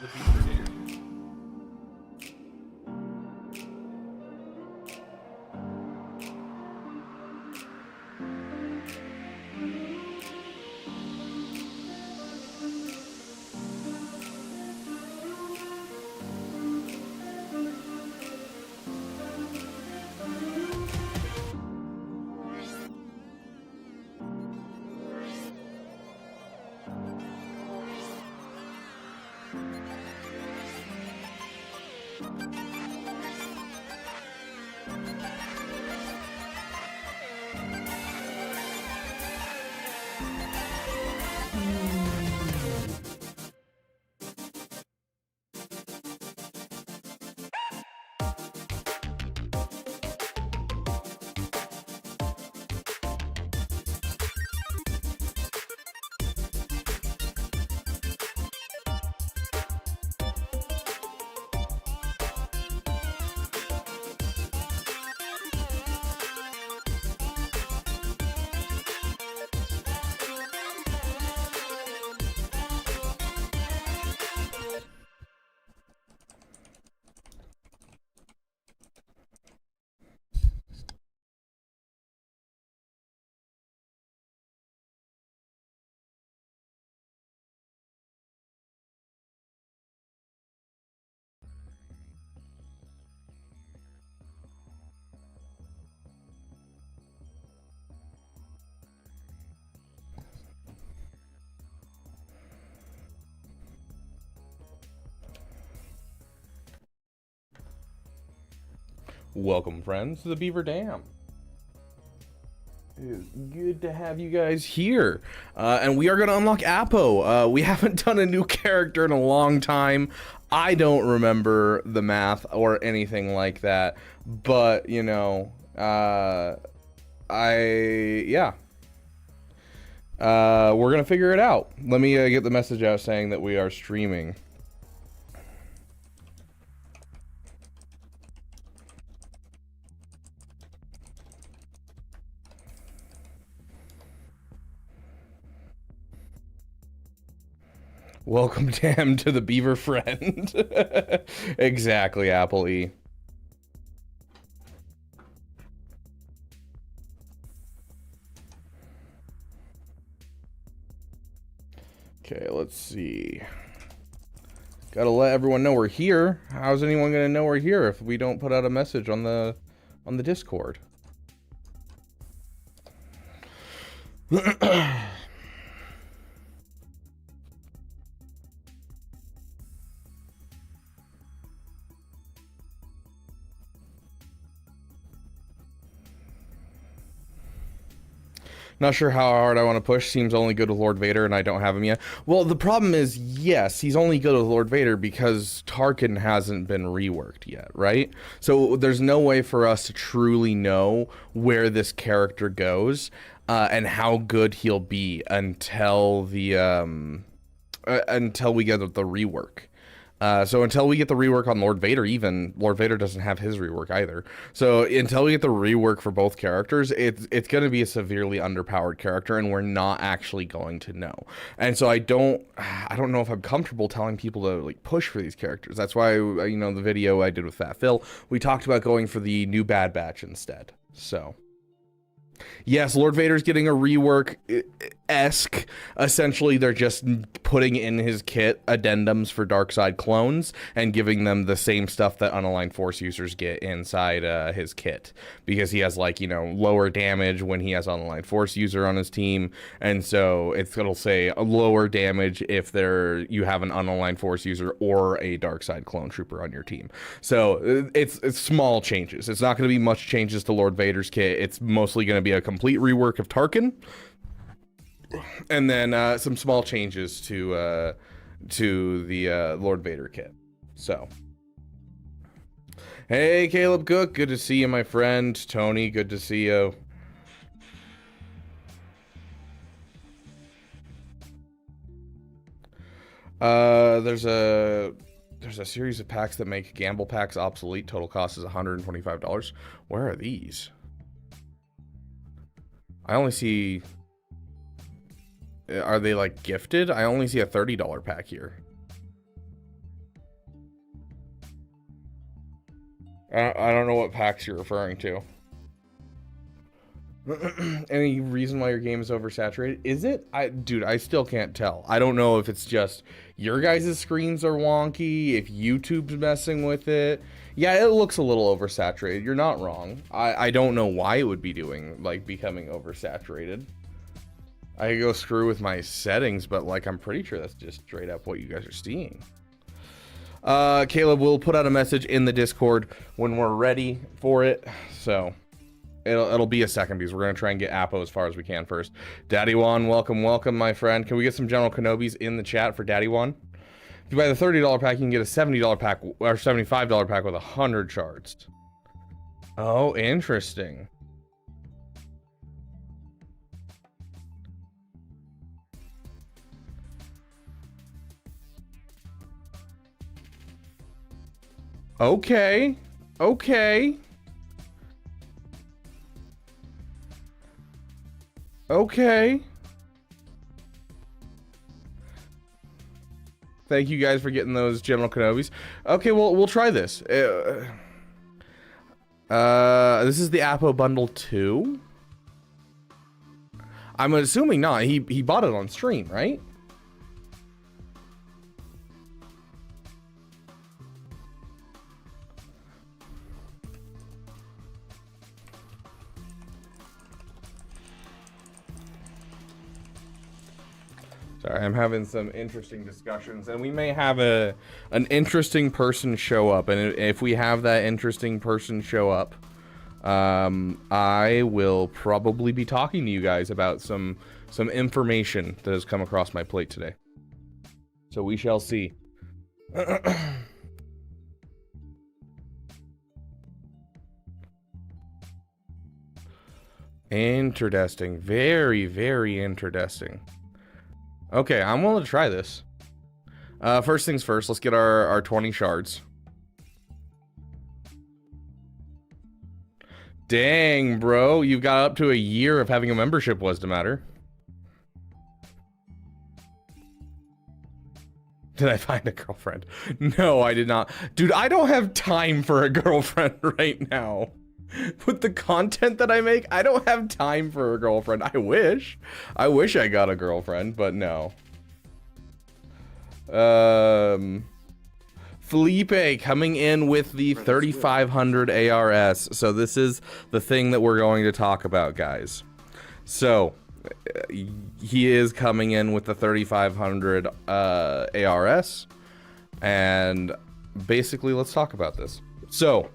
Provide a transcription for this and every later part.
the Beaver here. Welcome, friends, to the Beaver Dam. It is good to have you guys here. And we are going to unlock Appo. We haven't done a new character in a long time. I don't remember the math or anything like that. But, you know, yeah. We're going to figure it out. Let me get the message out saying that we are streaming. Welcome, Tam, to the Beaver friend. Exactly, Apple E. Okay, let's see. Gotta let everyone know we're here. How's anyone gonna know we're here if we don't put out a message on the Discord? Not sure how hard I want to push. Seems only good with Lord Vader, and I don't have him yet. Well, the problem is, yes, he's only good with Lord Vader because Tarkin hasn't been reworked yet, right? So there's no way for us to truly know where this character goes and how good he'll be until the until we get the rework. So until we get the rework on Lord Vader, even Lord Vader doesn't have his rework either. So until we get the rework for both characters, it's going to be a severely underpowered character, and we're not actually going to know. And so I don't know if I'm comfortable telling people to like push for these characters. That's why, you know, the video I did with Fat Phil, we talked about going for the new Bad Batch instead. So yes, Lord Vader's getting a rework-esque. Essentially, they're just putting in his kit addendums for dark side clones and giving them the same stuff that unaligned Force users get inside his kit. Because he has, like, you know, lower damage when he has unaligned Force user on his team. And so it'll say a lower damage if you have an unaligned Force user or a dark side clone trooper on your team. So it's small changes. It's not going to be much changes to Lord Vader's kit. It's mostly going to be a complete rework of Tarkin, and then some small changes to the Lord Vader kit. So, hey, Caleb Cook, good to see you, my friend. Tony, good to see you. There's a series of packs that make gamble packs obsolete. Total cost is $125. Where are these? I only see... Are they like gifted? I only see a $30 pack here. I don't know what packs you're referring to. Any reason why your game is oversaturated? Is it? Dude, I still can't tell. I don't know if it's just your guys' screens are wonky, if YouTube's messing with it. Yeah, it looks a little oversaturated. You're not wrong. I don't know why it would be becoming oversaturated. I could go screw with my settings, but like I'm pretty sure that's just straight up what you guys are seeing. Caleb will put out a message in the Discord when we're ready for it. So it'll be a second because we're gonna try and get Appo as far as we can first. Daddy Juan, welcome, my friend. Can we get some General Kenobis in the chat for Daddy Juan? If you buy the $30 pack, you can get a $70 pack or $75 pack with 100 shards. Oh, interesting. Okay. Okay. Okay. Thank you guys for getting those General Kenobis. Okay, well, we'll try this. This is the Appo Bundle 2. I'm assuming not. He bought it on stream, right? Sorry, I'm having some interesting discussions, and we may have an interesting person show up, and if we have that interesting person show up, I will probably be talking to you guys about some information that has come across my plate today. So we shall see. Interesting. Very, very interesting. Okay, I'm willing to try this. First things first, let's get our 20 shards. Dang, bro, you've got up to a year of having a membership was to matter. Did I find a girlfriend? No, I did not. Dude, I don't have time for a girlfriend right now. With the content that I make, I don't have time for a girlfriend. I wish I got a girlfriend, but no. Felipe coming in with the 3500 ARS. So this is the thing that we're going to talk about, guys. So he is coming in with the 3500 ARS, and basically let's talk about this. So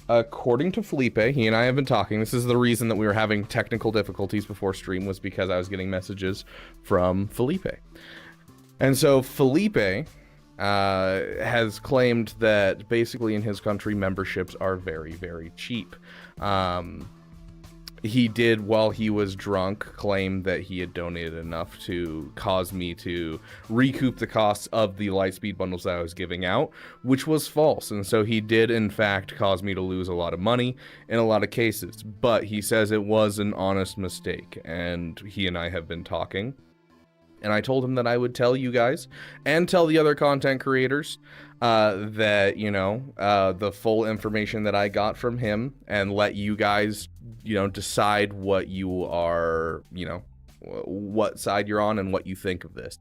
according to Felipe, he and I have been talking. This is the reason that we were having technical difficulties before stream, was because I was getting messages from Felipe. And so Felipe has claimed that basically in his country, memberships are very, very cheap. He did, while he was drunk, claim that he had donated enough to cause me to recoup the costs of the Lightspeed bundles that I was giving out, which was false. And so he did, in fact, cause me to lose a lot of money in a lot of cases. But he says it was an honest mistake, and he and I have been talking. And I told him that I would tell you guys and tell the other content creators that, you know, the full information that I got from him, and let you guys, you know, decide what you are, you know, what side you're on and what you think of this.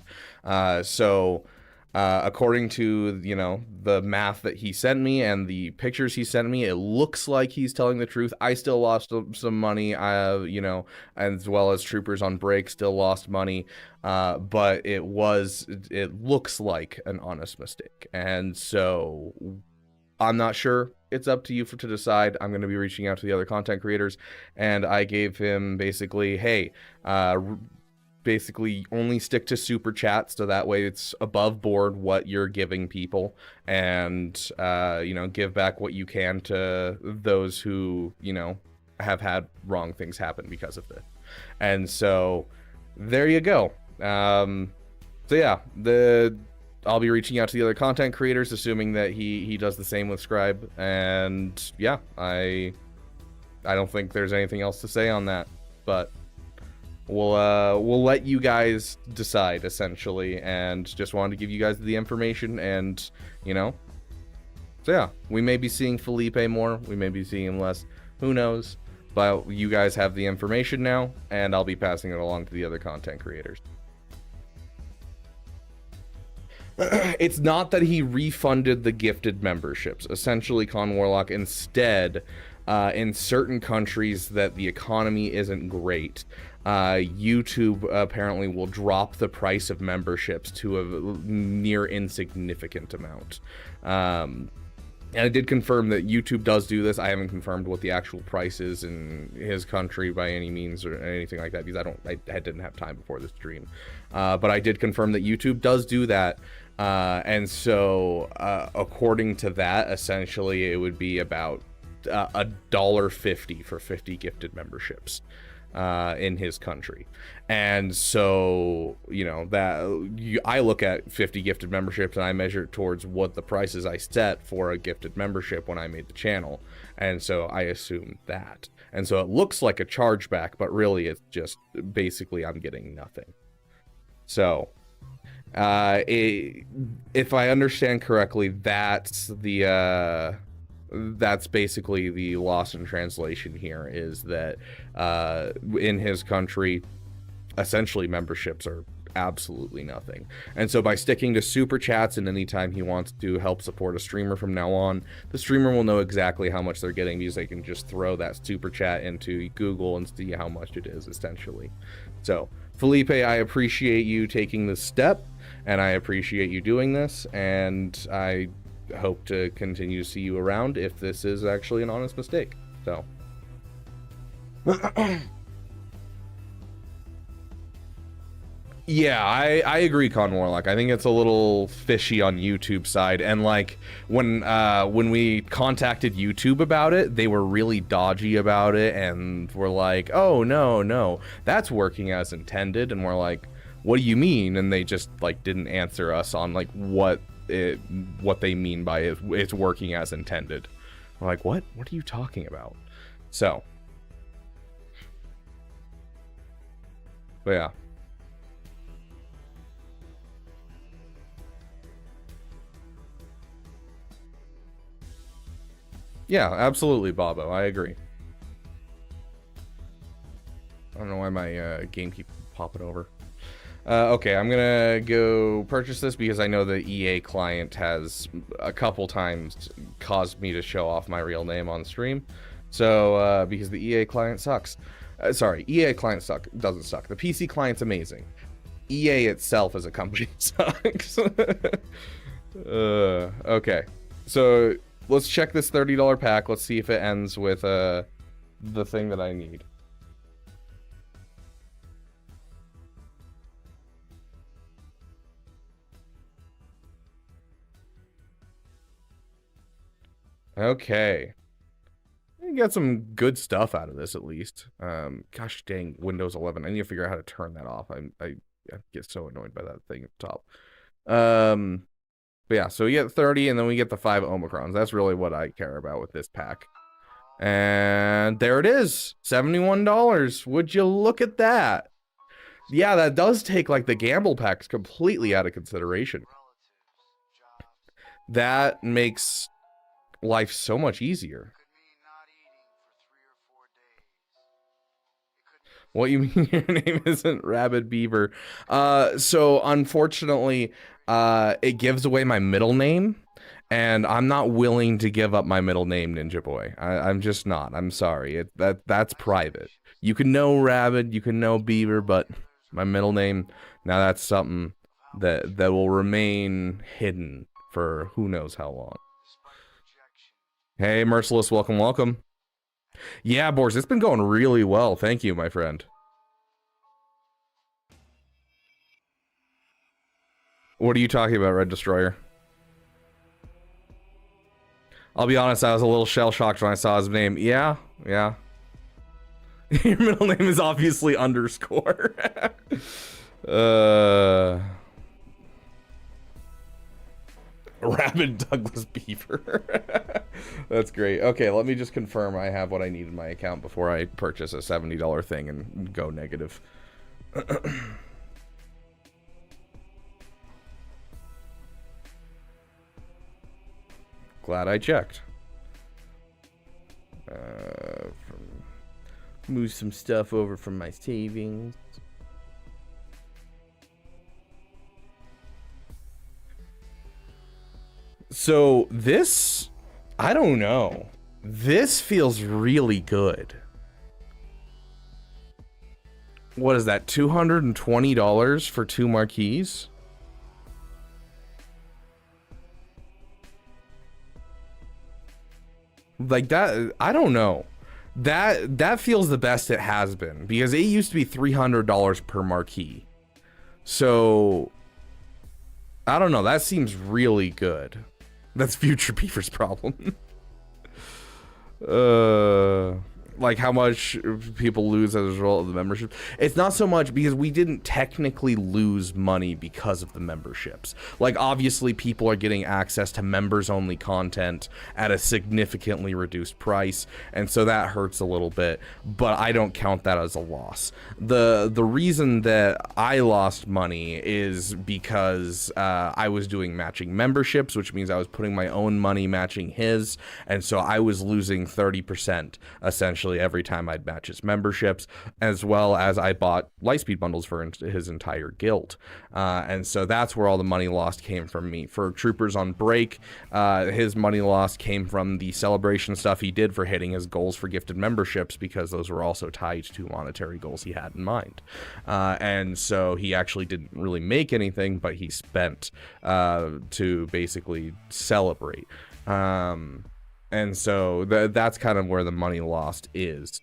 According to, you know, the math that he sent me and the pictures he sent me, it looks like he's telling the truth. I still lost some money, you know, as well as troopers on break still lost money. But it looks like an honest mistake. And so I'm not sure. It's up to you to decide. I'm going to be reaching out to the other content creators, and I gave him basically, hey, basically only stick to super chats, so that way it's above board what you're giving people, and you know, give back what you can to those who, you know, have had wrong things happen because of this. And so there you go. So yeah, I'll be reaching out to the other content creators, assuming that he does the same with Scribe, and yeah, I don't think there's anything else to say on that, but we'll let you guys decide, essentially, and just wanted to give you guys the information, and, you know, So yeah, we may be seeing Felipe more, we may be seeing him less, who knows, but you guys have the information now, and I'll be passing it along to the other content creators. It's not that he refunded the gifted memberships. Essentially, Con Warlock instead, in certain countries that the economy isn't great, YouTube apparently will drop the price of memberships to a near insignificant amount. And I did confirm that YouTube does do this. I haven't confirmed what the actual price is in his country by any means or anything like that, because I didn't have time before this stream. But I did confirm that YouTube does do that. And so, according to that, essentially it would be about $1.50 for 50 gifted memberships in his country. And so, you know, I look at 50 gifted memberships and I measure it towards what the prices I set for a gifted membership when I made the channel. And so I assume that. And so it looks like a chargeback, but really it's just basically I'm getting nothing. So if I understand correctly, that's basically the loss in translation here, is that in his country, essentially memberships are absolutely nothing. And so by sticking to super chats, and anytime he wants to help support a streamer from now on, the streamer will know exactly how much they're getting, because they can just throw that super chat into Google and see how much it is, essentially. So Felipe, I appreciate you taking this step, and I appreciate you doing this, and I hope to continue to see you around if this is actually an honest mistake. So yeah, I agree, Con Warlock. I think it's a little fishy on YouTube side, and like when we contacted YouTube about it, they were really dodgy about it, and we're like, oh no, that's working as intended, and we're like, what do you mean? And they just like didn't answer us on like what they mean by it's working as intended. We're like, what are you talking about? So but yeah. Yeah, absolutely, Bobo. I agree. I don't know why my game keeps popping over. Okay, I'm gonna go purchase this because I know the EA client has a couple times caused me to show off my real name on stream. So, because the EA client sucks. Sorry, EA client doesn't suck. The PC client's amazing. EA itself as a company sucks. Okay, so let's check this $30 pack. Let's see if it ends with the thing that I need. Okay. You got some good stuff out of this, at least. Gosh dang, Windows 11. I need to figure out how to turn that off. I get so annoyed by that thing at the top. But yeah, so we get 30, and then we get the 5 Omicrons. That's really what I care about with this pack. And there it is, $71. Would you look at that? Yeah, that does take like the gamble packs completely out of consideration. That makes life so much easier. What you mean your name isn't Rabid Beaver? So unfortunately, it gives away my middle name, and I'm not willing to give up my middle name, Ninja Boy. I'm just not. I'm sorry. That's private. You can know Rabid, you can know Beaver, but my middle name, now that's something that will remain hidden for who knows how long. Hey, Merciless, welcome. Yeah, Boris, it's been going really well. Thank you, my friend. What are you talking about, Red Destroyer? I'll be honest, I was a little shell-shocked when I saw his name. Yeah. Your middle name is obviously underscore. Rabid Douglas Beaver. That's great. Okay, let me just confirm I have what I need in my account before I purchase a $70 thing and go negative. Glad I checked. Move some stuff over from my savings. So this, I don't know. This feels really good. What is that? $220 for 2 marquees? Like that, I don't know. That feels the best it has been, because it used to be $300 per marquee. So I don't know, that seems really good. That's future Beaver's problem. Like how much people lose as a result of the membership. It's not so much because we didn't technically lose money because of the memberships. Like obviously people are getting access to members only content at a significantly reduced price, and so that hurts a little bit, but I don't count that as a loss. The reason that I lost money is because I was doing matching memberships, which means I was putting my own money matching his, and so I was losing 30% essentially every time I'd match his memberships, as well as I bought Lightspeed bundles for his entire guild. And so that's where all the money lost came from me. For Troopers on Break, his money loss came from the celebration stuff he did for hitting his goals for gifted memberships, because those were also tied to monetary goals he had in mind. And so he actually didn't really make anything, but he spent to basically celebrate. And so that's kind of where the money lost is.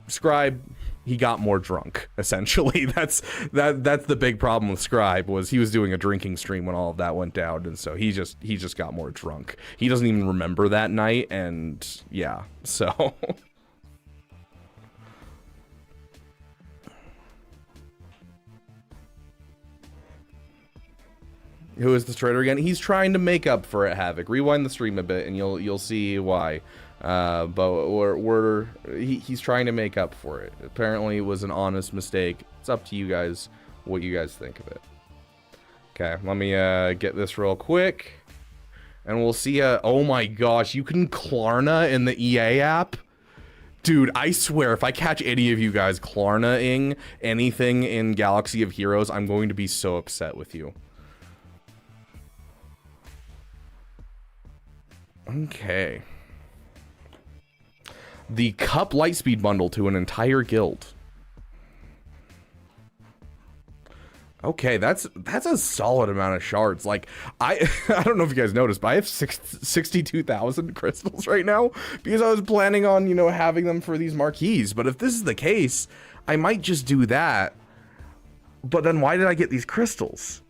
Scribe, he got more drunk, essentially. That's the big problem with Scribe, was he was doing a drinking stream when all of that went down, and so he just got more drunk. He doesn't even remember that night, and yeah, so who is the trader again? He's trying to make up for it, Havoc. Rewind the stream a bit and you'll see why. But he's trying to make up for it. Apparently it was an honest mistake. It's up to you guys what you guys think of it. Okay, let me get this real quick. And we'll see. Oh my gosh, you can Klarna in the EA app? Dude, I swear, if I catch any of you guys Klarna-ing anything in Galaxy of Heroes, I'm going to be so upset with you. Okay. The Cup Lightspeed bundle to an entire guild. Okay, that's a solid amount of shards. Like, I don't know if you guys noticed, but I have 62,000 crystals right now, because I was planning on, you know, having them for these marquees. But if this is the case, I might just do that. But then why did I get these crystals?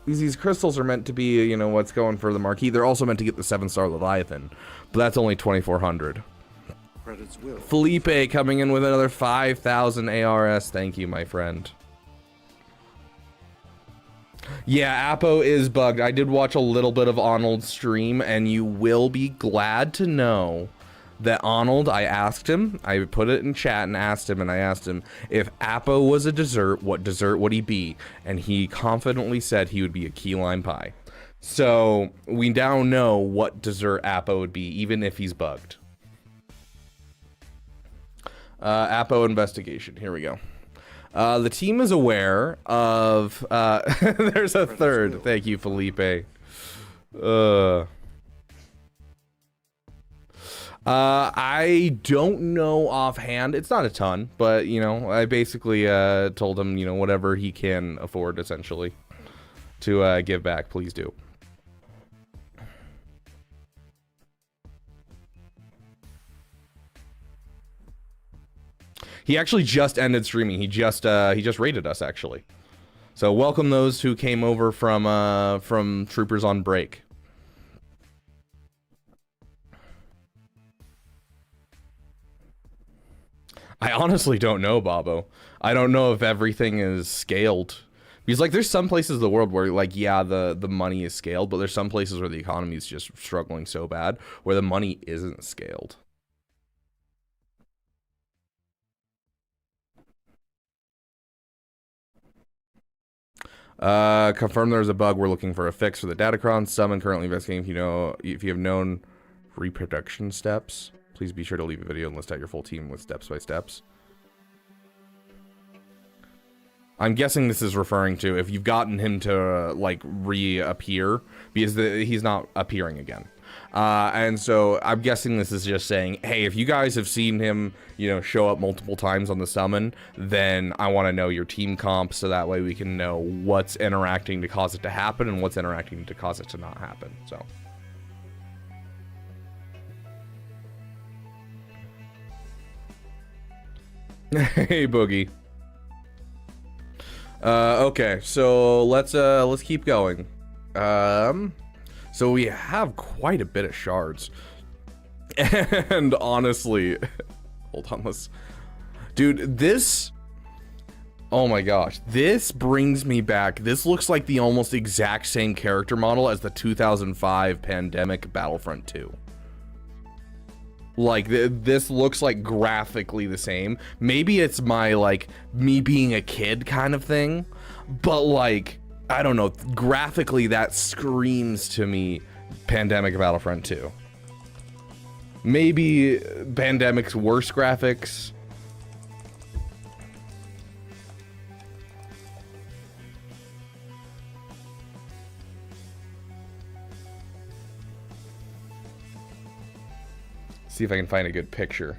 These crystals are meant to be, you know, what's going for the marquee. They're also meant to get the 7-star Leviathan, but that's only 2,400. Felipe coming in with another 5,000 ARS. Thank you, my friend. Yeah, Appo is bugged. I did watch a little bit of Arnold's stream, and you will be glad to know that Arnold, I asked him, I put it in chat and asked him, if Appo was a dessert, what dessert would he be? And he confidently said he would be a key lime pie. So we now know what dessert Appo would be, even if he's bugged. Appo investigation, here we go. The team is aware of, there's a third, thank you, Felipe. I don't know offhand. It's not a ton, but, you know, I basically told him, you know, whatever he can afford, essentially, to give back, please do. He actually just ended streaming. He just raided us, actually. So welcome those who came over from Troopers on Break. I honestly don't know, Bobo. I don't know if everything is scaled. Because, like, there's some places in the world where, like, yeah, the money is scaled, but there's some places where the economy is just struggling so bad where the money isn't scaled. Confirm there's a bug. We're looking for a fix for the Datacron. Summon currently investigating. If you have known reproduction steps, please be sure to leave a video and list out your full team with steps by steps. I'm guessing this is referring to if you've gotten him to like reappear, because he's not appearing again. And so I'm guessing this is just saying, hey, if you guys have seen him, you know, show up multiple times on the summon, then I want to know your team comp, so that way we can know what's interacting to cause it to happen and what's interacting to cause it to not happen. So. Hey, Boogie. Okay, so let's keep going. So we have quite a bit of shards. And honestly, hold on, dude, this, oh my gosh, this brings me back. This looks like the almost exact same character model as the 2005 Pandemic Battlefront 2. Like, this looks like graphically the same. Maybe it's my, like, me being a kid kind of thing, but like, I don't know, graphically that screams to me Pandemic Battlefront 2. Maybe Pandemic's worse graphics. See if I can find a good picture.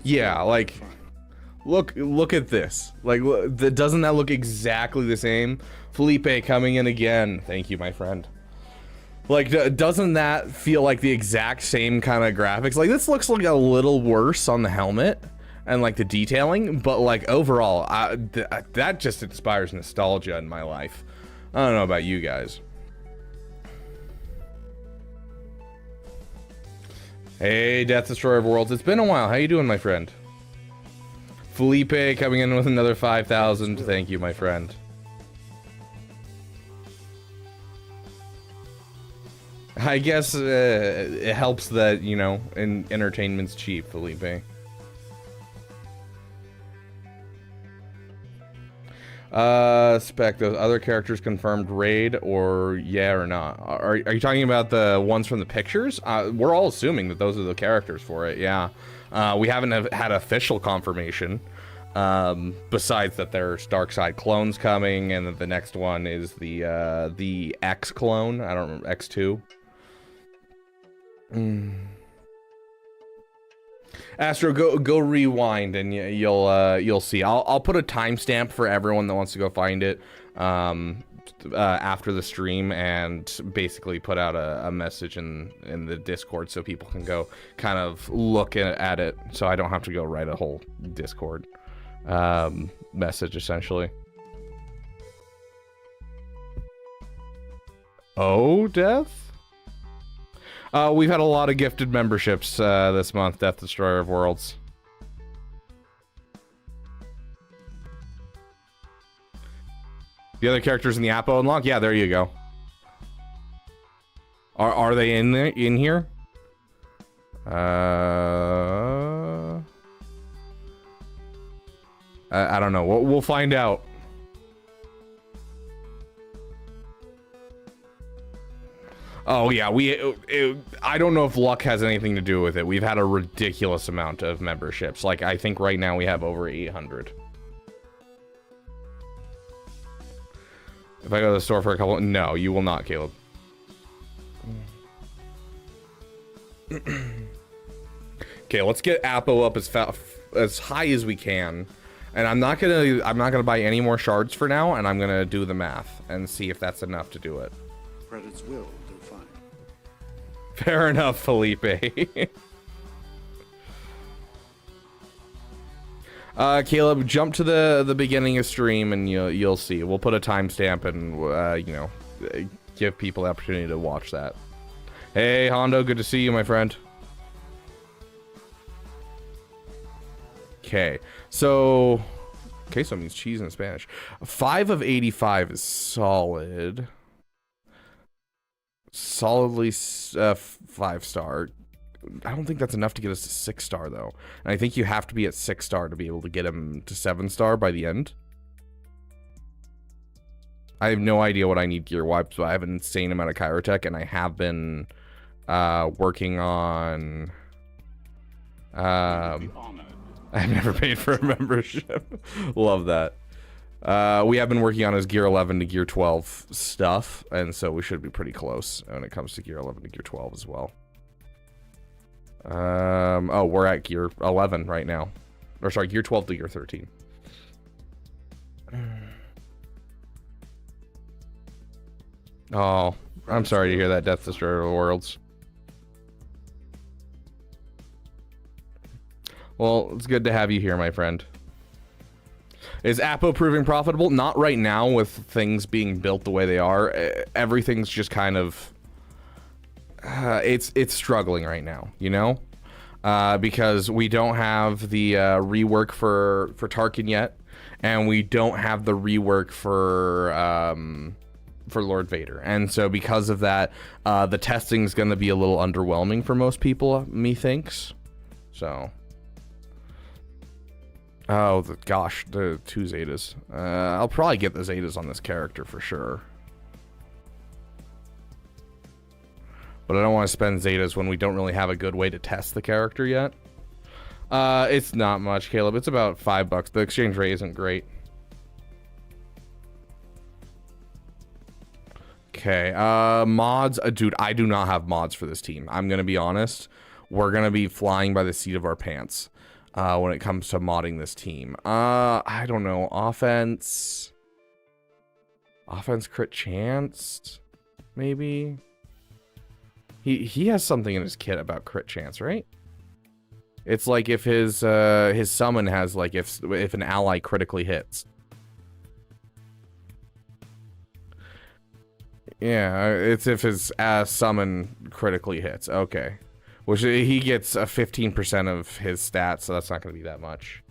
Yeah, like, look at this. Like, doesn't that look exactly the same? Felipe coming in again. Thank you, my friend. Like, doesn't that feel like the exact same kind of graphics? Like, this looks like a little worse on the helmet and like the detailing, but like overall, that just inspires nostalgia in my life. I don't know about you guys. Hey, Death Destroyer of Worlds. It's been a while. How you doing, my friend? Felipe coming in with another 5,000. Thank you, my friend. I guess it helps that, you know, entertainment's cheap, Felipe. Spec, those other characters confirmed raid, or yeah or not? Are you talking about the ones from the pictures? We're all assuming that those are the characters for it, yeah. We haven't had official confirmation, besides that there's Dark Side clones coming, and that the next one is the X clone. I don't remember, X2. Astro, go rewind and you'll see. I'll put a timestamp for everyone that wants to go find it after the stream, and basically put out a message in the Discord so people can go kind of look at it, so I don't have to go write a whole Discord message essentially. Oh, Death? We've had a lot of gifted memberships this month, Death Destroyer of Worlds. The other characters in the Appo unlock? Yeah, there you go. Are they in here? I don't know. We'll find out. Oh yeah, I don't know if luck has anything to do with it. We've had a ridiculous amount of memberships. Like, I think right now we have over 800. If I go to the store for a couple, no, you will not, Caleb. Okay, let's get Appo up as high as we can. And I'm not gonna buy any more shards for now, and I'm gonna do the math and see if that's enough to do it. Credits will do fine. Fair enough, Felipe. Caleb, jump to the beginning of stream and you'll see. We'll put a timestamp and you know, give people the opportunity to watch that. Hey, Hondo, good to see you, my friend. Okay, so queso means cheese in Spanish. 5 of 85 is solid. Solidly 5-star. I don't think that's enough to get us to 6-star though. And I think you have to be at 6-star to be able to get him to 7-star by the end. I have no idea what I need gear wipes, but I have an insane amount of Chirotech, and I have been working on. I've never paid for a membership. Love that. We have been working on his gear 11 to gear 12 stuff, and so we should be pretty close when it comes to gear 11 to gear 12 as well. Oh, we're at gear 11 right now. Or sorry, gear 12 to gear 13. Oh, I'm sorry to hear that, Death Destroyer of Worlds. Well, it's good to have you here, my friend. Is Appo proving profitable? Not right now with things being built the way they are. Everything's just kind of... it's struggling right now, you know? Because we don't have the rework for Tarkin yet, and we don't have the rework for Lord Vader. And so because of that, the testing is going to be a little underwhelming for most people, methinks. So... Oh, gosh, the 2 Zetas. I'll probably get the Zetas on this character for sure. But I don't want to spend Zetas when we don't really have a good way to test the character yet. It's not much, Caleb. It's about $5. The exchange rate isn't great. Okay, mods. Dude, I do not have mods for this team. I'm going to be honest. We're going to be flying by the seat of our pants. When it comes to modding this team. I don't know. Offense crit chance, maybe. He has something in his kit about crit chance, right? It's like if his summon has like if an ally critically hits. Yeah, it's if his summon critically hits. Okay. Which he gets a 15% of his stats, so that's not going to be that much.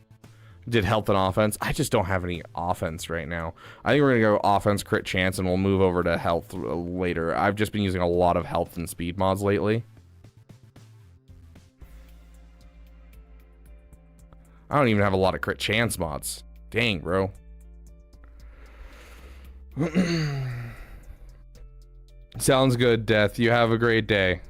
Did health and offense. I just don't have any offense right now. I think we're going to go offense, crit chance, and we'll move over to health later. I've just been using a lot of health and speed mods lately. I don't even have a lot of crit chance mods. Dang, bro. Sounds good, Death. You have a great day.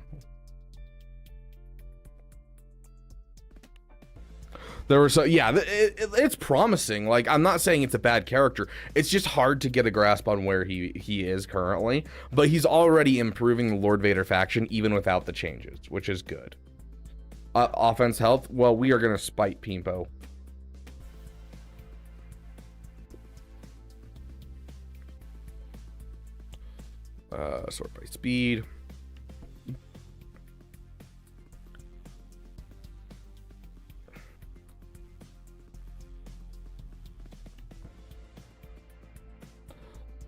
There were so yeah, it's promising. Like, I'm not saying it's a bad character. It's just hard to get a grasp on where he is currently. But he's already improving the Lord Vader faction even without the changes, which is good. Offense health. Well, we are gonna spite Pimpo. Sort by speed.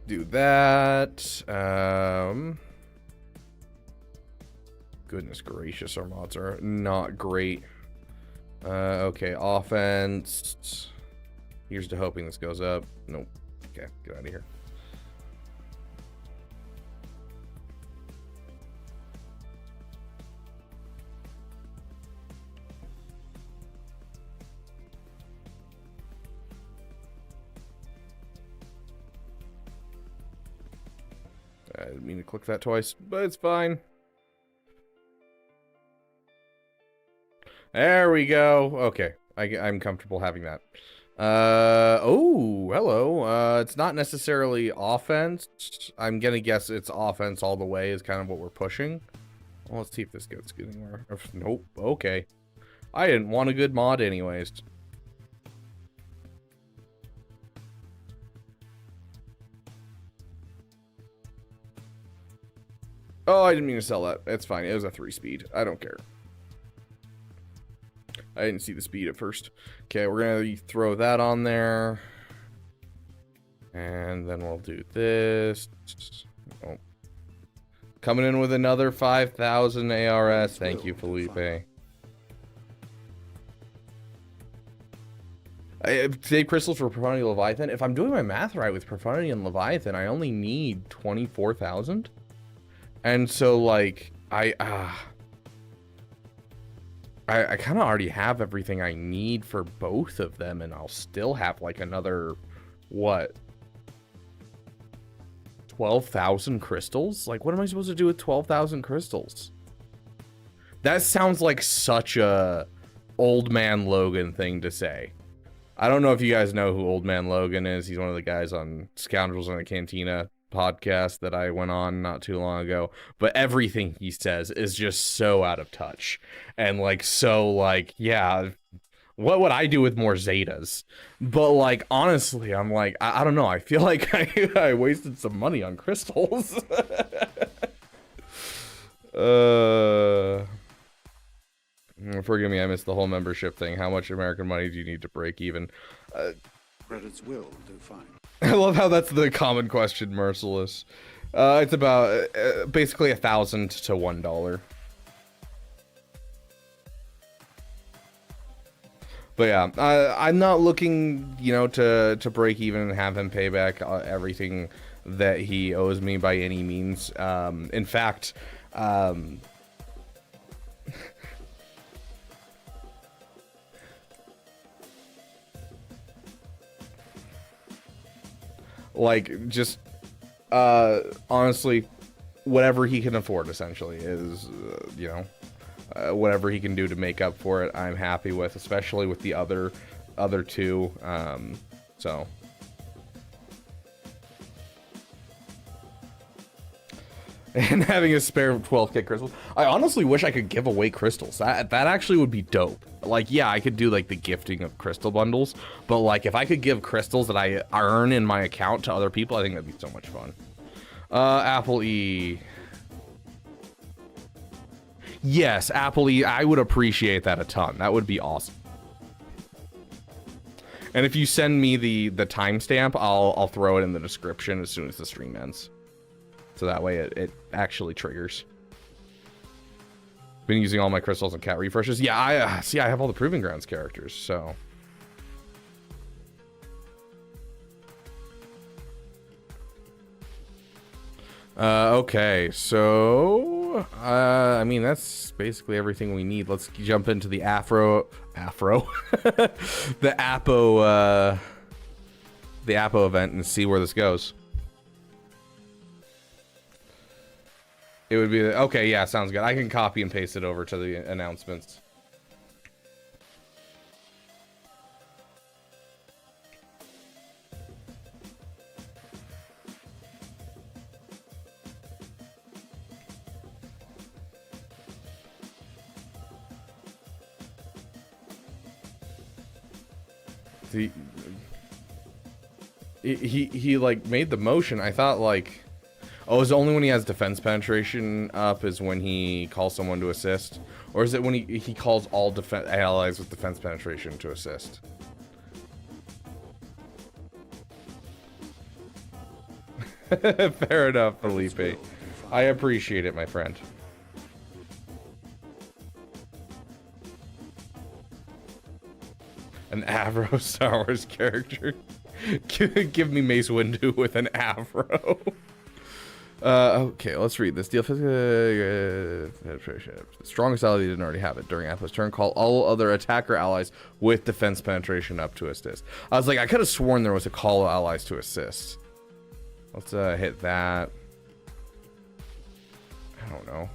Do that. Goodness gracious, our mods are not great. Okay, offense. Here's to hoping this goes up. Nope. Okay, get out of here. I didn't mean to click that twice, but it's fine. There we go. Okay, I'm comfortable having that. Oh, hello. It's not necessarily offense. I'm gonna guess it's offense all the way is kind of what we're pushing. Well, let's see if this gets good anywhere. Nope. Okay. I didn't want a good mod anyways. Oh, I didn't mean to sell that. It's fine. It was a 3-speed. I don't care. I didn't see the speed at first. Okay, we're going to throw that on there. And then we'll do this. Oh. Coming in with another 5,000 ARS. Thank you, Felipe. Save crystals for Profundity and Leviathan. If I'm doing my math right with Profundity and Leviathan, I only need 24,000. And so, like, I kind of already have everything I need for both of them, and I'll still have like another, what, 12,000 crystals? Like, what am I supposed to do with 12,000 crystals? That sounds like such a Old Man Logan thing to say. I don't know if you guys know who Old Man Logan is. He's one of the guys on Scoundrels in a Cantina podcast that I went on not too long ago, but everything he says is just so out of touch and like so like, yeah, what would I do with more Zetas? But like honestly, I'm like, I don't know, I feel like I wasted some money on crystals. Forgive me, I missed the whole membership thing. How much American money do you need to break even? Credits will do fine. I love how that's the common question, Merciless. It's about basically $1,000 to $1. But yeah, I'm not looking, you know, to break even and have him pay back everything that he owes me by any means. In fact, like, just, honestly, whatever he can afford, essentially, is, you know, whatever he can do to make up for it, I'm happy with, especially with the other two, so. And having a spare 12k crystals. I honestly wish I could give away crystals. That actually would be dope. Like, yeah, I could do like the gifting of crystal bundles, but like if I could give crystals that I earn in my account to other people, I think that'd be so much fun. Apple E. Yes, Apple E. I would appreciate that a ton. That would be awesome. And if you send me the timestamp, I'll throw it in the description as soon as the stream ends. So that way it actually triggers. Been using all my crystals and cat refreshes. Yeah, I have all the Proving Grounds characters, so. Okay, so I mean that's basically everything we need. Let's jump into the the Appo event and see where this goes. It would be okay. Yeah, sounds good. I can copy and paste it over to the announcements. He like made the motion. I thought like. Oh, is it only when he has defense penetration up is when he calls someone to assist? Or is it when he calls all allies with defense penetration to assist? Fair enough, Felipe. I appreciate it, my friend. An Avro Star Wars character. Give me Mace Windu with an Avro. Okay, let's read this. Deal the strongest ally didn't already have it. During Appo's turn, call all other attacker allies with defense penetration up to assist. I was like, I could have sworn there was a call allies to assist. Let's hit that. I don't know.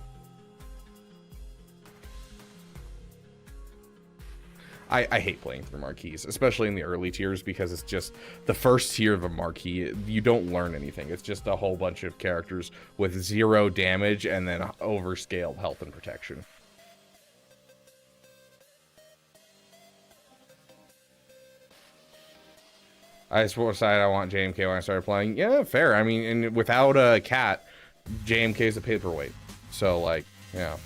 I hate playing through marquees, especially in the early tiers, because it's just the first tier of a marquee. You don't learn anything. It's just a whole bunch of characters with 0 damage and then overscaled health and protection. I just decided I want JMK when I started playing. Yeah, fair. I mean, and without a cat, JMK is a paperweight. So, like, yeah.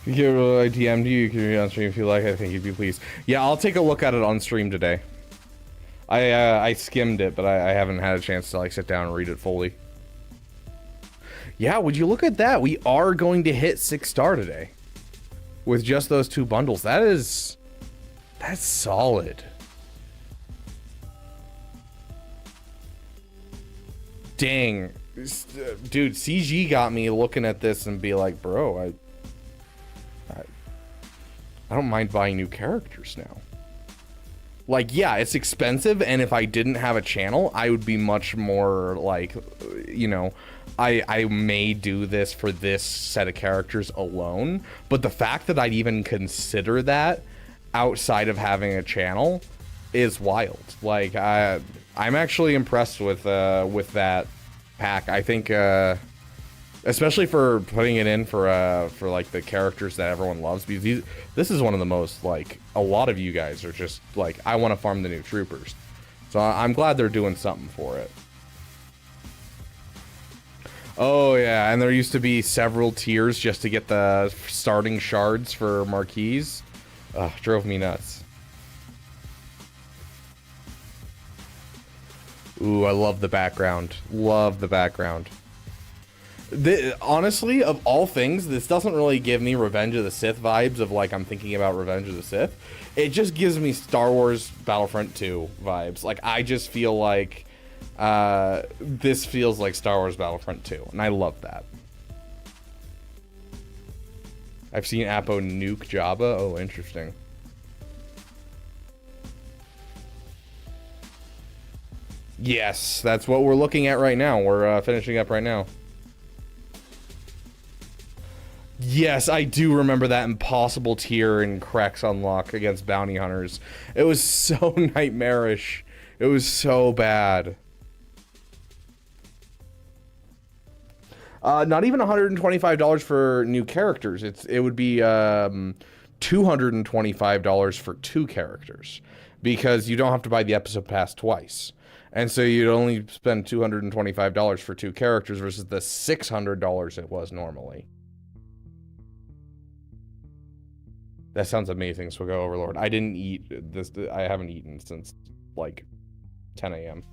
I DM'd you. You can read it on stream if you like. I think you'd be pleased. Yeah, I'll take a look at it on stream today. I skimmed it, but I haven't had a chance to like sit down and read it fully. Yeah, would you look at that? We are going to hit 6-star today with just those 2 bundles. That's solid. Dang, dude, CG got me looking at this and be like, bro, I don't mind buying new characters now. Like, yeah, it's expensive, and if I didn't have a channel, I would be much more like, you know, I may do this for this set of characters alone, but the fact that I'd even consider that outside of having a channel is wild. Like, I'm actually impressed with that pack. I think, especially for putting it in for like the characters that everyone loves, because this is one of the most, like, a lot of you guys are just like, I want to farm the new troopers, so I'm glad they're doing something for it. Oh yeah, and there used to be several tiers just to get the starting shards for Marquees. Drove me nuts. Ooh, I love the background. Love the background. Honestly, of all things, this doesn't really give me Revenge of the Sith vibes of like I'm thinking about Revenge of the Sith. It just gives me Star Wars Battlefront 2 vibes. Like, I just feel like this feels like Star Wars Battlefront 2, and I love that. I've seen Appo nuke Jabba. Oh, interesting. Yes, that's what we're looking at right now. We're finishing up right now. Yes, I do remember that impossible tier in Krex unlock against bounty hunters. It was so nightmarish. It was so bad. Not even $125 for new characters. It would be $225 for 2 characters, because you don't have to buy the episode pass twice. And so you'd only spend $225 for 2 characters versus the $600 it was normally. That sounds amazing, so we'll go Overlord. I didn't eat this. I haven't eaten since like 10 a.m.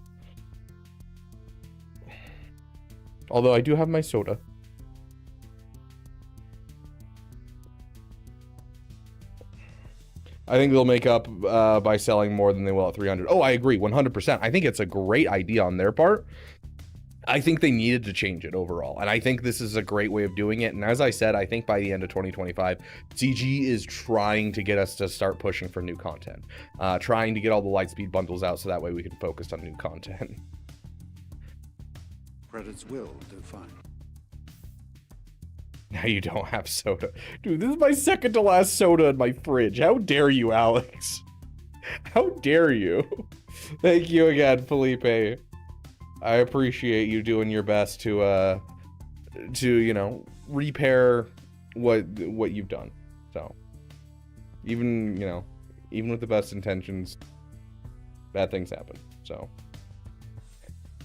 Although I do have my soda. I think they'll make up by selling more than they will at 300. Oh, I agree, 100%. I think it's a great idea on their part. I think they needed to change it overall, and I think this is a great way of doing it. And as I said, I think by the end of 2025, CG is trying to get us to start pushing for new content, trying to get all the Lightspeed bundles out so that way we can focus on new content. Credits will do fine. Now you don't have soda. Dude, this is my second to last soda in my fridge. How dare you, Alex? How dare you? Thank you again, Felipe. I appreciate you doing your best to you know, repair what you've done. So, even, you know, even with the best intentions, bad things happen. So,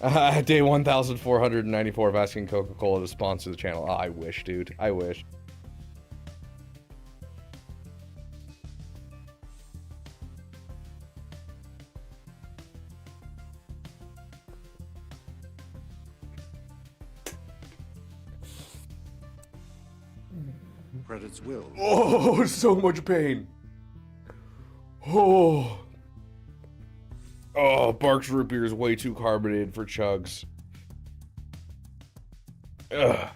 day 1494 of asking Coca-Cola to sponsor the channel. Oh, I wish, dude. I wish. Credits will. Oh, so much pain. Oh. Oh, Barks root beer is way too carbonated for chugs. Ugh.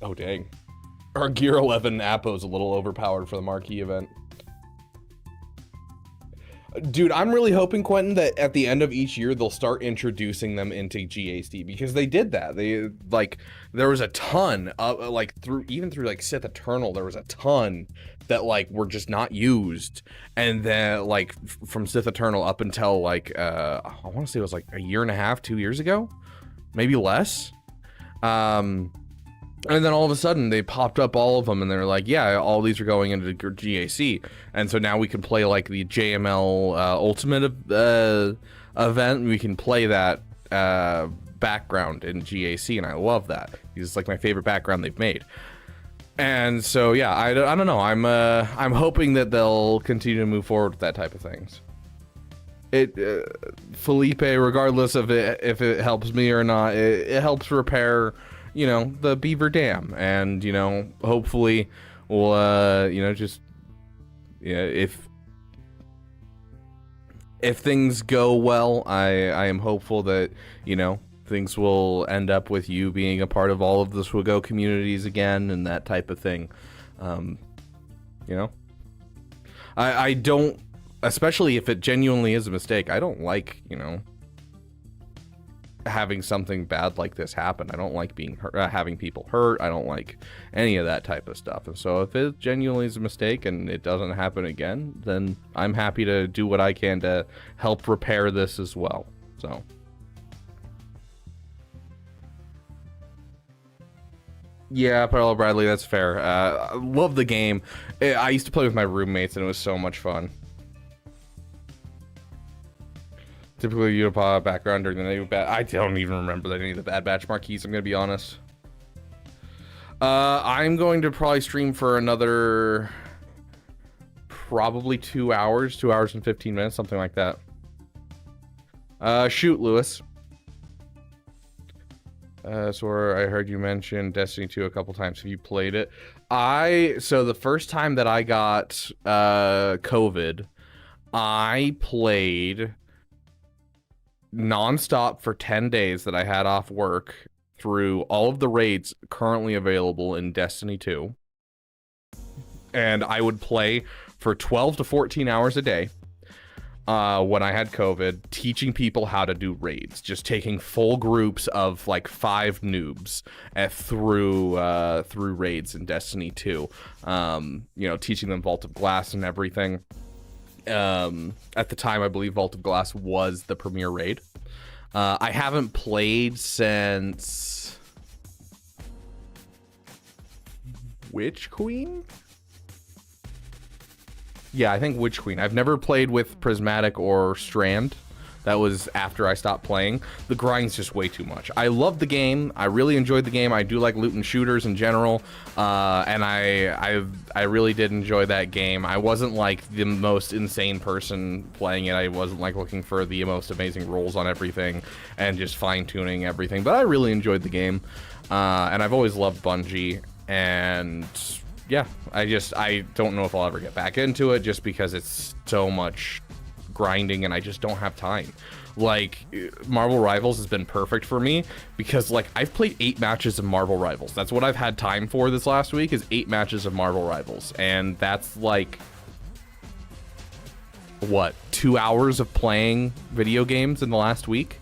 Oh, dang. Our Gear 11 Appo's a little overpowered for the Marquee event. Dude, I'm really hoping, Quentin, that at the end of each year, they'll start introducing them into GAC, because they did that. They, like, there was a ton of, like, even through, like, Sith Eternal, there was a ton that, like, were just not used. And then, like, from Sith Eternal up until, like, I want to say it was, like, a year and a half, 2 years ago? Maybe less? And then all of a sudden they popped up all of them, and they're like, yeah, all these are going into GAC. And so now we can play like the JML Ultimate event. We can play that background in GAC, and I love that. He's like my favorite background they've made. And so yeah, I don't know. I'm hoping that they'll continue to move forward with that type of things. Felipe, regardless of if it helps me or not, it helps repair, you know, the Beaver Dam, and you know, hopefully we'll you know, just if things go well, I am hopeful that, you know, things will end up with you being a part of all of the Swago communities again and that type of thing. You know, I don't, especially if it genuinely is a mistake, I don't like, you know, having something bad like this happen. I don't like being hurt, having people hurt. I don't like any of that type of stuff. And so if it genuinely is a mistake and it doesn't happen again, then I'm happy to do what I can to help repair this as well. So yeah, Parallel Bradley, that's fair. I love the game. I used to play with my roommates and it was so much fun. Typically, you pop background during the new bad. I don't even remember any of the Bad Batch marquees, I'm gonna be honest. I'm going to probably stream for another probably 2 hours, 2 hours and 15 minutes, something like that. Shoot, Lewis. So I heard you mention Destiny 2 a couple times. Have you played it? So the first time that I got COVID, I played non-stop for 10 days that I had off work through all of the raids currently available in Destiny 2. And I would play for 12 to 14 hours a day when I had COVID, teaching people how to do raids, just taking full groups of like 5 noobs through raids in Destiny 2. You know, teaching them Vault of Glass and everything. At the time, I believe Vault of Glass was the premier raid. I haven't played since Witch Queen? Yeah, I think Witch Queen. I've never played with Prismatic or Strand. That was after I stopped playing. The grind's just way too much. I love the game. I really enjoyed the game. I do like loot and shooters in general. And I really did enjoy that game. I wasn't like the most insane person playing it. I wasn't like looking for the most amazing rolls on everything and just fine-tuning everything. But I really enjoyed the game. And I've always loved Bungie. And yeah, I don't know if I'll ever get back into it just because it's so much grinding and I just don't have time. Like, Marvel Rivals has been perfect for me because like I've played 8 matches of Marvel Rivals. That's what I've had time for this last week, is 8 matches of Marvel Rivals, and that's like what, 2 hours of playing video games in the last week.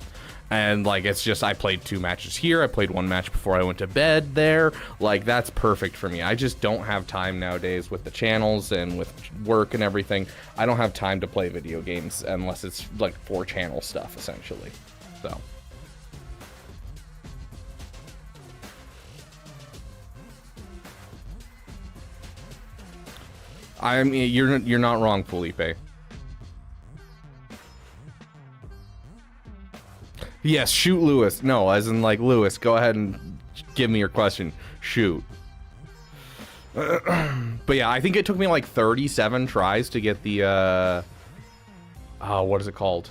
And like, it's just, I played 2 matches here, I played 1 match before I went to bed there. Like, that's perfect for me. I just don't have time nowadays with the channels and with work and everything. I don't have time to play video games unless it's like 4-channel stuff, essentially. So I mean, you're not wrong, Felipe. Yes, shoot Lewis. No, as in like, Lewis, go ahead and give me your question. Shoot. But yeah, I think it took me like 37 tries to get the what is it called?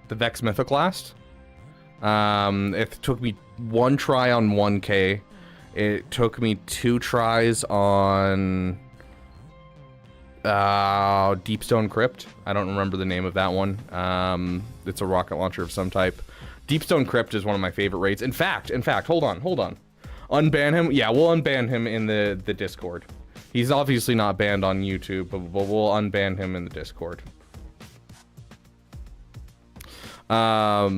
The Vex Mythoclast. It took me 1 try on 1K. It took me 2 tries on Deepstone Crypt. I don't remember the name of that one. It's a rocket launcher of some type. Deepstone Crypt is one of my favorite raids. In fact, hold on. Unban him. Yeah, we'll unban him in the Discord. He's obviously not banned on YouTube, but we'll unban him in the Discord. I'll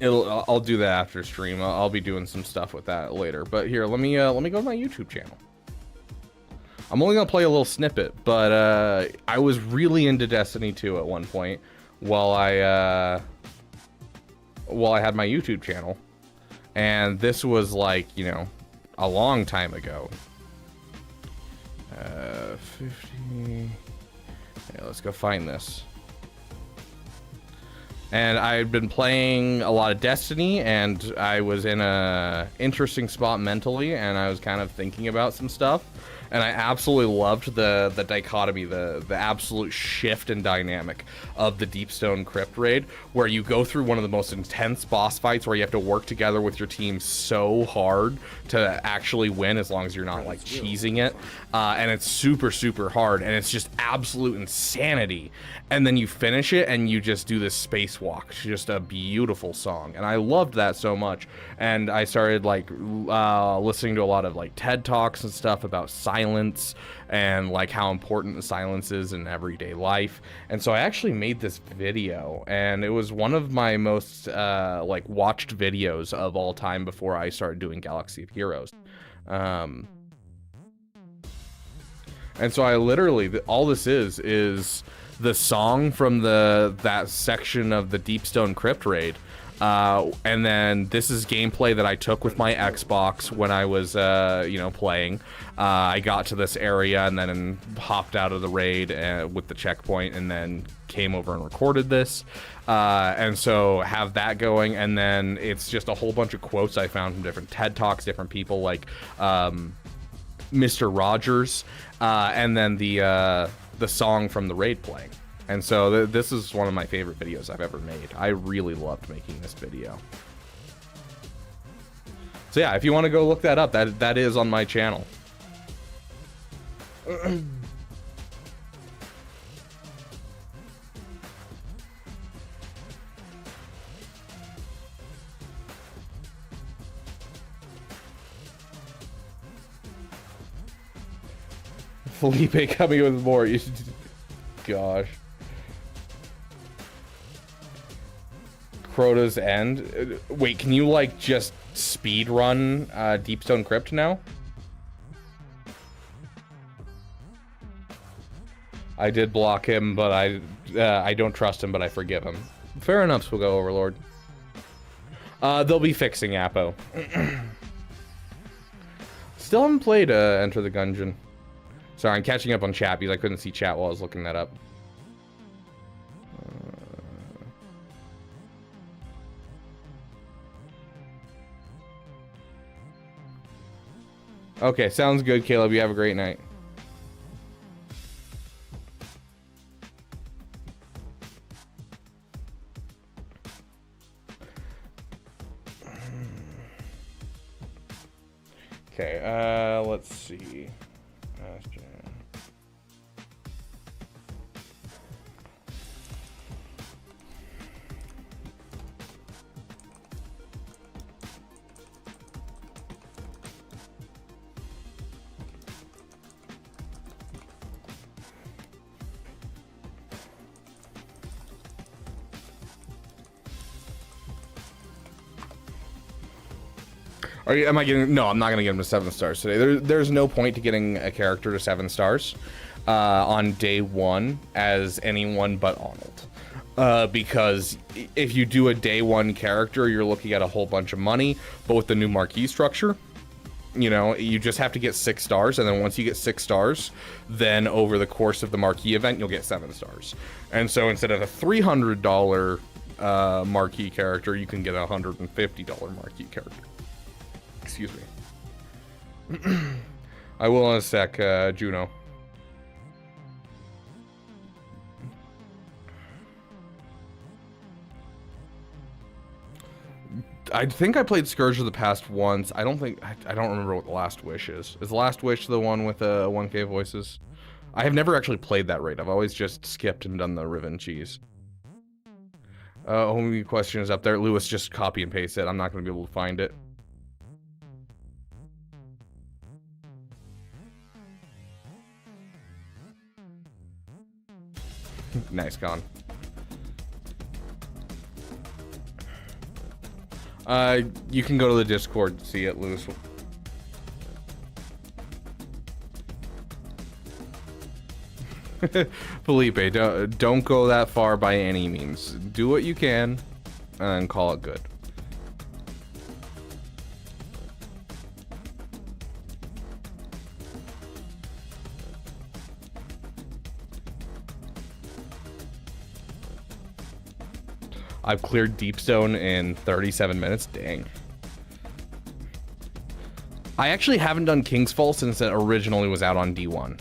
do that after stream. I'll be doing some stuff with that later. But here, let me go to my YouTube channel. I'm only gonna play a little snippet, but I was really into Destiny 2 at one point while I had my YouTube channel, and this was like, you know, a long time ago. 50. Yeah, let's go find this. And I'd been playing a lot of Destiny, and I was in a interesting spot mentally, and I was kind of thinking about some stuff. And I absolutely loved the dichotomy, the absolute shift in dynamic of the Deepstone Crypt raid, where you go through one of the most intense boss fights where you have to work together with your team so hard to actually win, as long as you're not like cheesing it. And it's super, super hard, and it's just absolute insanity. And then you finish it and you just do this spacewalk. It's just a beautiful song, and I loved that so much. And I started like listening to a lot of like TED Talks and stuff about silence and like how important the silence is in everyday life. And so I actually made this video, and it was one of my most like watched videos of all time before I started doing Galaxy of Heroes. And so I literally, all this is the song from that section of the Deepstone Crypt raid. And then this is gameplay that I took with my Xbox when I was, playing. I got to this area and then hopped out of the raid with the checkpoint, and then came over and recorded this. And so have that going, and then it's just a whole bunch of quotes I found from different TED Talks, different people like Mr. Rogers, and then the song from the raid playing. And so this is one of my favorite videos I've ever made. I really loved making this video. So yeah, if you want to go look that up, that is on my channel. Felipe coming with more. Gosh. Crota's End. Wait, can you like just speed run Deepstone Crypt now? I did block him, but I don't trust him, but I forgive him. Fair enough, so we'll go Overlord. They'll be fixing Appo. Still haven't played Enter the Gungeon. Sorry, I'm catching up on chat because I couldn't see chat while I was looking that up. Okay, sounds good, Caleb. You have a great night. Okay, let's see. Am I getting? No, I'm not gonna get him to 7 stars today. There's no point to getting a character to 7 stars on day 1 as anyone but Arnold, because if you do a day 1 character, you're looking at a whole bunch of money. But with the new Marquee structure, you know, you just have to get 6 stars, and then once you get 6 stars, then over the course of the Marquee event, you'll get 7 stars. And so instead of a $300 Marquee character, you can get a $150 Marquee character. Excuse me. I will in a sec, Juno. I think I played Scourge of the Past once. I don't remember what the Last Wish is. Is the Last Wish the one with 1K voices? I have never actually played that raid. I've always just skipped and done the Riven Cheese. Only question is up there. Lewis, just copy and paste it. I'm not going to be able to find it. Nice, gone. You can go to the Discord to see it, Lewis. Felipe, don't go that far by any means. Do what you can, and call it good. I've cleared Deepstone in 37 minutes. Dang. I actually haven't done King's Fall since it originally was out on D1.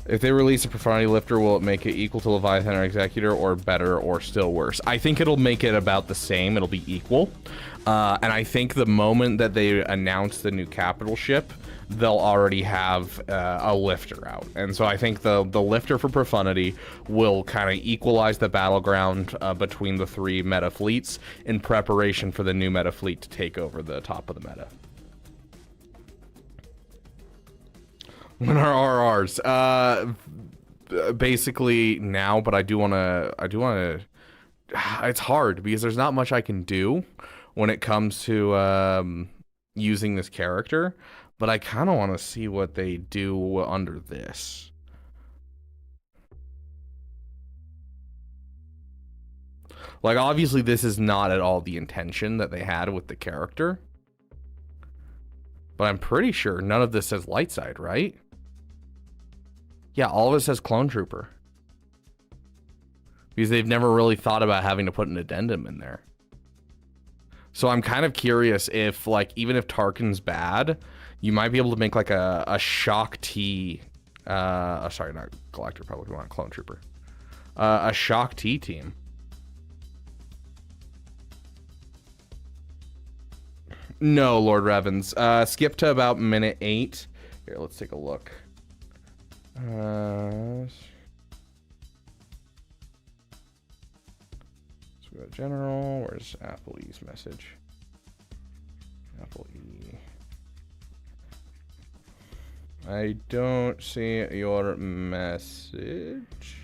If they release a Profundity Lifter, will it make it equal to Leviathan or Executor, or better, or still worse? I think it'll make it about the same. It'll be equal. And I think the moment that they announce the new capital ship, they'll already have a lifter out. And so I think the lifter for Profundity will kind of equalize the battleground between the three meta fleets in preparation for the new meta fleet to take over the top of the meta. When are RRs? Basically now, but I do want to, it's hard because there's not much I can do when it comes to using this character, but I kind of want to see what they do under this. Like, obviously this is not at all the intention that they had with the character, but I'm pretty sure none of this says light side, right? Yeah, all of it says Clone Trooper. Because they've never really thought about having to put an addendum in there. So I'm kind of curious if, like, even if Tarkin's bad, you might be able to make, like, a Shock T... sorry, not Galactic Republic, we want Clone Trooper. A Shock T team. No, Lord Revens. Skip to about minute 8. Here, let's take a look. So we got general. Where's Apple E's message? Apple E. I don't see your message.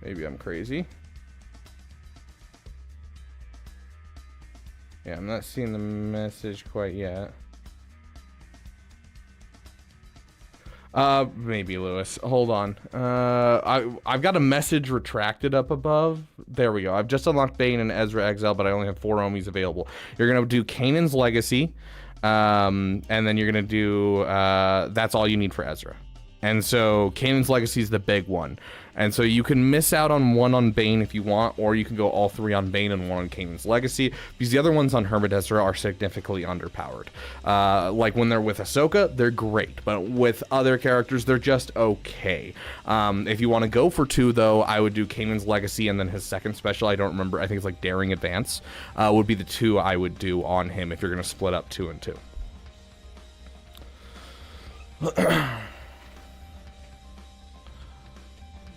Maybe I'm crazy. Yeah, I'm not seeing the message quite yet. Maybe Lewis. Hold on. I've got a message retracted up above. There we go. I've just unlocked Bane and Ezra Exile, but I only have 4 Omis available. You're gonna do Kanan's Legacy, and then you're gonna do that's all you need for Ezra. And so Kanan's Legacy is the big one. And so you can miss out on 1 on Bane if you want, or you can go all 3 on Bane and 1 on Kanan's Legacy, because the other ones on Hermit Ezra are significantly underpowered. Like when they're with Ahsoka, they're great, but with other characters, they're just okay. If you want to go for 2, though, I would do Kanan's Legacy and then his second special, I don't remember, I think it's like Daring Advance, would be the 2 I would do on him if you're going to split up 2 and 2.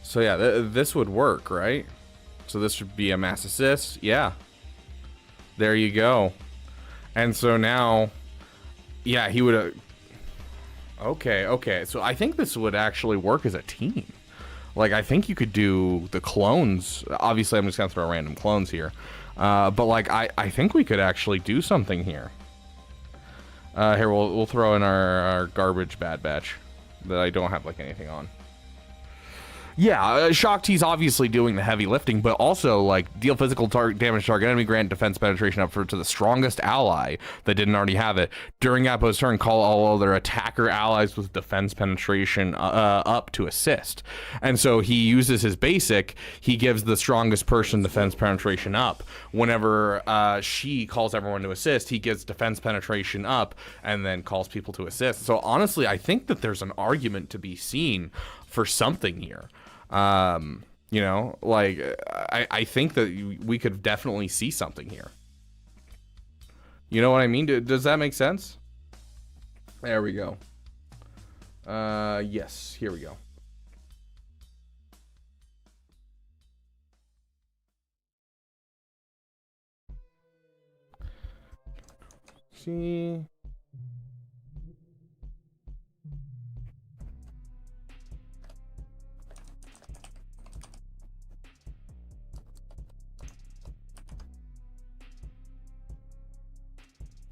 So yeah, this would work, right? So this would be a mass assist. Yeah. There you go. And so now, yeah, he would... Okay. So I think this would actually work as a team. Like, I think you could do the clones. Obviously, I'm just going to throw random clones here. But, like, I think we could actually do something here. Here, we'll throw in our garbage Bad Batch that I don't have, like, anything on. Yeah, Shock T's obviously doing the heavy lifting, but also, like, deal physical damage to target enemy, grant defense penetration up to the strongest ally that didn't already have it. During Appo's turn, call all other attacker allies with defense penetration up to assist. And so he uses his basic, he gives the strongest person defense penetration up. Whenever she calls everyone to assist, he gives defense penetration up and then calls people to assist. So honestly, I think that there's an argument to be seen for something here. You know, like, I think that we could definitely see something here. You know what I mean? Does that make sense? There we go. Yes, here we go. See...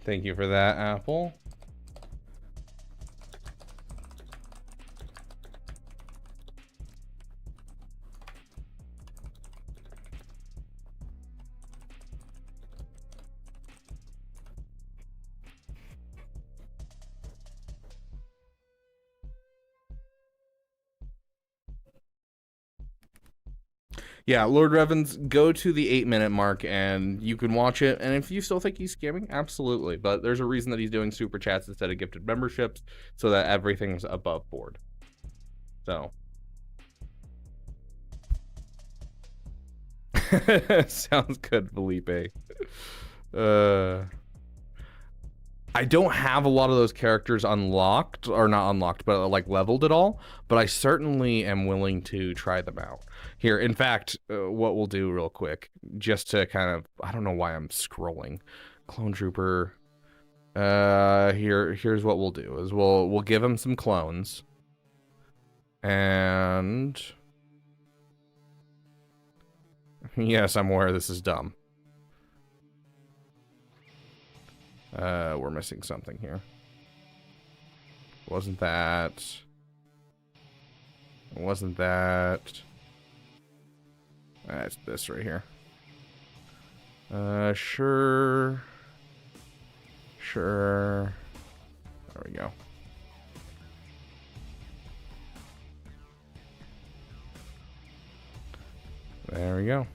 Thank you for that, Apple. Yeah, Lord Revens, go to the 8-minute mark and you can watch it. And if you still think he's scamming, absolutely. But there's a reason that he's doing super chats instead of gifted memberships so that everything's above board. So. Sounds good, Felipe. I don't have a lot of those characters unlocked, or not unlocked, but like leveled at all. But I certainly am willing to try them out. Here, in fact, what we'll do real quick, just to kind of, I don't know why I'm scrolling. Clone Trooper. Here's what we'll do: is we'll give him some clones, and yes, I'm aware this is dumb. We're missing something here. Wasn't that? Wasn't that? It's this right here. Sure. Sure. There we go. There we go.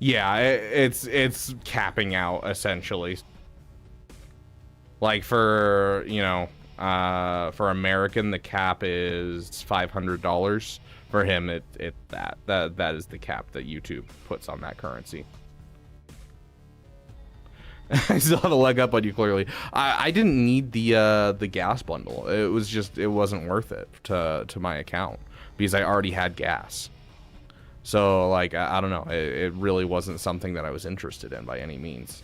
Yeah, it's capping out essentially. Like for, you know, for American the cap is $500. For him that is the cap that YouTube puts on that currency. I still have a leg up on you clearly. I didn't need the gas bundle. It was just, it wasn't worth it to my account because I already had gas. So, like, I don't know. It really wasn't something that I was interested in by any means.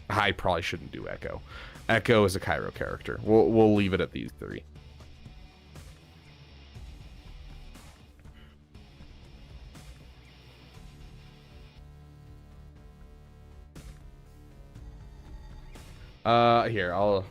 I probably shouldn't do Echo. Echo is a Cairo character. We'll leave it at these three. Here, I'll...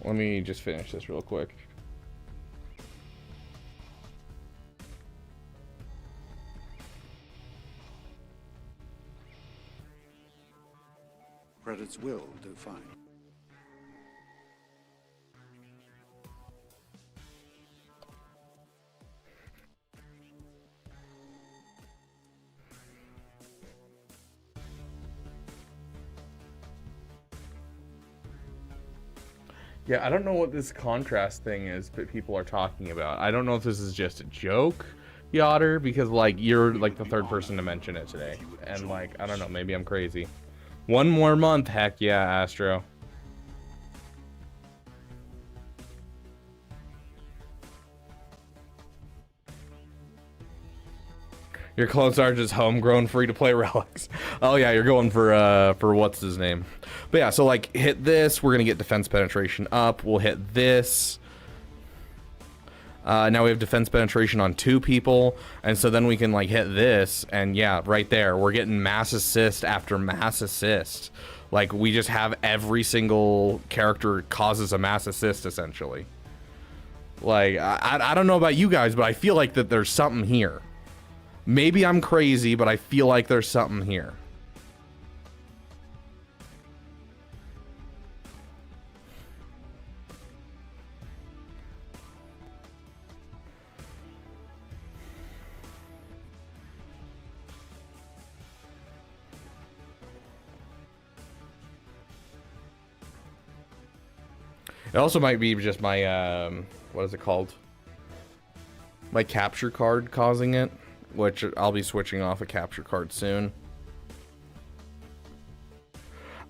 Let me just finish this real quick. Credits will do fine. Yeah, I don't know what this contrast thing is that people are talking about. I don't know if this is just a joke, Yotter, because, like, you're, like, the third person to mention it today. And, like, I don't know, maybe I'm crazy. One more month, heck yeah, Astro. Your clone sergeant's homegrown free-to-play relics. Oh yeah, you're going for what's his name? But yeah, so like hit this, we're gonna get defense penetration up. We'll hit this. Now we have defense penetration on 2 people, and so then we can like hit this, and yeah, right there, we're getting mass assist after mass assist. Like we just have every single character causes a mass assist essentially. Like I don't know about you guys, but I feel like that there's something here. Maybe I'm crazy, but I feel like there's something here. It also might be just my, what is it called? My capture card causing it. Which I'll be switching off a capture card soon.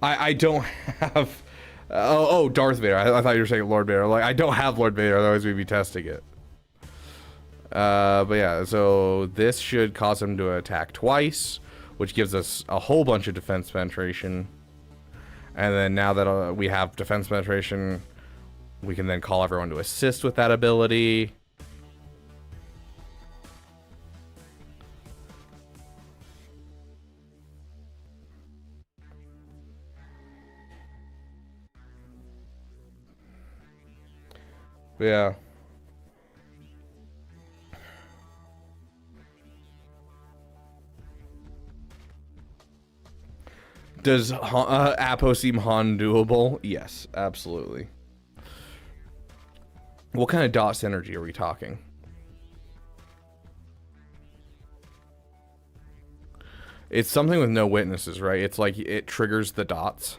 I don't have... oh, Darth Vader. I thought you were saying Lord Vader. Like, I don't have Lord Vader, otherwise we'd be testing it. But yeah, so this should cause him to attack twice, which gives us a whole bunch of defense penetration. And then now that we have defense penetration, we can then call everyone to assist with that ability. Yeah. Does Appo seem Han doable? Yes, absolutely. What kind of dot synergy are we talking? It's something with no witnesses, right? It's like it triggers the dots.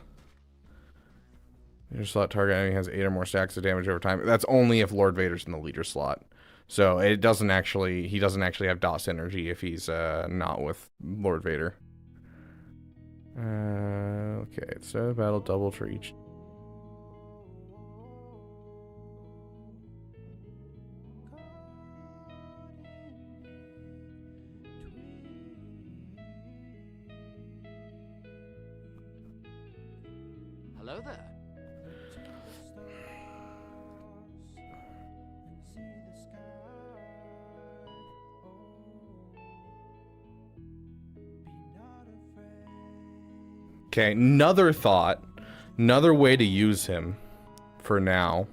Your slot target enemy has 8 or more stacks of damage over time. That's only if Lord Vader's in the leader slot. So it doesn't actually, he doesn't actually have dot synergy if he's not with Lord Vader. Okay, so battle double for each. Hello there. Okay, another thought, another way to use him for now.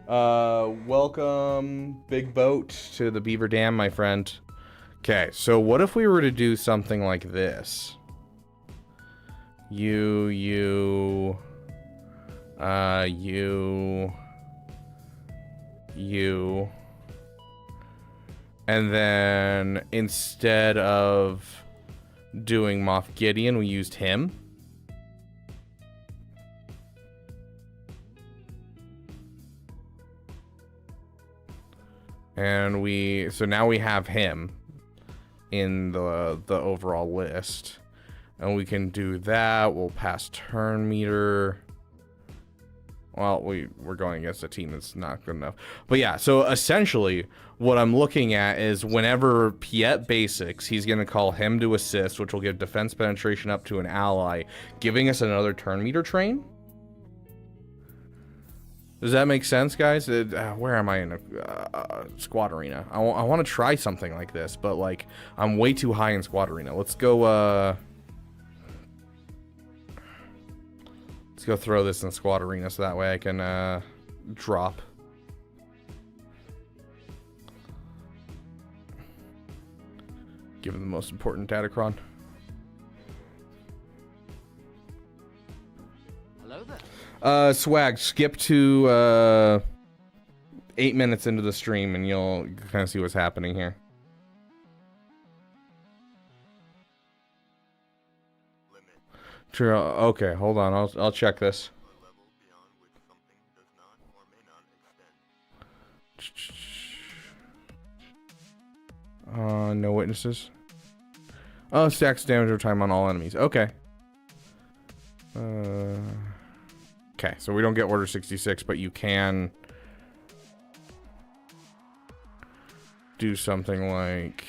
Welcome, Big Boat, to the Beaver Dam, my friend. Okay, so what if we were to do something like this? You, and then instead of doing Moff Gideon, we used him. And so now we have him in the overall list. And we can do that. We'll pass turn meter. Well, we're going against a team that's not good enough. But yeah, so essentially what I'm looking at is whenever Piet basics, he's going to call him to assist, which will give defense penetration up to an ally, giving us another turn meter train. Does that make sense, guys? Where am I in a squad arena? I want to try something like this, but like I'm way too high in squad arena. Let's go throw this in squad arena so that way I can drop. Give him the most important datacron. Hello there. Swag, skip to 8 minutes into the stream and you'll kind of see what's happening here. True. Okay, hold on. I'll check this. No witnesses. Oh, stacks damage over time on all enemies. Okay. Okay, so we don't get Order 66, but you can do something like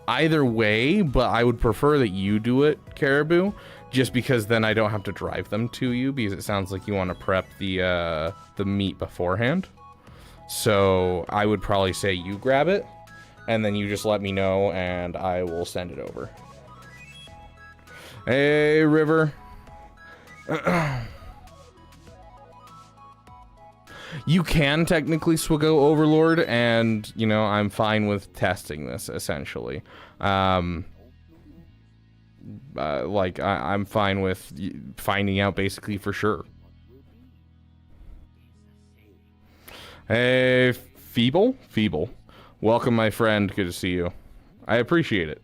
either way, but I would prefer that you do it, Caribou, just because then I don't have to drive them to you, because it sounds like you want to prep the meat beforehand. So I would probably say you grab it, and then you just let me know, and I will send it over. Hey, River. You can technically Swago Overlord, and, you know, I'm fine with testing this, essentially. I'm fine with finding out, basically, for sure. Hey, Feeble? Feeble. Welcome, my friend. Good to see you. I appreciate it.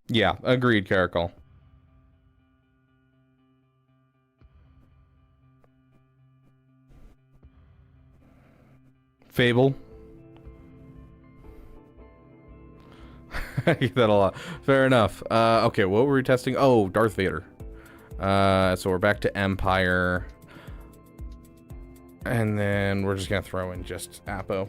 Yeah, agreed, Caracol. Fable. I get that a lot. Fair enough. Okay, what were we testing? Oh, Darth Vader. So we're back to Empire. And then we're just gonna throw in just Appo.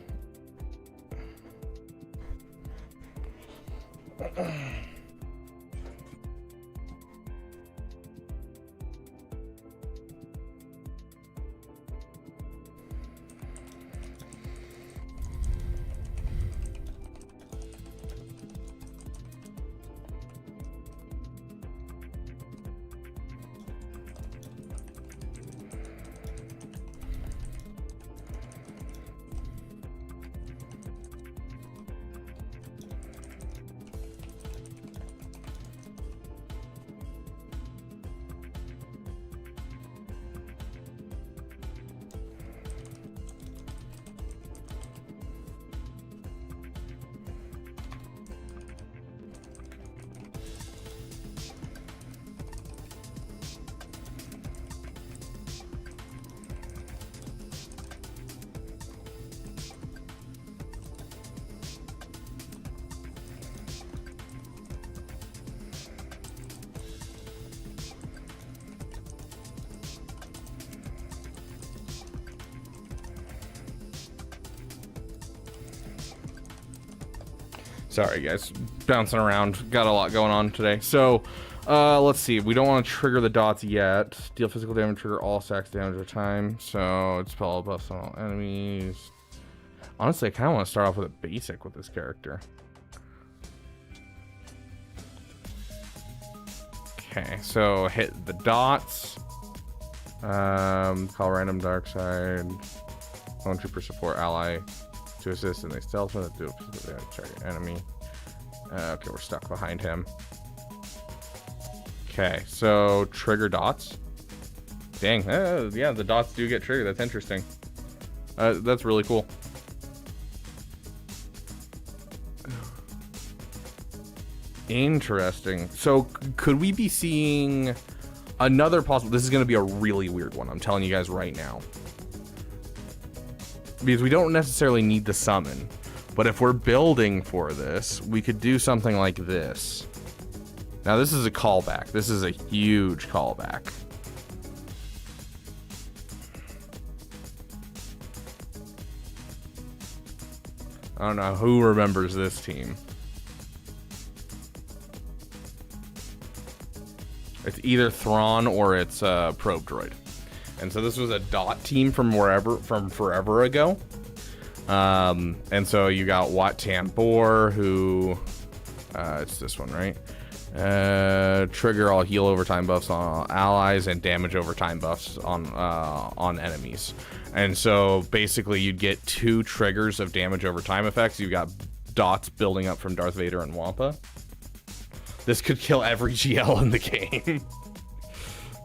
Sorry, guys. Bouncing around. Got a lot going on today. So, let's see. We don't want to trigger the dots yet. Deal physical damage, trigger all stacks damage over time. So, it's spell buffs on all enemies. Honestly, I kind of want to start off with a basic with this character. Okay, so hit the dots. Call random dark side. Lone trooper support ally to assist in the stealth mode. Do a target enemy. Okay, we're stuck behind him. Okay, so trigger dots. Dang, yeah, the dots do get triggered. That's interesting. That's really cool. Interesting. So could we be seeing another possible? This is going to be a really weird one. I'm telling you guys right now. Because we don't necessarily need the summon. But if we're building for this, we could do something like this. Now this is a callback. This is a huge callback. I don't know who remembers this team. It's either Thrawn or it's Probe Droid. And so this was a dot team from forever ago. And so you got Wat Tambor, who it's this one, right? Trigger all heal over time buffs on all allies and damage over time buffs on enemies. And so basically you'd get 2 triggers of damage over time effects. You've got dots building up from Darth Vader and Wampa. This could kill every GL in the game.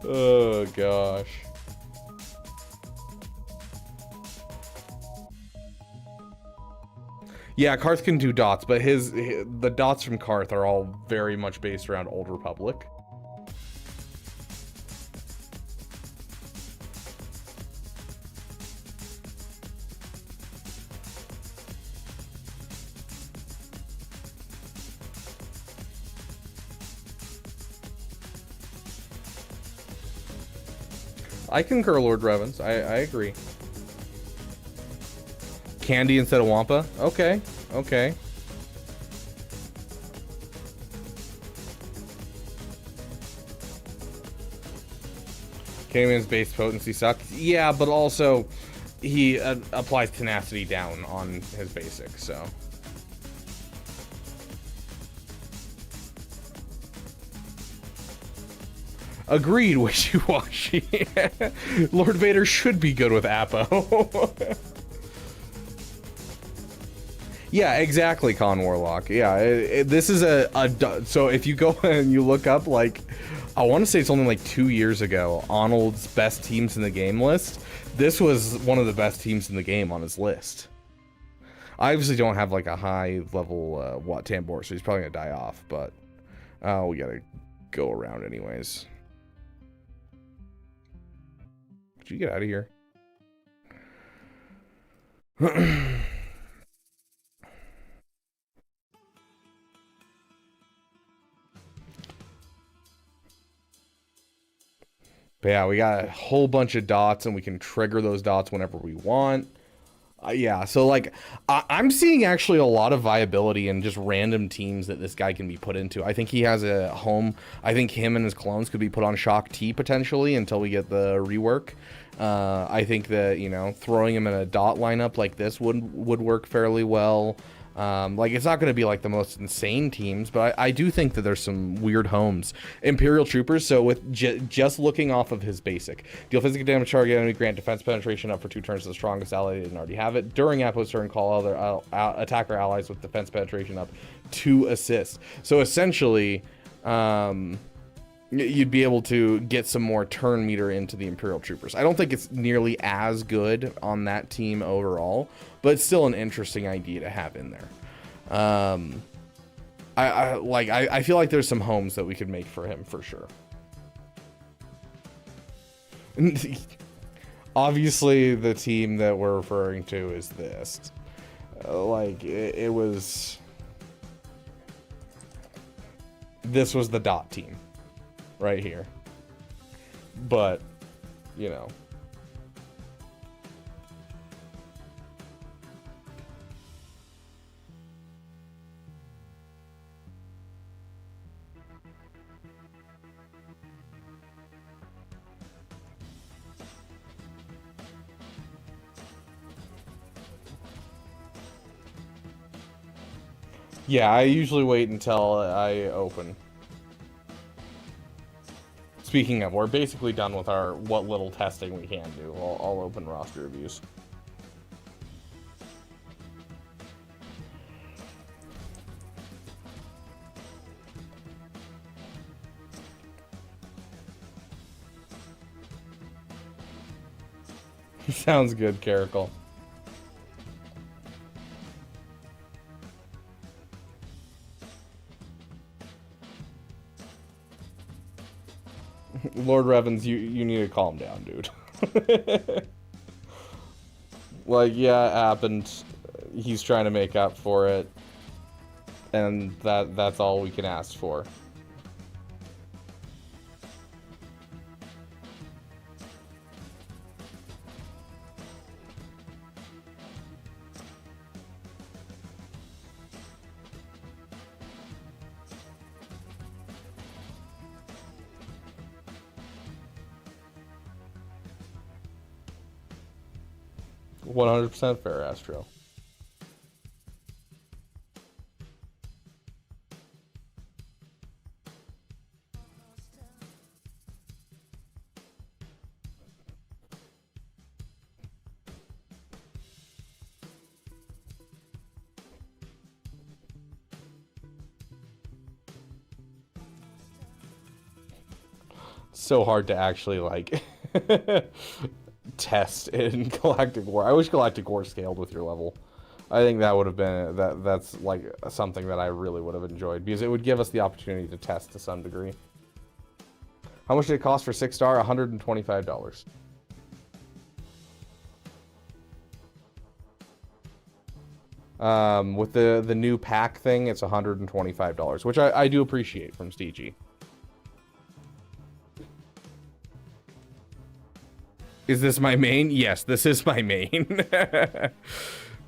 Oh gosh. Yeah, Karth can do dots, but the dots from Karth are all very much based around Old Republic. I concur, Lord Revens. I agree. Candy instead of Wampa? Okay, okay. K-Man's base potency sucks. Yeah, but also he applies tenacity down on his basic, so. Agreed, wishy-washy. Lord Vader should be good with Appo. Yeah, exactly, Con Warlock. Yeah, this is so if you go and you look up, like, I want to say it's only like 2 years ago, Arnold's best teams in the game list. This was one of the best teams in the game on his list. I obviously don't have like a high level Wat Tambor, so he's probably gonna die off, but we gotta go around anyways. Did you get out of here? But yeah, we got a whole bunch of dots and we can trigger those dots whenever we want. Yeah, so like I'm seeing actually a lot of viability in just random teams that this guy can be put into. I think he has a home. I think him and his clones could be put on Shock T potentially until we get the rework. I think that, you know, throwing him in a dot lineup like this would work fairly well. Like, it's not going to be like the most insane teams, but I do think that there's some weird homes. Imperial Troopers, so with just looking off of his basic, deal physical damage target enemy, grant defense penetration up for 2 turns to the strongest ally that didn't already have it. During Appo's turn, call other attacker allies with defense penetration up 2 assists. So essentially, you'd be able to get some more turn meter into the Imperial Troopers. I don't think it's nearly as good on that team overall, but it's still an interesting idea to have in there. I feel like there's some homes that we could make for him for sure. Obviously, the team that we're referring to is this. It was... This was the dot team. Right here. But, you know. Yeah, I usually wait until I open. Speaking of, we're basically done with our what little testing we can do. I'll open roster reviews. Sounds good, Caracal. Lord Revens, you need to calm down, dude. Like, yeah, it happened. He's trying to make up for it. And that's all we can ask for. %, fair, Astro. So hard to actually, like, test in Galactic War. I wish Galactic War scaled with your level. I think that would have been that's like something that I really would have enjoyed, because it would give us the opportunity to test to some degree. How much did it cost for 6-star? $125. With the new pack thing, it's $125, which I do appreciate from Steegee. Is this my main? Yes, this is my main.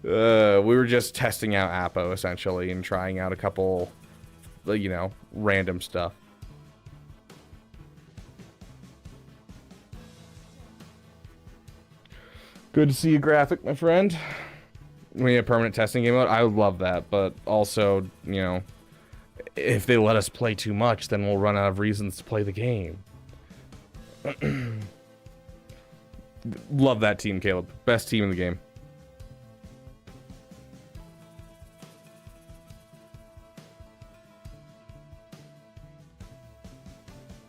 We were just testing out Appo, essentially, and trying out a couple, you know, random stuff. Good to see you, Graphic, my friend. We have permanent testing game mode. I would love that, but also, you know, if they let us play too much, then we'll run out of reasons to play the game. Love that team, Caleb. Best team in the game.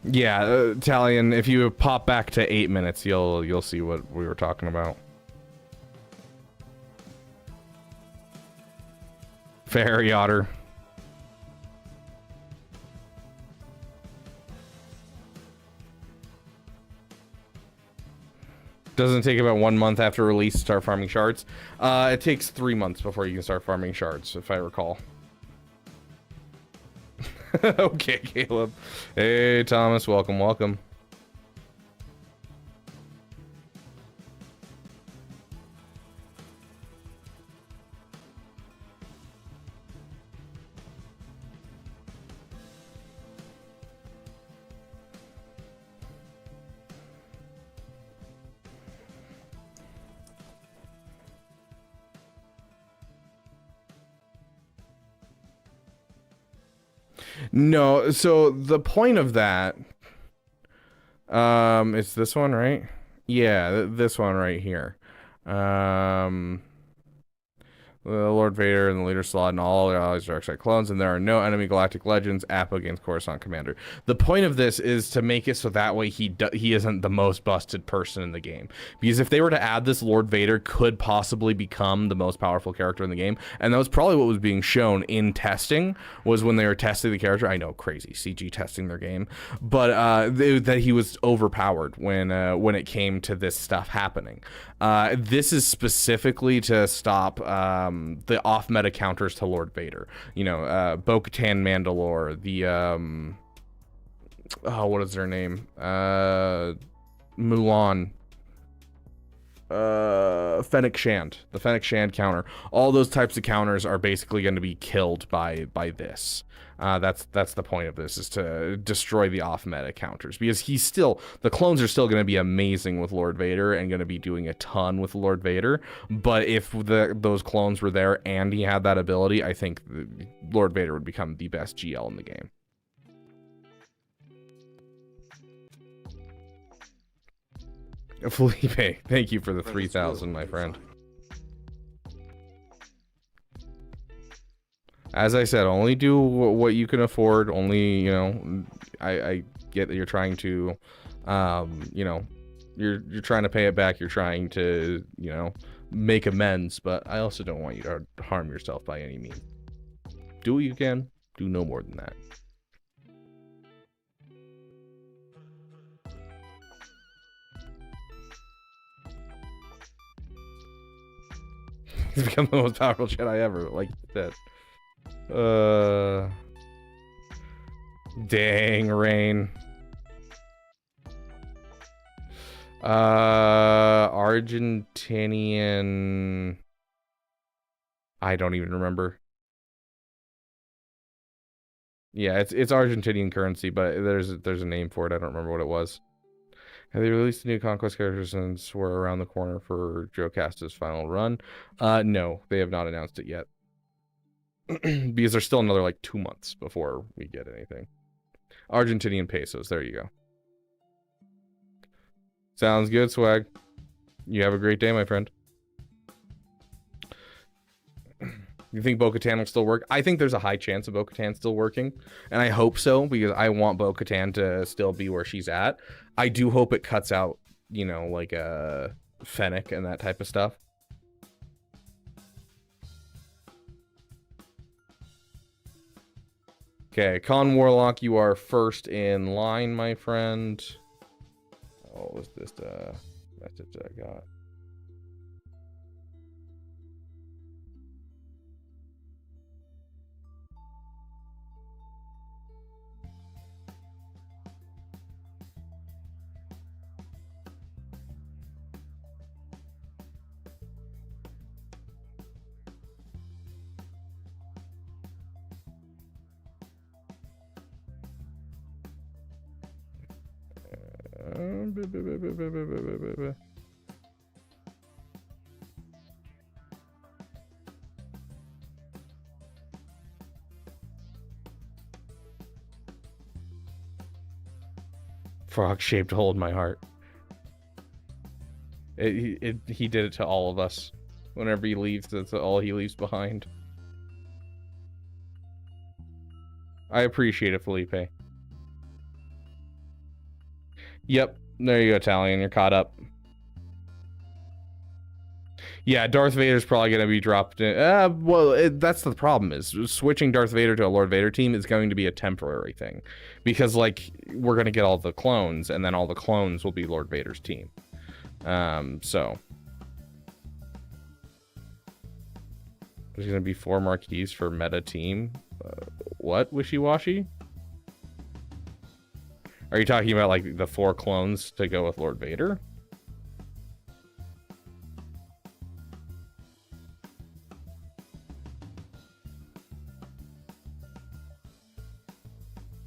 Yeah, Italian, if you pop back to 8 minutes, you'll see what we were talking about. Fairy Otter. Doesn't it take about 1 month after release to start farming shards? It takes 3 months before you can start farming shards, if I recall. Okay, Caleb. Hey, Thomas. Welcome, welcome. No, so the point of that, it's this one, right? Yeah, this one right here. Um, Lord Vader and the leader slot and all the allies dark side clones, and there are no enemy galactic legends. Appo against Coruscant Commander. The point of this is to make it so that way he isn't the most busted person in the game. Because if they were to add this, Lord Vader could possibly become the most powerful character in the game, and that was probably what was being shown in testing. Was when they were testing the character. I know, crazy CG testing their game, but that he was overpowered when it came to this stuff happening. This is specifically to stop the off-meta counters to Lord Vader. You know, Bo-Katan Mandalore, the what is their name? Mulan. Fennec Shand, the Fennec Shand counter. All those types of counters are basically going to be killed by this. That's the point of this, is to destroy the off-meta counters, because the clones are still going to be amazing with Lord Vader and going to be doing a ton with Lord Vader. But if those clones were there and he had that ability, I think Lord Vader would become the best GL in the game. Felipe, thank you for the 3,000, my friend. As I said, only do what you can afford. Only, you know, I get that you're trying to, you know, you're trying to pay it back. You're trying to, you know, make amends. But I also don't want you to harm yourself by any means. Do what you can. Do no more than that. He's become the most powerful Jedi ever, like that. Dang, Rain. Argentinian. I don't even remember. Yeah, it's Argentinian currency, but there's a name for it. I don't remember what it was. Have they released new Conquest characters since we're around the corner for Joe Casta's final run? No, they have not announced it yet. Because there's still another like 2 months before we get anything. Argentinian pesos, there you go. Sounds good, Swag. You have a great day, my friend. You think Bo-Katan will still work? I think there's a high chance of Bo-Katan still working. And I hope so, because I want Bo-Katan to still be where she's at. I do hope it cuts out, you know, like Fennec and that type of stuff. Okay, Con Warlock, you are first in line, my friend. What was this message I got? Frog-shaped hole in my heart. He did it to all of us. Whenever he leaves, that's all he leaves behind. I appreciate it, Felipe. Yep, there you go, Talion. You're caught up. Yeah, Darth Vader's probably going to be dropped in. Well, that's the problem, is switching Darth Vader to a Lord Vader team is going to be a temporary thing. Because, like, we're going to get all the clones, and then all the clones will be Lord Vader's team. So. There's going to be 4 marquees for meta team. What? Wishy-washy? Are you talking about, like, the 4 clones to go with Lord Vader?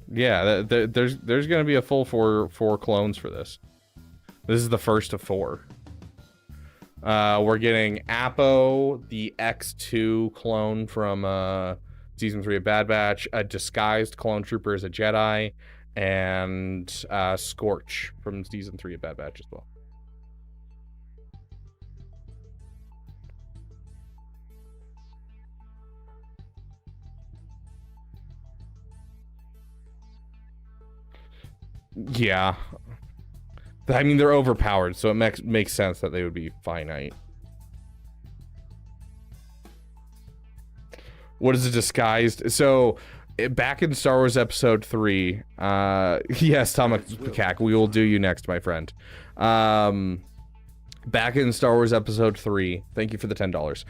Yeah, there's going to be a full four clones for this. This is the first of 4. We're getting Appo, the X2 clone from Season 3 of Bad Batch, a disguised clone trooper as a Jedi, and Scorch from Season 3 of Bad Batch as well. Yeah. I mean, they're overpowered, so it makes sense that they would be finite. What is a disguised? So, back in Star Wars Episode 3, yes, Tomakak, we will do you next, my friend. Back in Star Wars Episode 3, thank you for the $10.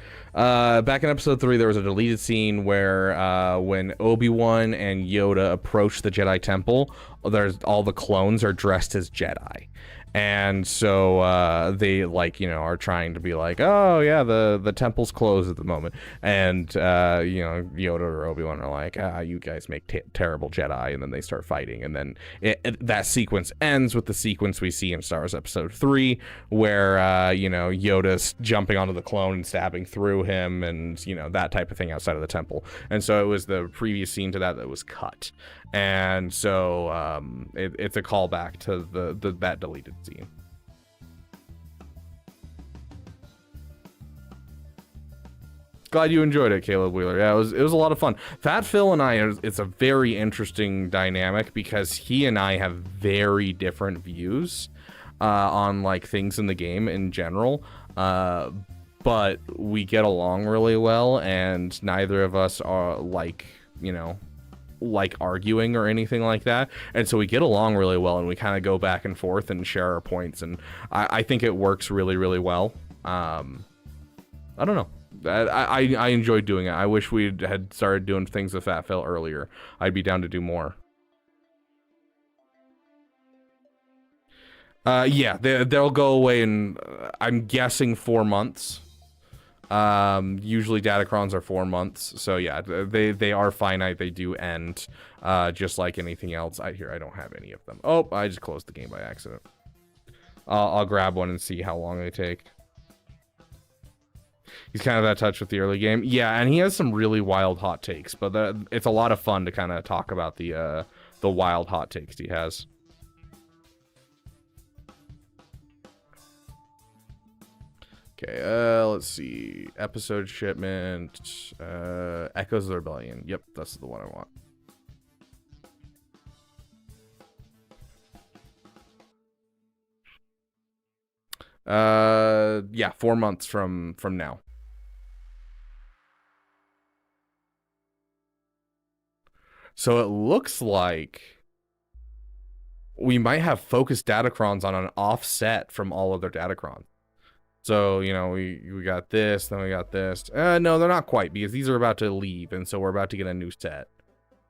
Back in Episode 3, there was a deleted scene where when Obi-Wan and Yoda approach the Jedi Temple, all the clones are dressed as Jedi. And so they, like, you know, are trying to be like, oh yeah, the temple's closed at the moment, and you know, Yoda or Obi-Wan are like, you guys make terrible Jedi, and then they start fighting, and then that sequence ends with the sequence we see in Star Wars Episode 3, where you know, Yoda's jumping onto the clone and stabbing through him, and you know, that type of thing outside of the temple. And so it was the previous scene to that was cut. And so it's a callback to that deleted scene. Glad you enjoyed it, Caleb Wheeler. Yeah, it was a lot of fun. Fat Phil and I, it's a very interesting dynamic because he and I have very different views on like things in the game in general. But we get along really well, and neither of us are like, you know, like arguing or anything like that, and so we get along really well, and we kind of go back and forth and share our points, and I think it works really, really well. I don't know. I enjoyed doing it. I wish we had started doing things with Fat Phil earlier. I'd be down to do more. Yeah, they'll go away in, I'm guessing 4 months. Usually datacrons are 4 months, so yeah, they are finite. They do end, just like anything else. I don't have any of them. Oh, I just closed the game by accident. I'll grab one and see how long they take. He's kind of that touch with the early game. Yeah, and he has some really wild hot takes, but it's a lot of fun to kind of talk about the wild hot takes he has. Okay, let's see. Episode shipment, Echoes of the Rebellion. Yep, that's the one I want. Yeah, 4 months from now. So it looks like we might have focused datacrons on an offset from all other datacrons. So, you know, we got this, then we got this. No, they're not quite, because these are about to leave, and so we're about to get a new set.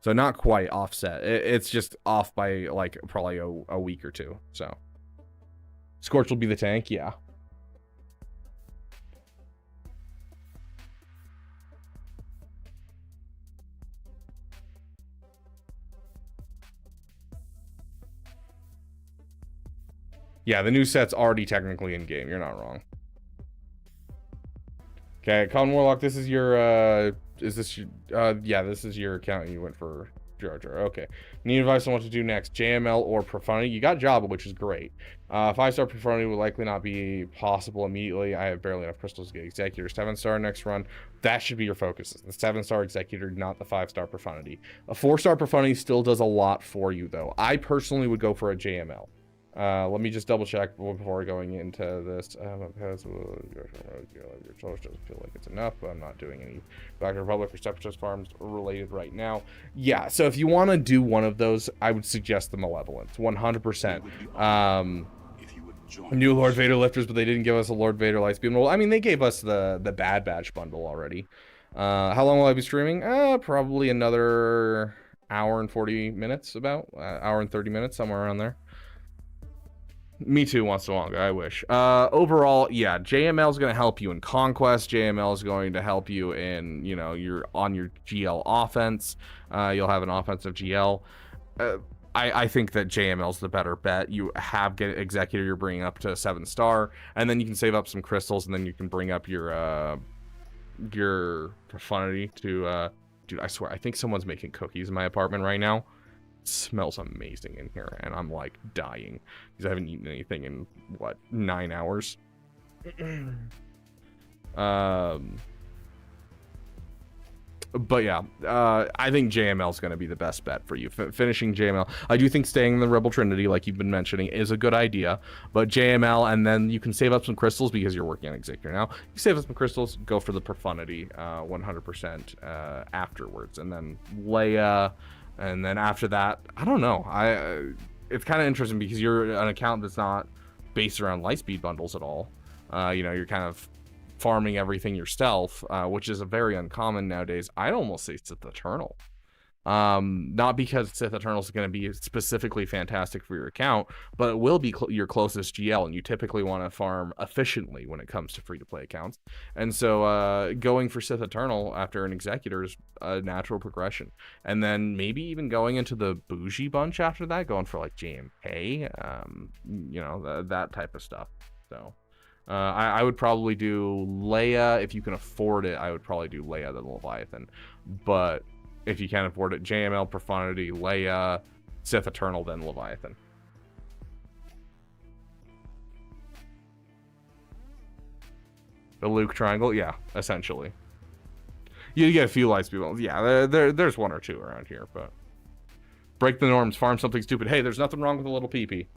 So not quite offset. It's just off by, like, probably a week or two. So Scorch will be the tank, yeah. Yeah, the new set's already technically in game. You're not wrong. Okay, Colin Warlock, this is your, is this your, yeah, this is your account you went for Jar Jar. Okay. Need advice on what to do next, JML or Profundity? You got Jabba, which is great. 5-star Profundity will likely not be possible immediately. I have barely enough crystals to get Executor. 7-star next run. That should be your focus. The 7-star Executor, not the 5-star Profundity. A 4-star Profundity still does a lot for you, though. I personally would go for a JML. Let me just double check before going into this. Your choice doesn't feel like it's enough, but I'm not doing any Black Republic or Separatist Farms related right now. Yeah, so if you want to do one of those, I would suggest the Malevolence, 100%. New Lord Vader lifters, but they didn't give us a Lord Vader Lightspeed. Well, I mean, they gave us the Bad Batch bundle already. How long will I be streaming? Probably another hour and 40 minutes, about hour and 30 minutes, somewhere around there. Me too, once longer, I wish. Overall, yeah, JML is going to help you in Conquest. JML is going to help you in, you know, your GL offense. You'll have an offensive GL. I think that JML is the better bet. You have get Executor, you're bringing up to 7-star, and then you can save up some crystals, and then you can bring up your Profundity to dude, I swear, I think someone's making cookies in my apartment right now. It smells amazing in here, and I'm like dying because I haven't eaten anything in what, 9 hours. But yeah, I think JML is going to be the best bet for you. Finishing JML. I do think staying in the Rebel Trinity, like you've been mentioning, is a good idea. But JML, and then you can save up some crystals because you're working on Executor now. You save up some crystals, go for the Profundity 100% afterwards. And then Leia, and then after that, I don't know. It's kind of interesting because you're an account that's not based around Lightspeed bundles at all. You know, you're kind of farming everything yourself, which is a very uncommon nowadays. I'd almost say Sith Eternal. Not because Sith Eternal is going to be specifically fantastic for your account, but it will be your closest GL, and you typically want to farm efficiently when it comes to free-to-play accounts. And so going for Sith Eternal after an Executor is a natural progression. And then maybe even going into the bougie bunch after that, going for like JMK, you know, that type of stuff. So I would probably do Leia. If you can afford it, I would probably do Leia than Leviathan. But if you can't afford it, JML, Profundity, Leia, Sith Eternal, then Leviathan. The Luke triangle? Yeah, essentially. You get a few Lightspeed ones. Yeah, there's one or two around here, but break the norms, farm something stupid. Hey, there's nothing wrong with a little PP.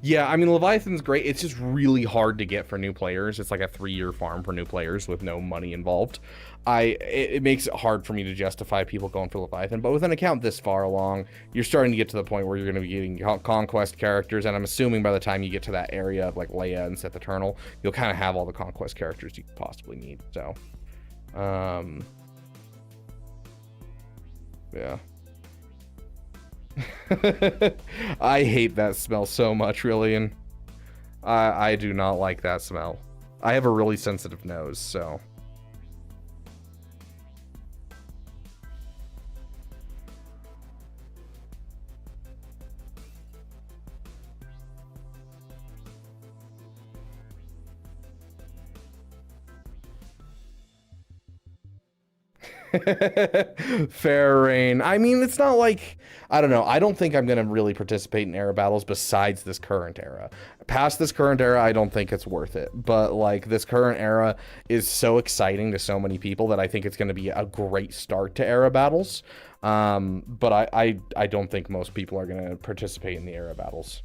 Yeah, I mean, Leviathan's great. It's just really hard to get for new players. It's like a 3-year farm for new players with no money involved. It makes it hard for me to justify people going for Leviathan. But with an account this far along, you're starting to get to the point where you're going to be getting conquest characters. And I'm assuming by the time you get to that area of like Leia and Sith Eternal, you'll kind of have all the conquest characters you could possibly need. So, yeah. I hate that smell so much, really, and I do not like that smell. I have a really sensitive nose, so. Fair Rain. I mean, it's not like, I don't know. I don't think I'm going to really participate in era battles besides this current era. Past this current era, I don't think it's worth it. But like this current era is so exciting to so many people that I think it's going to be a great start to era battles. But I don't think most people are going to participate in the era battles.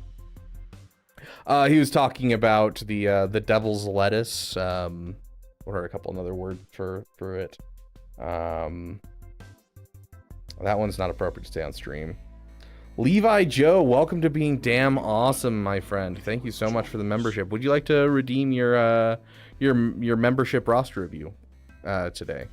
He was talking about the Devil's Lettuce. What are a couple another word for it? That one's not appropriate to stay on stream. Levi Joe, welcome to being damn awesome, my friend. Thank you so much for the membership. Would you like to redeem your membership roster review today?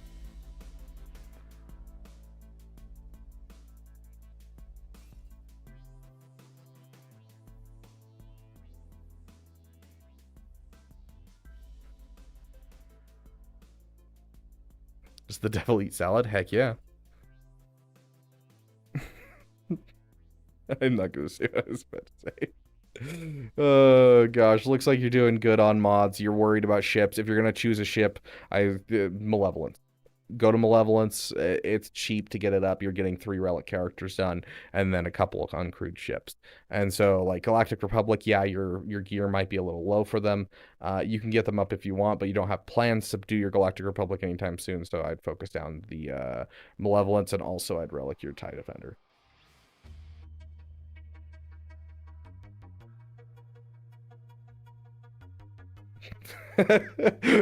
Does the devil eat salad? Heck yeah. I'm not gonna say what I was about to say. Oh gosh, looks like you're doing good on mods. You're worried about ships. If you're gonna choose a ship, Malevolence. Go to Malevolence. It's cheap to get it up. You're getting 3 relic characters done, and then a couple of uncrewed ships. And so, like Galactic Republic, yeah, your gear might be a little low for them. You can get them up if you want, but you don't have plans to do your Galactic Republic anytime soon. So I'd focus down the Malevolence, and also I'd relic your TIE Defender.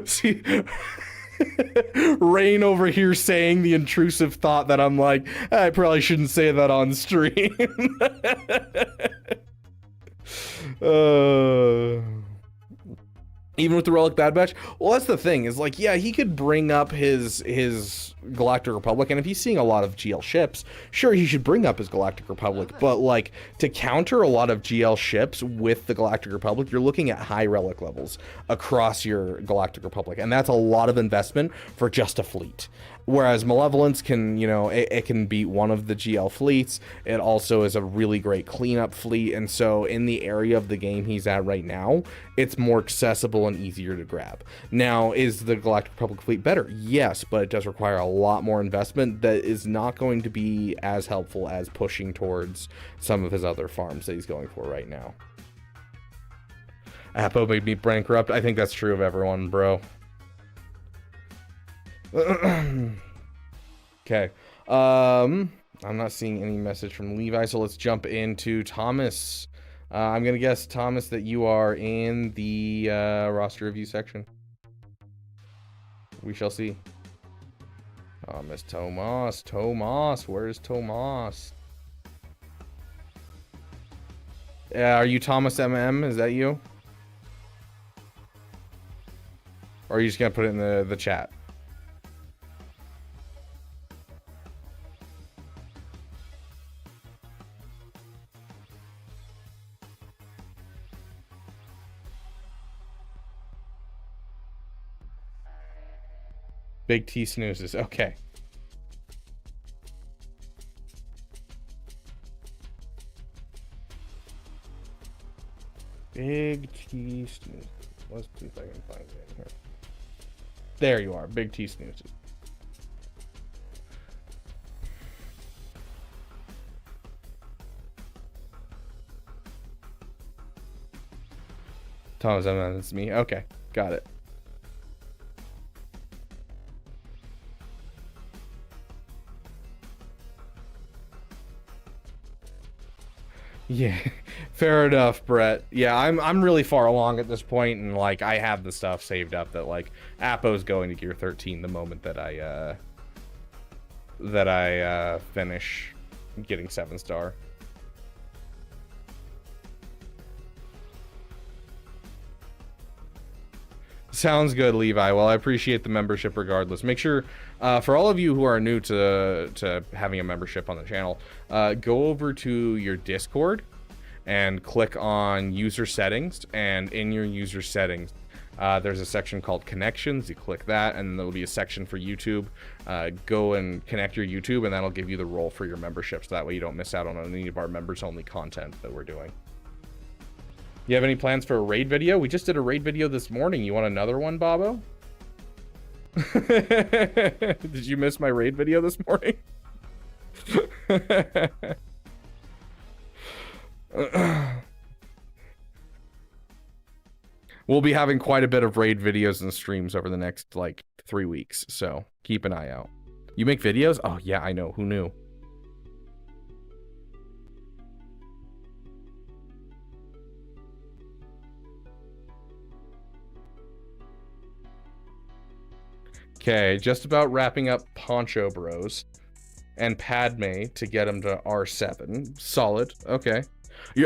See, Rain over here saying the intrusive thought that I'm like, I probably shouldn't say that on stream. Even with the Relic Bad Batch, well, that's the thing, is like, yeah, he could bring up his Galactic Republic, and if he's seeing a lot of GL ships, sure, he should bring up his Galactic Republic, but like, to counter a lot of GL ships with the Galactic Republic, you're looking at high relic levels across your Galactic Republic, and that's a lot of investment for just a fleet. Whereas Malevolence can, you know, it can beat one of the GL fleets. It also is a really great cleanup fleet, and so in the area of the game he's at right now, it's more accessible and easier to grab. Now, is the Galactic Republic fleet better? Yes, but it does require a lot more investment that is not going to be as helpful as pushing towards some of his other farms that he's going for right now. Appo made me bankrupt. I think that's true of everyone, bro. Okay. I'm not seeing any message from Levi, so let's jump into Thomas. I'm gonna guess, Thomas, that you are in the roster review section. We shall see. Tomas, where's Tomas? Yeah, are you Thomas MM? Is that you? Or are you just gonna put it in the chat? Big T snoozes. Okay. Big T snoozes. Let's see if I can find it in here. There you are. Big T snoozes. Thomas, that's me. Okay. Got it. Yeah, fair enough, Brett. Yeah, I'm really far along at this point, and like I have the stuff saved up that like Appo's going to Gear 13 the moment that I finish getting 7-star. Sounds good, Levi. Well, I appreciate the membership regardless. Make sure, for all of you who are new to having a membership on the channel, go over to your Discord and click on user settings, and in your user settings, there's a section called connections. You click that, and there'll be a section for YouTube. Go and connect your YouTube, and that'll give you the role for your membership, so that way you don't miss out on any of our members-only content that we're doing. You have any plans for a raid video? We just did a raid video this morning. You want another one, Bobo? Did you miss my raid video this morning? We'll be having quite a bit of raid videos and streams over the next, like, 3 weeks, so keep an eye out. You make videos? Oh, yeah, I know. Who knew? Okay, just about wrapping up Poncho Bros and Padme to get him to R7. Solid. Okay.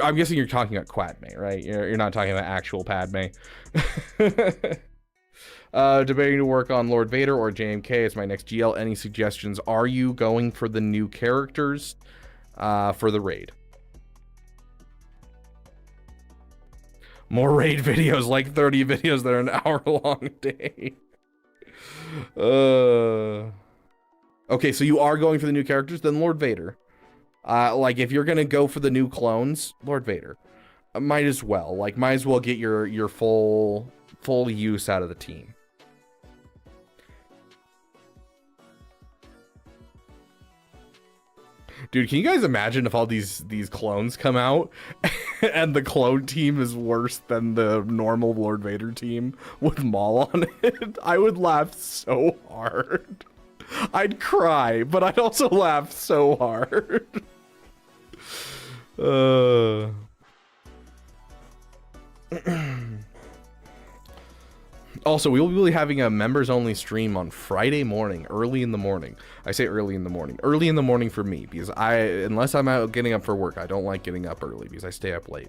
I'm guessing you're talking about Quadme, right? You're not talking about actual Padme. Debating to work on Lord Vader or JMK as my next GL. Any suggestions? Are you going for the new characters for the raid? More raid videos, like 30 videos that are an hour long a day. Okay, so you are going for the new characters, then Lord Vader. Like, if you're gonna go for the new clones, Lord Vader. Might as well. Like, might as well get your full use out of the team. Dude, can you guys imagine if all these clones come out and the clone team is worse than the normal Lord Vader team with Maul on it? I would laugh so hard. I'd cry, but I'd also laugh so hard. Also, we will be having a members-only stream on Friday morning, early in the morning. I say early in the morning. Early in the morning for me, because unless I'm out getting up for work, I don't like getting up early because I stay up late.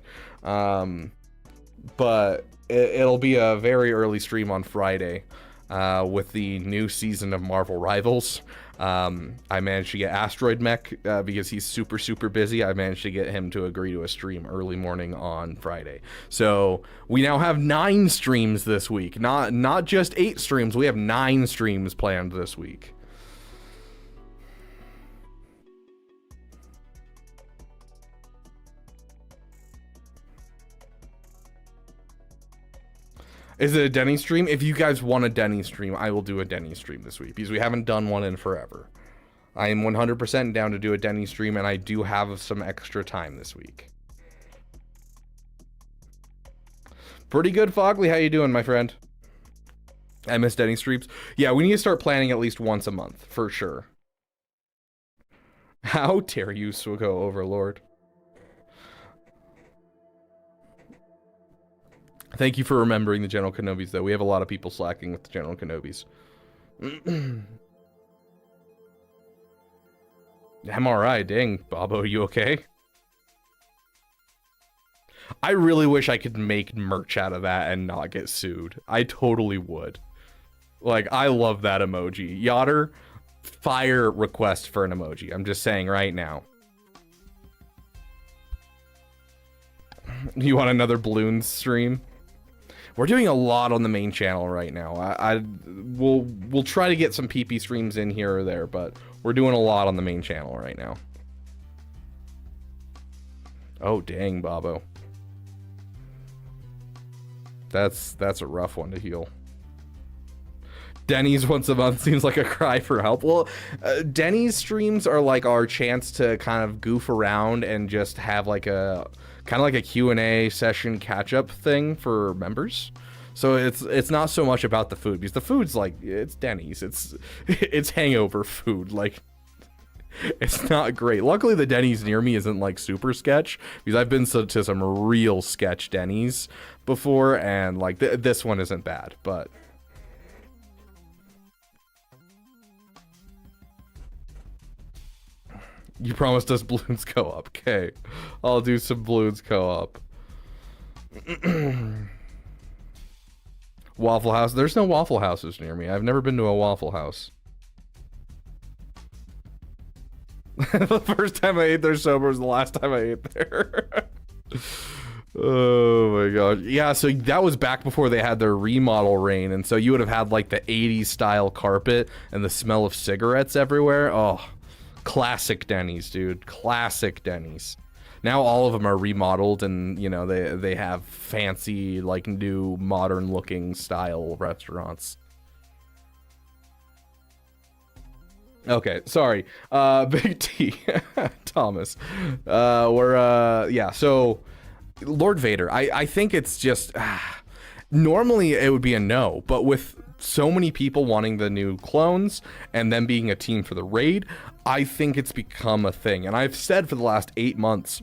but it'll be a very early stream on Friday with the new season of Marvel Rivals. I managed to get Asteroid Mech because he's super busy. I managed to get him to agree to a stream early morning on Friday. So we now have 9 streams this week. Not just 8 streams. We have 9 streams planned this week. Is it a Denny stream? If you guys want a Denny stream, I will do a Denny stream this week because we haven't done one in forever. I am 100% down to do a Denny stream, and I do have some extra time this week. Pretty good, Fogley. How you doing, my friend? I miss Denny streams. Yeah, we need to start planning at least once a month, for sure. How dare you, Swigo Overlord? Thank you for remembering the General Kenobis, though. We have a lot of people slacking with the General Kenobis. MRI, dang. Bobo, you okay? I really wish I could make merch out of that and not get sued. I totally would. Like, I love that emoji. Yotter, fire request for an emoji. I'm just saying right now. You want another balloons stream? We're doing a lot on the main channel right now. We'll try to get some PP streams in here or there, but we're doing a lot on the main channel right now. Oh dang, Bobo. That's a rough one to heal. Denny's once a month seems like a cry for help. Well, Denny's streams are like our chance to kind of goof around and just have like a kind of like a Q&A session catch-up thing for members. So it's not so much about the food, because the food's like, it's Denny's. It's hangover food. Like, it's not great. Luckily, the Denny's near me isn't like super sketch, because I've been to some real sketch Denny's before, and like this one isn't bad, but... You promised us balloons co-op. Okay. I'll do some balloons co-op. Waffle House. There's no Waffle Houses near me. I've never been to a Waffle House. The first time I ate there sober was the last time I ate there. Oh my god. Yeah, so that was back before they had their remodel reign, and so you would have had like the 80s style carpet and the smell of cigarettes everywhere. Oh. Classic Denny's, dude. Classic Denny's. Now all of them are remodeled, and you know they have fancy, like, new modern looking style restaurants. Okay, sorry. Big T. Thomas. Yeah, so Lord Vader, I think it's just normally it would be a no, but with so many people wanting the new clones and them being a team for the raid, I think it's become a thing. And I've said for the last 8 months,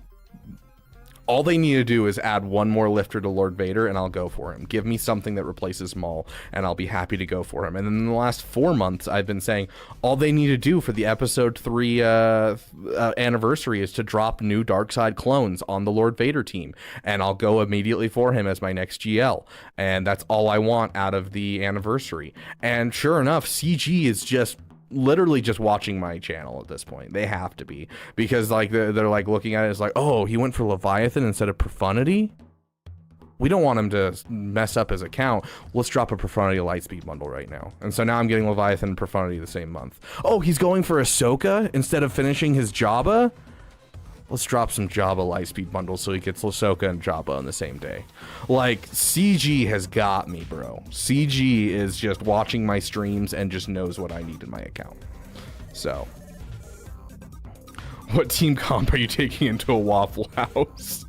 all they need to do is add one more lifter to Lord Vader and I'll go for him. Give me something that replaces Maul and I'll be happy to go for him. And then in the last 4 months, I've been saying all they need to do for the episode 3 anniversary is to drop new Darkseid clones on the Lord Vader team. And I'll go immediately for him as my next GL. And that's all I want out of the anniversary. And sure enough, CG is just literally just watching my channel at this point. They have to be, because like they're like looking at it as like, oh, he went for Leviathan instead of Profundity. We don't want him to mess up his account. Let's drop a Profundity Lightspeed bundle right now. And so now I'm getting Leviathan and Profundity the same month. Oh, he's going for Ahsoka instead of finishing his Jabba. Let's drop some Jabba Lightspeed bundles so he gets Ahsoka and Jabba on the same day. Like, CG has got me, bro. CG is just watching my streams and just knows what I need in my account. So, what team comp are you taking into a Waffle House?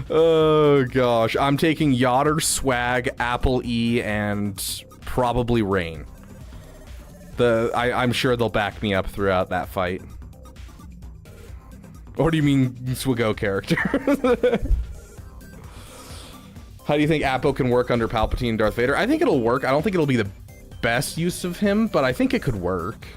Oh gosh, I'm taking Yotter, Swag, Apple E, and probably Rain. I'm sure they'll back me up throughout that fight. Or do you mean Swigo character? How do you think Appo can work under Palpatine and Darth Vader? I think it'll work. I don't think it'll be the best use of him, but I think it could work.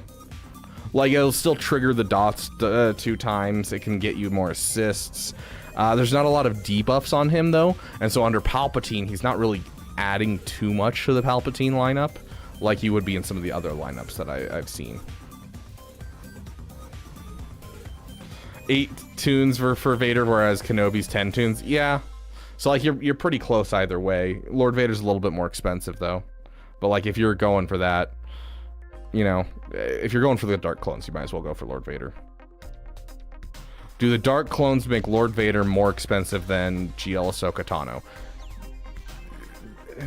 Like, it'll still trigger the dots 2 times. It can get you more assists. There's not a lot of debuffs on him, though, and so under Palpatine, he's not really adding too much to the Palpatine lineup like he would be in some of the other lineups that I've seen. 8 tunes for Vader, whereas Kenobi's 10 tunes. Yeah. So, like, you're pretty close either way. Lord Vader's a little bit more expensive, though. But, like, if you're going for that, you know, if you're going for the Dark Clones, you might as well go for Lord Vader. Do the Dark Clones make Lord Vader more expensive than GL Ahsoka Tano?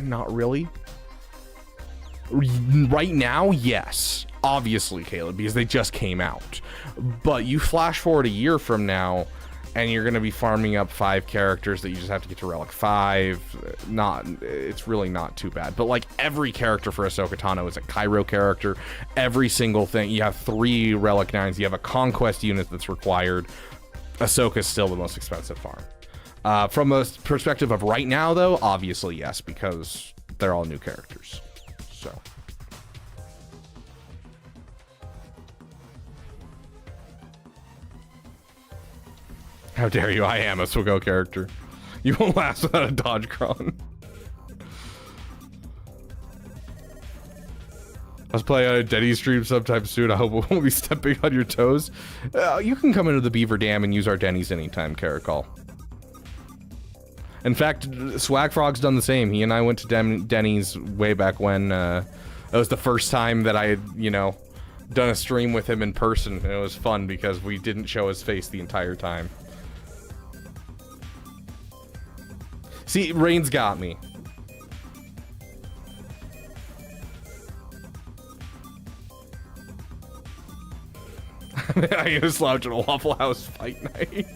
Not really. Right now, yes. Obviously, Caleb, because they just came out. But you flash forward a year from now, and you're going to be farming up 5 characters that you just have to get to Relic 5. It's really not too bad. But, like, every character for Ahsoka Tano is a Cairo character. Every single thing. You have 3 Relic 9s. You have a Conquest unit that's required. Ahsoka's still the most expensive farm. From a perspective of right now, though, obviously, yes, because they're all new characters. So... How dare you? I am a Swago character. You won't last without a dodge cron. Let's play a Denny stream sometime soon. I hope we won't be stepping on your toes. You can come into the Beaver Dam and use our Denny's anytime, Caracol. In fact, Swag Frog's done the same. He and I went to Denny's way back when. It was the first time that I had, you know, done a stream with him in person. And it was fun because we didn't show his face the entire time. See, Rain's got me. I was slouch at a Waffle House fight night.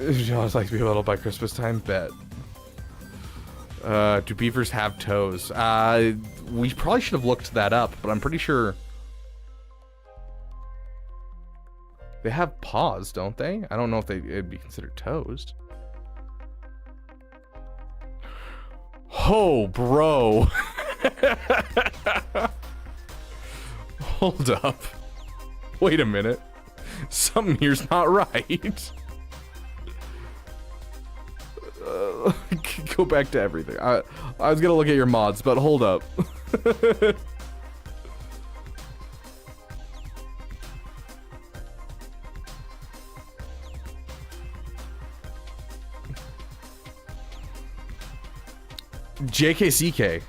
Would you always like to be little by Christmas time? Bet. Do beavers have toes? We probably should have looked that up, but I'm pretty sure... They have paws, don't they? I don't know if it'd be considered toes. Oh, bro. Hold up. Wait a minute. Something here's not right. Go back to everything. I was gonna look at your mods, but hold up. JKCK.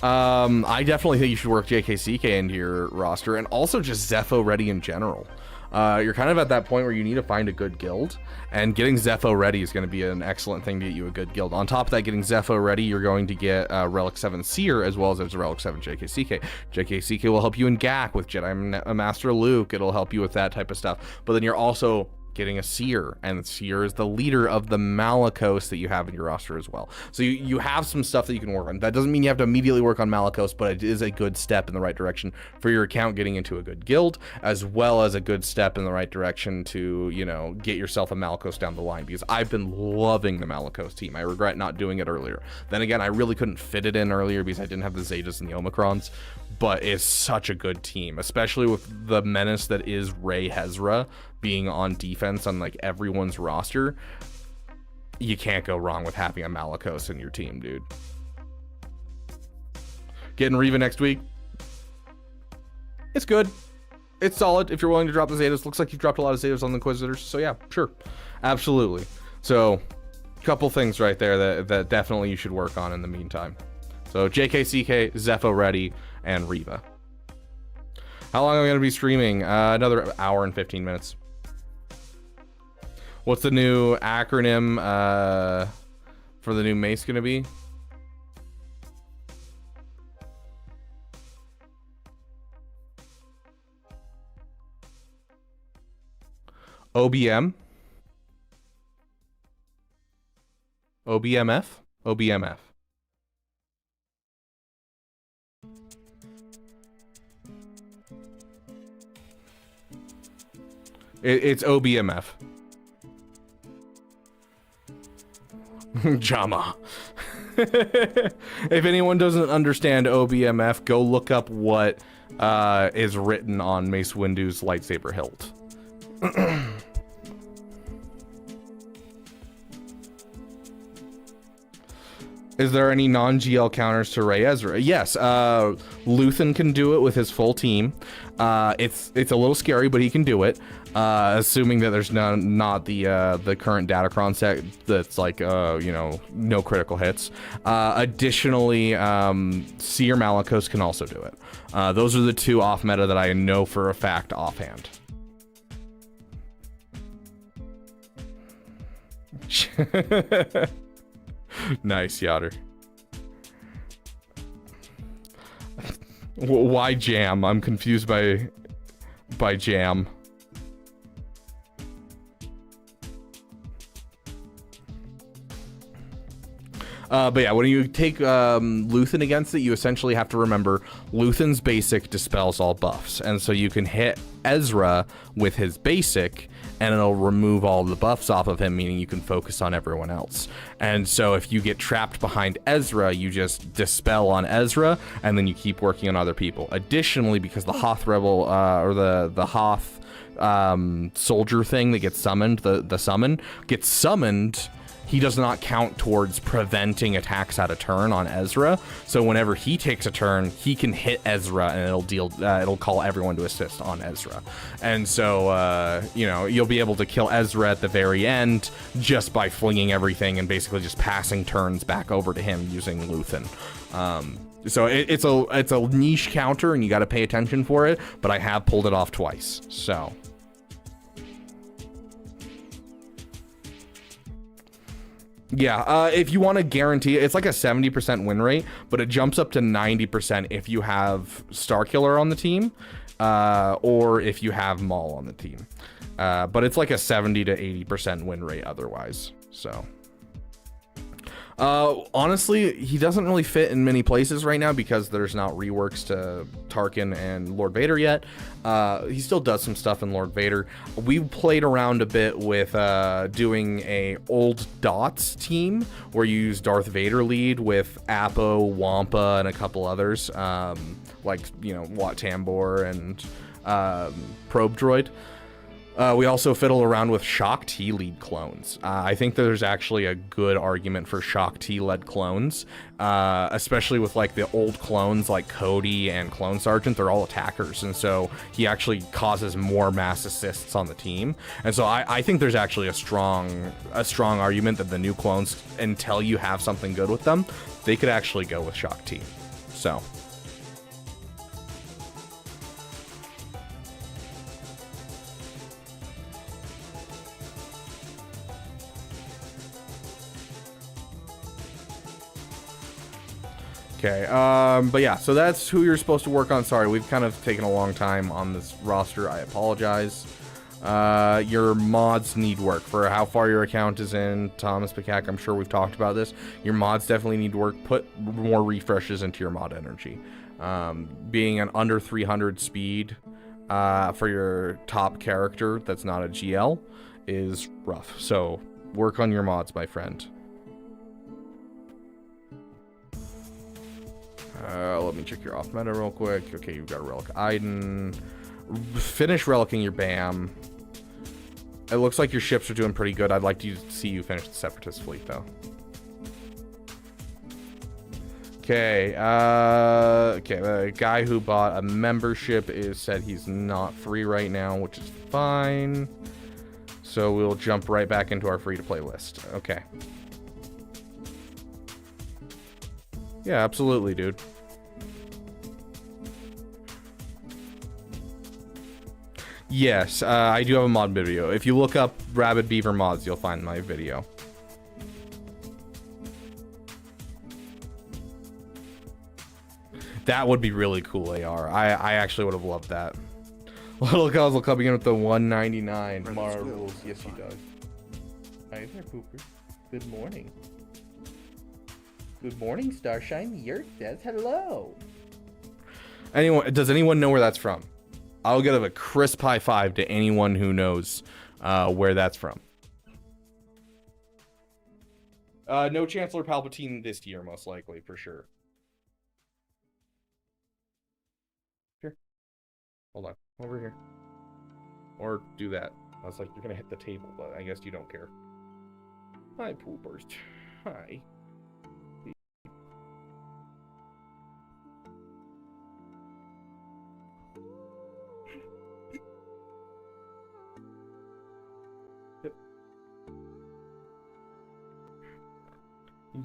I definitely think you should work JKCK into your roster, and also just Zepho ready in general. You're kind of at that point where you need to find a good guild, and getting Zepho ready is going to be an excellent thing to get you a good guild. On top of that, getting Zepho ready, you're going to get Relic 7 Seer, as well as there's a Relic 7 JKCK. JKCK will help you in GAC with Jedi Master Luke. It'll help you with that type of stuff. But then you're also getting a Seer, and Seer is the leader of the Malakos that you have in your roster as well. So you have some stuff that you can work on. That doesn't mean you have to immediately work on Malakos, but it is a good step in the right direction for your account getting into a good guild, as well as a good step in the right direction to, you know, get yourself a Malakos down the line, because I've been loving the Malakos team. I regret not doing it earlier. Then again, I really couldn't fit it in earlier because I didn't have the Zetas and the Omicrons, but it's such a good team, especially with the menace that is Rey Hezra being on defense on like everyone's roster. You can't go wrong with having a Malakos in your team, dude. Getting Reva next week. It's good. It's solid if you're willing to drop the Zetas. Looks like you've dropped a lot of Zetas on the Inquisitors, so yeah, sure. Absolutely. So, couple things right there that definitely you should work on in the meantime. So, JKCK, Zepho ready, and Reva. How long am I going to be streaming? Another hour and 15 minutes. What's the new acronym for the new mace going to be? OBM? OBMF? OBMF. It's OBMF. Jama. If anyone doesn't understand OBMF, go look up what is written on Mace Windu's lightsaber hilt. Is there any non-GL counters to Rey Ezra? Yes, Luthen can do it with his full team. It's a little scary, but he can do it. Assuming that there's not the current Datacron set that's like you know, no critical hits. Additionally, Seer Malicos can also do it. Those are the two off meta that I know for a fact offhand. Nice, Yoder. Why jam? I'm confused by jam. But yeah, when you take Luthen against it, you essentially have to remember Luthen's basic dispels all buffs, and so you can hit Ezra with his basic and it'll remove all the buffs off of him, meaning you can focus on everyone else. And so if you get trapped behind Ezra, you just dispel on Ezra and then you keep working on other people. Additionally, because the Hoth Rebel or the Hoth soldier thing that gets summoned, the summon gets summoned, he does not count towards preventing attacks at a turn on Ezra. So whenever he takes a turn, he can hit Ezra and it'll call everyone to assist on Ezra. And so, you know, you'll be able to kill Ezra at the very end just by flinging everything and basically just passing turns back over to him using Luthen. So it's a niche counter and you got to pay attention for it, but I have pulled it off twice. So. Yeah, if you want to guarantee, it's like a 70% win rate, but it jumps up to 90% if you have Starkiller on the team, or if you have Maul on the team. But it's like a 70 to 80% win rate otherwise, so. Honestly, he doesn't really fit in many places right now because there's not reworks to Tarkin and Lord Vader yet. He still does some stuff in Lord Vader. We played around a bit with doing a old Dots team where you use Darth Vader lead with Appo, Wampa, and a couple others, like, you know, Wat Tambor and Probe Droid. We also fiddle around with Shock T lead clones. I think there's actually a good argument for Shock T led clones, especially with like the old clones like Cody and Clone Sergeant. They're all attackers, and so he actually causes more mass assists on the team. And so I think there's actually a strong argument that the new clones, until you have something good with them, they could actually go with Shock T. So. Okay, but yeah, so that's who you're supposed to work on. Sorry, we've kind of taken a long time on this roster. I apologize. Your mods need work. For how far your account is in, Thomas Pekak, I'm sure we've talked about this. Your mods definitely need work. Put more refreshes into your mod energy. Being an under 300 speed for your top character that's not a GL is rough. So work on your mods, my friend. Let me check your off meta real quick. Okay, you've got a Relic Iden. Finish relicking your BAM. It looks like your ships are doing pretty good. I'd like to see you finish the Separatist fleet, though. Okay, okay, the guy who bought a membership said he's not free right now, which is fine. So we'll jump right back into our free-to-play list. Okay. Yeah, absolutely, dude. Yes, I do have a mod video. If you look up Rabid Beaver mods, you'll find my video. That would be really cool, AR. I actually would have loved that. Little Guzzle coming in with the 199 marbles. Yes, he does. Hi there, Pooper. Good morning. Good morning, Starshine. The Earth says hello. Does anyone know where that's from? I'll give a crisp high five to anyone who knows where that's from. No Chancellor Palpatine this year, most likely, for sure. Sure. Hold on. Over here. Or do that. I was like, you're gonna hit the table, but I guess you don't care. Hi, Poolburst. Hi.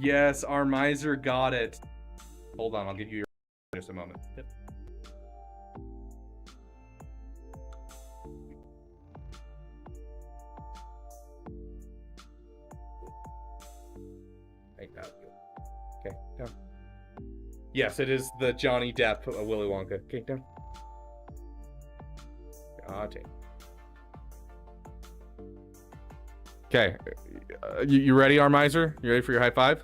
Yes, our miser got it. Hold on, I'll give you your in just a moment. Yep. Ain't that good. Okay, down. Yes, it is the Johnny Depp Willy Wonka. Okay, down. Take. Okay, you ready, our miser? You ready for your high five?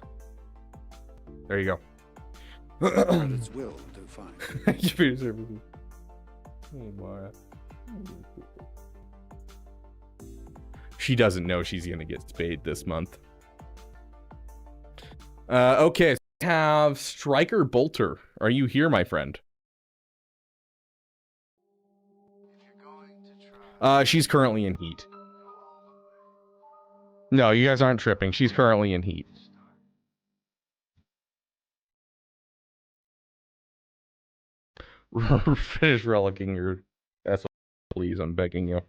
There you go. Credits will do fine. She doesn't know she's gonna get spayed this month. Okay, so we have Striker Bolter. Are you here, my friend? She's currently in heat. No, you guys aren't tripping. She's currently in heat. Finish relicking your SO, please. I'm begging you.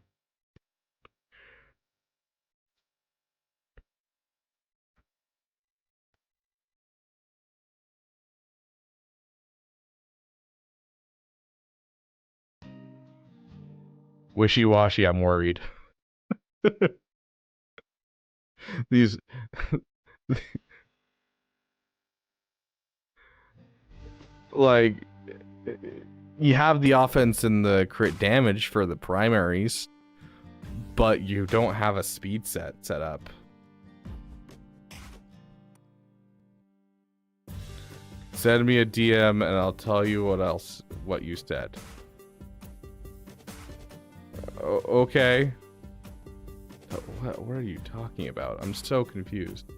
Wishy-washy, I'm worried. These... like... You have the offense and the crit damage for the primaries, but you don't have a speed set up. Send me a DM and I'll tell you what you said. Okay. What are you talking about? I'm so confused.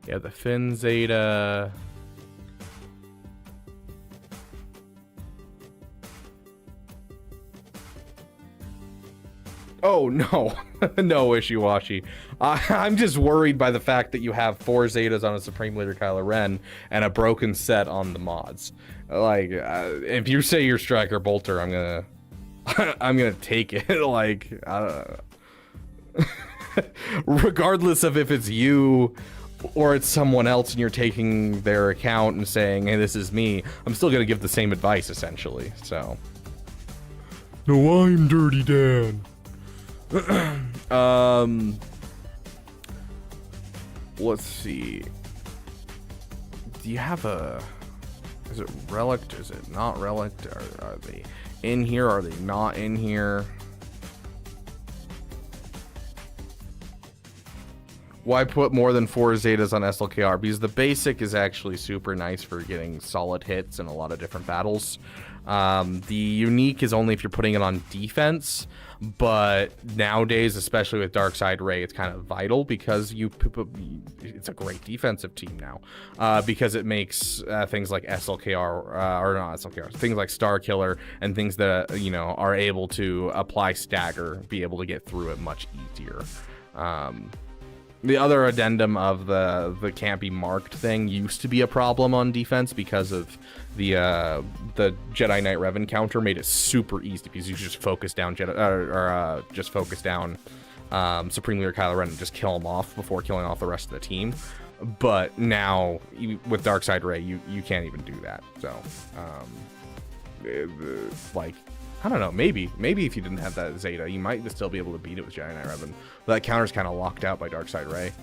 Yeah, the Finn Zeta. Oh, no. No, Wishy-washy. I'm just worried by the fact that you have 4 Zetas on a Supreme Leader Kylo Ren and a broken set on the mods. Like, if you say you're Striker Bolter, I'm gonna... I'm gonna take it. Like, I don't know. Regardless of if it's you or it's someone else and you're taking their account and saying, hey, this is me, I'm still gonna give the same advice, essentially, so... No, I'm Dirty Dan. Let's see. Do you have a... Is it relic? Is it not relic? Are they in here? Are they not in here? Why put more than 4 Zetas on SLKR? Because the basic is actually super nice for getting solid hits in a lot of different battles. The unique is only if you're putting it on defense, but nowadays, especially with Darkside Ray, it's kind of vital because it's a great defensive team now, because it makes things like SLKR, or not SLKR, things like Star Killer and things that, you know, are able to apply stagger, be able to get through it much easier. The other addendum of the can't be marked thing used to be a problem on defense because of the Jedi Knight Revan counter made it super easy because you just focus down just focus down Supreme Leader Kylo Ren and just kill him off before killing off the rest of the team. But now with Darkside Ray, you can't even do that. So like, I don't know, maybe if you didn't have that Zeta, you might still be able to beat it with Jedi Knight Revan. But that counter's kind of locked out by Darkside Ray.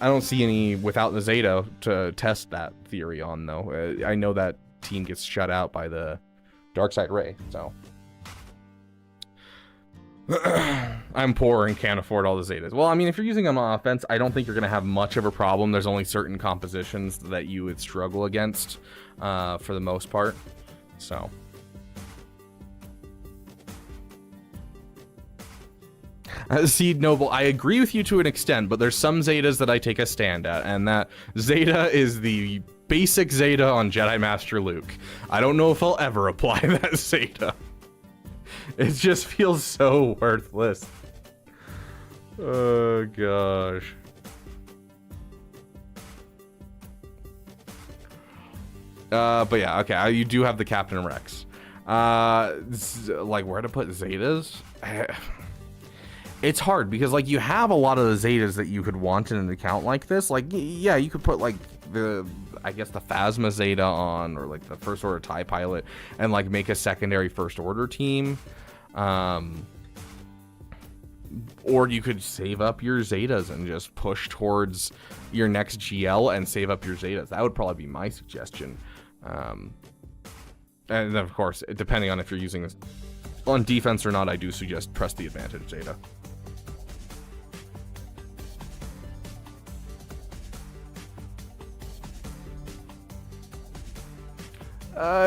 I don't see any without the Zeta to test that theory on, though. I know that team gets shut out by the Darkside Ray, so. I'm poor and can't afford all the Zetas. Well, I mean, if you're using them on offense, I don't think you're going to have much of a problem. There's only certain compositions that you would struggle against for the most part. So See, Noble, I agree with you to an extent, but there's some Zetas that I take a stand at, and that Zeta is the basic Zeta on Jedi Master Luke. I don't know if I'll ever apply that Zeta. It just feels so worthless. Oh, gosh. But yeah, okay, you do have the Captain Rex. Like, where to put Zetas? It's hard because, like, you have a lot of the Zetas that you could want in an account like this. Like, yeah, you could put, like, I guess the Phasma Zeta on, or, like, the First Order TIE Pilot, and, like, make a secondary First Order team. Or you could save up your Zetas and just push towards your next GL and save up your Zetas. That would probably be my suggestion. And then, of course, depending on if you're using this on defense or not, I do suggest press the advantage Zeta.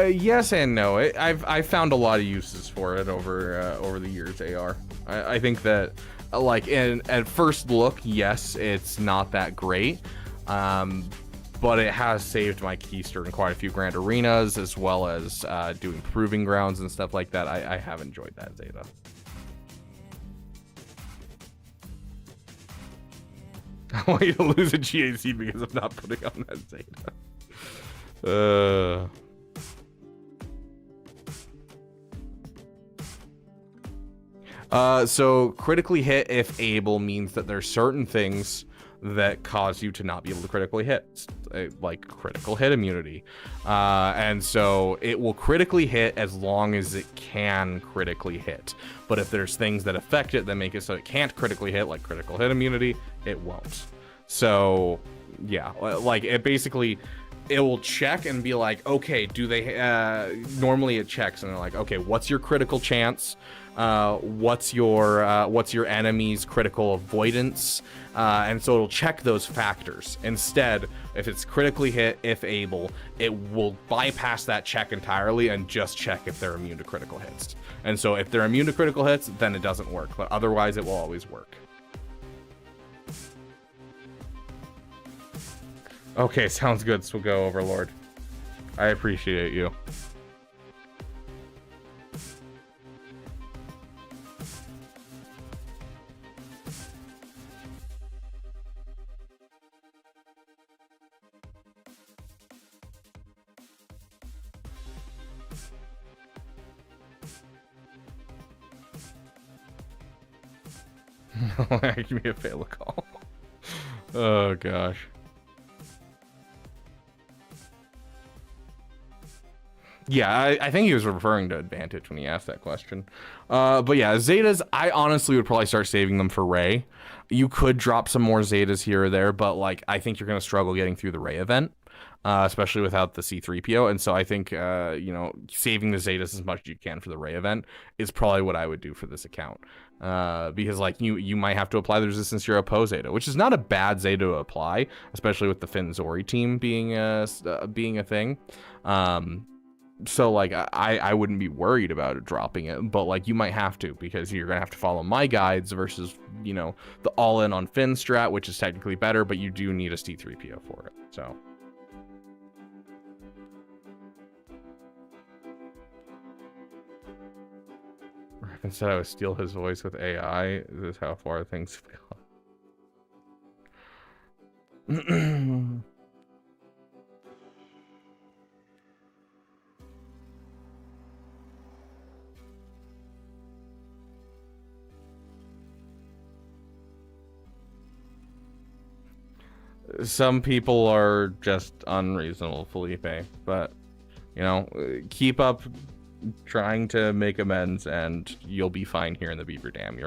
Yes and no. I've found a lot of uses for it over the years. AR. I think that, like, at first look, yes, it's not that great. But it has saved my keister in quite a few grand arenas, as well as doing proving grounds and stuff like that. I have enjoyed that Zeta. I want you to lose a GAC because I'm not putting on that Zeta. So critically hit if able means that there's certain things that cause you to not be able to critically hit, like critical hit immunity. And so it will critically hit as long as it can critically hit. But if there's things that affect it that make it so it can't critically hit, like critical hit immunity, it won't. So yeah, like it basically, it will check and be like, okay, do they, normally it checks and they're like, okay, what's your critical chance? What's your enemy's critical avoidance? And so it'll check those factors. Instead, if it's critically hit, if able, it will bypass that check entirely and just check if they're immune to critical hits. And so if they're immune to critical hits, then it doesn't work, but otherwise it will always work. Okay, sounds good. So go, Overlord. I appreciate you. Give me a fail call. Oh gosh. Yeah, I think he was referring to advantage when he asked that question. But yeah, Zetas, I honestly would probably start saving them for Rey. You could drop some more Zetas here or there, but like I think you're going to struggle getting through the Rey event, especially without the C-3PO. And so I think, you know, saving the Zetas as much as you can for the Rey event is probably what I would do for this account. Because like you might have to apply the resistance to your Appo Zeta, which is not a bad Zeta to apply, especially with the Finn Zori team being a thing. So like I wouldn't be worried about it dropping it, but like you might have to, because you're gonna have to follow my guides versus, you know, the all-in on Finn strat, which is technically better, but you do need a C-3PO for it. So Raven said I would steal his voice with AI. This is how far things fail. Some people are just unreasonable, Felipe, but you know, keep up trying to make amends and you'll be fine here in the Beaver Dam.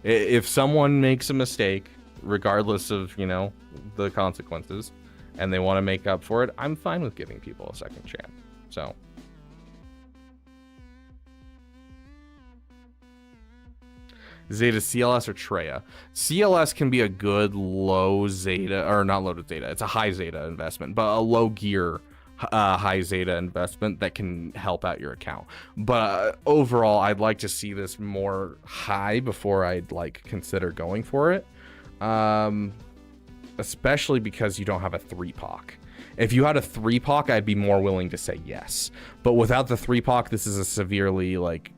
If someone makes a mistake, regardless of, you know, the consequences, and they want to make up for it, I'm fine with giving people a second chance. So Zeta CLS or Treya. CLS can be a good low Zeta, or not loaded Zeta. It's a high Zeta investment, but a low gear high Zeta investment that can help out your account. But overall, I'd like to see this more high before I'd like consider going for it. Especially because you don't have a 3-poc. If you had a 3-poc, I'd be more willing to say yes. But without the 3-poc, this is a severely, like,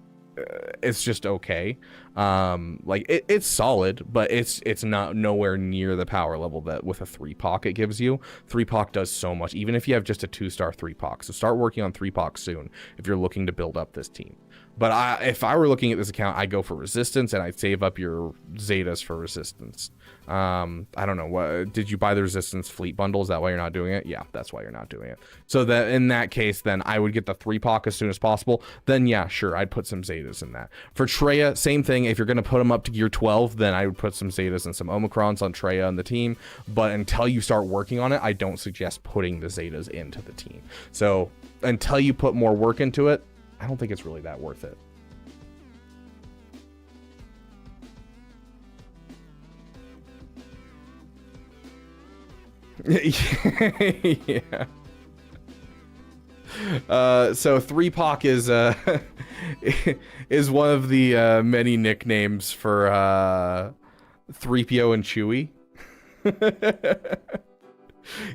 it's just okay. Like, it's solid, but it's not nowhere near the power level that with a 3-poc it gives you. 3-poc does so much, even if you have just a 2-star 3-poc. So start working on 3-poc soon if you're looking to build up this team. But if I were looking at this account, I'd go for resistance, and I'd save up your Zetas for resistance. I don't know, what did you buy the resistance fleet bundle? Is that why you're not doing it? Yeah, that's why you're not doing it. So that in that case, then I would get the 3-poc as soon as possible. Then yeah, sure, I'd put some Zetas in that. For Traya, same thing. If you're gonna put them up to gear 12, then I would put some Zetas and some Omicrons on Traya and the team. But until you start working on it, I don't suggest putting the Zetas into the team. So until you put more work into it, I don't think it's really that worth it. Yeah. So 3-poc is is one of the many nicknames for 3PO and Chewie.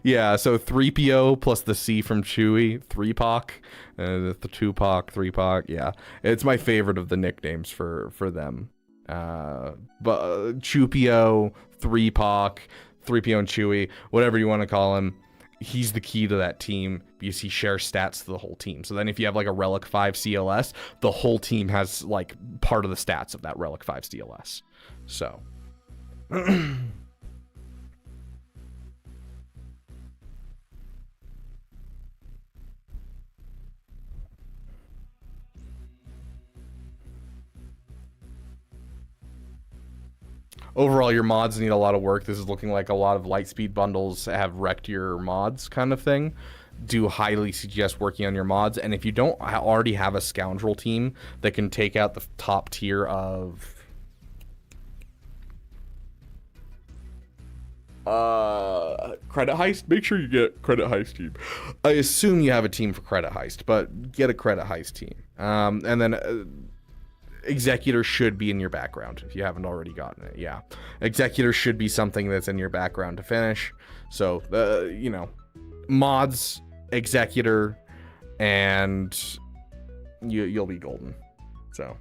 Yeah, so 3PO plus the C from Chewie, 3-poc, the 2-poc, 3-poc. Yeah, it's my favorite of the nicknames for them. But Chewpio, 3-poc, 3PO and Chewie, whatever you want to call him, he's the key to that team because he shares stats to the whole team. So then if you have like a Relic 5 CLS, the whole team has like part of the stats of that Relic 5 CLS. So overall, your mods need a lot of work. This is looking like a lot of Lightspeed bundles have wrecked your mods kind of thing. Do highly suggest working on your mods. And if you don't already have a Scoundrel team that can take out the top tier of Credit Heist, make sure you get Credit Heist team. I assume you have a team for Credit Heist, but get a Credit Heist team. And then Executor should be in your background if you haven't already gotten it. Yeah, Executor should be something that's in your background to finish. So you know, mods, Executor, and you'll be golden. So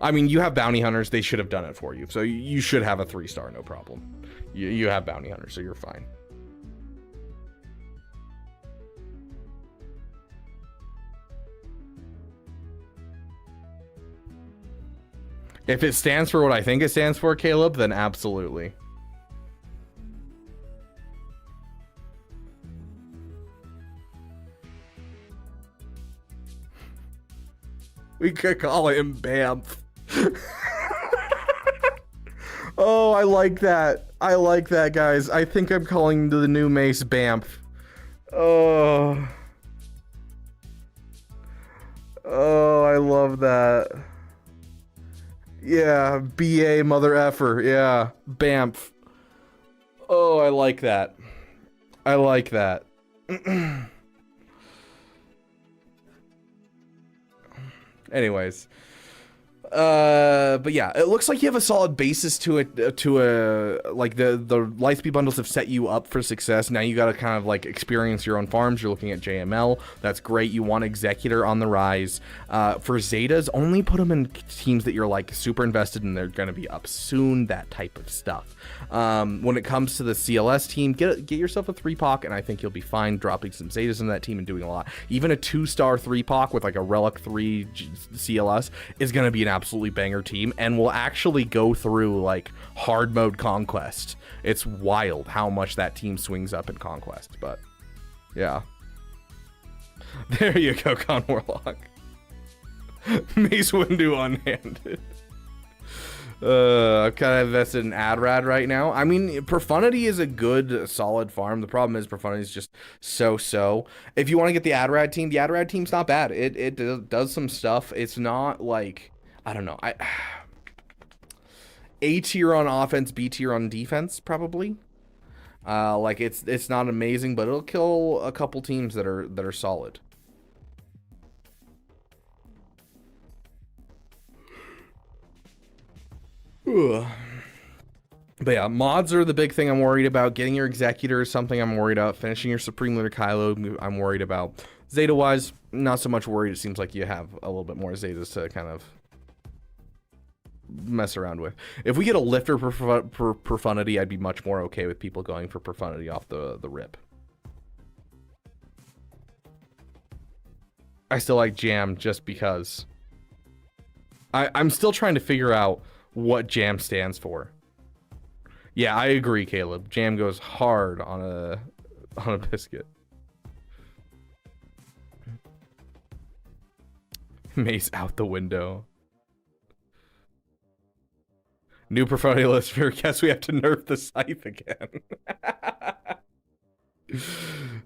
I mean, you have bounty hunters, they should have done it for you, so you should have a 3-star, no problem. You have bounty hunters, so you're fine. If it stands for what I think it stands for, Caleb, then absolutely. We could call him Bamf. Oh, I like that. I like that, guys. I think I'm calling the new Mace Bamf. Oh. Oh, I love that. Yeah, BA mother effer. Yeah, Bamf. Oh, I like that. I like that. Anyways, but yeah, it looks like you have a solid basis to it. Like the Lightspeed bundles have set you up for success. Now you got to kind of like experience your own farms. You're looking at JML. That's great. You want Executor on the rise. For Zetas, only put them in teams that you're like super invested in. They're gonna be up soon. That type of stuff. When it comes to the CLS team, get yourself a 3-poc, and I think you'll be fine dropping some Zetas in that team and doing a lot. Even a 2-star 3-poc with like a Relic 3 CLS is gonna be an absolutely banger team, and will actually go through like hard mode Conquest. It's wild how much that team swings up in Conquest, but yeah. There you go, Con Warlock. Mace Windu unhanded. I'm kind of invested in Adrad right now. I mean, Profundity is a good, solid farm. The problem is Profundity is just so. If you want to get the Adrad team's not bad. It does some stuff. It's not like, I don't know. A tier on offense, B tier on defense, probably. Like it's not amazing, but it'll kill a couple teams that are solid. Ugh. But yeah, mods are the big thing I'm worried about. Getting your Executor is something I'm worried about. Finishing your Supreme Leader Kylo, I'm worried about. Zeta-wise, not so much worried. It seems like you have a little bit more Zetas to kind of mess around with. If we get a lifter for profundity, I'd be much more okay with people going for profundity off the rip. I still like Jam just because. I'm still trying to figure out what Jam stands for. Yeah, I agree, Caleb. Jam goes hard on a biscuit. Mace out the window. New profundity list for guess we have to nerf the scythe again.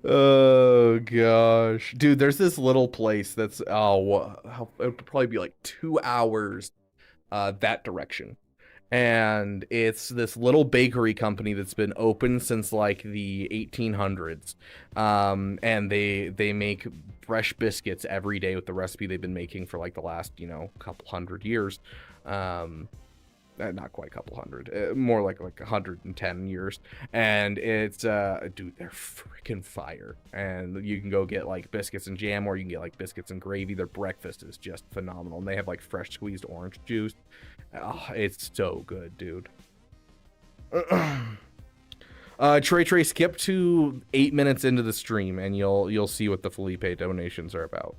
Oh gosh, dude, there's this little place that's it would probably be like 2 hours that direction. And it's this little bakery company that's been open since like the 1800s. And they make fresh biscuits every day with the recipe they've been making for like the last, couple hundred years. Not quite a couple hundred, more like 110 years. And it's dude, they're freaking fire. And you can go get like biscuits and jam, or you can get like biscuits and gravy. Their breakfast is just phenomenal, and they have like fresh squeezed orange juice. Oh, it's so good, dude. Trey, skip to 8 minutes into the stream and you'll see what the Felipe donations are about.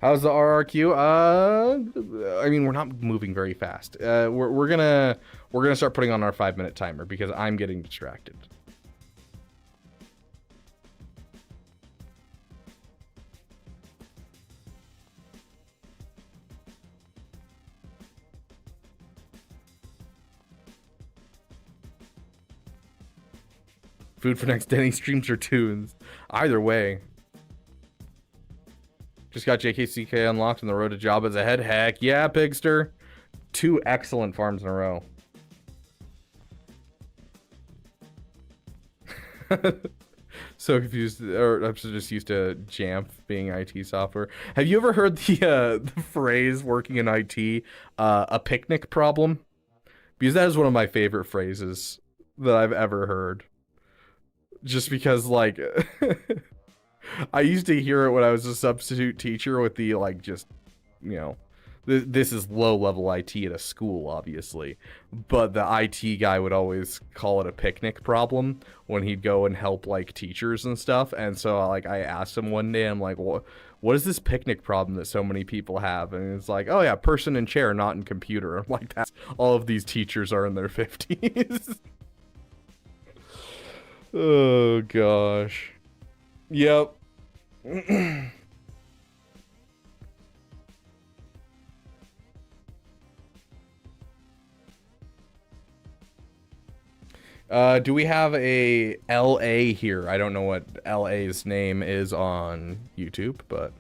How's the RRQ? I mean, we're not moving very fast. We're gonna start putting on our 5-minute timer because I'm getting distracted. Food for next Denny streams or tunes. Either way. Just got JKCK unlocked and the road to Jabba's ahead. Heck yeah, Pigster. 2 excellent farms in a row. So confused, or I'm just used to Jamf being IT software. Have you ever heard the phrase working in IT, a picnic problem? Because that is one of my favorite phrases that I've ever heard. Just because, like, I used to hear it when I was a substitute teacher with the, like, just, this is low-level IT at a school, obviously. But the IT guy would always call it a picnic problem when he'd go and help, like, teachers and stuff. And so, like, I asked him one day, I'm like, what is this picnic problem that so many people have? And it's like, oh, yeah, person in chair, not in computer. I'm like, that's all of these teachers are in their 50s. Oh, gosh. Yep. Do we have a LA here? I don't know what LA's name is on YouTube, but...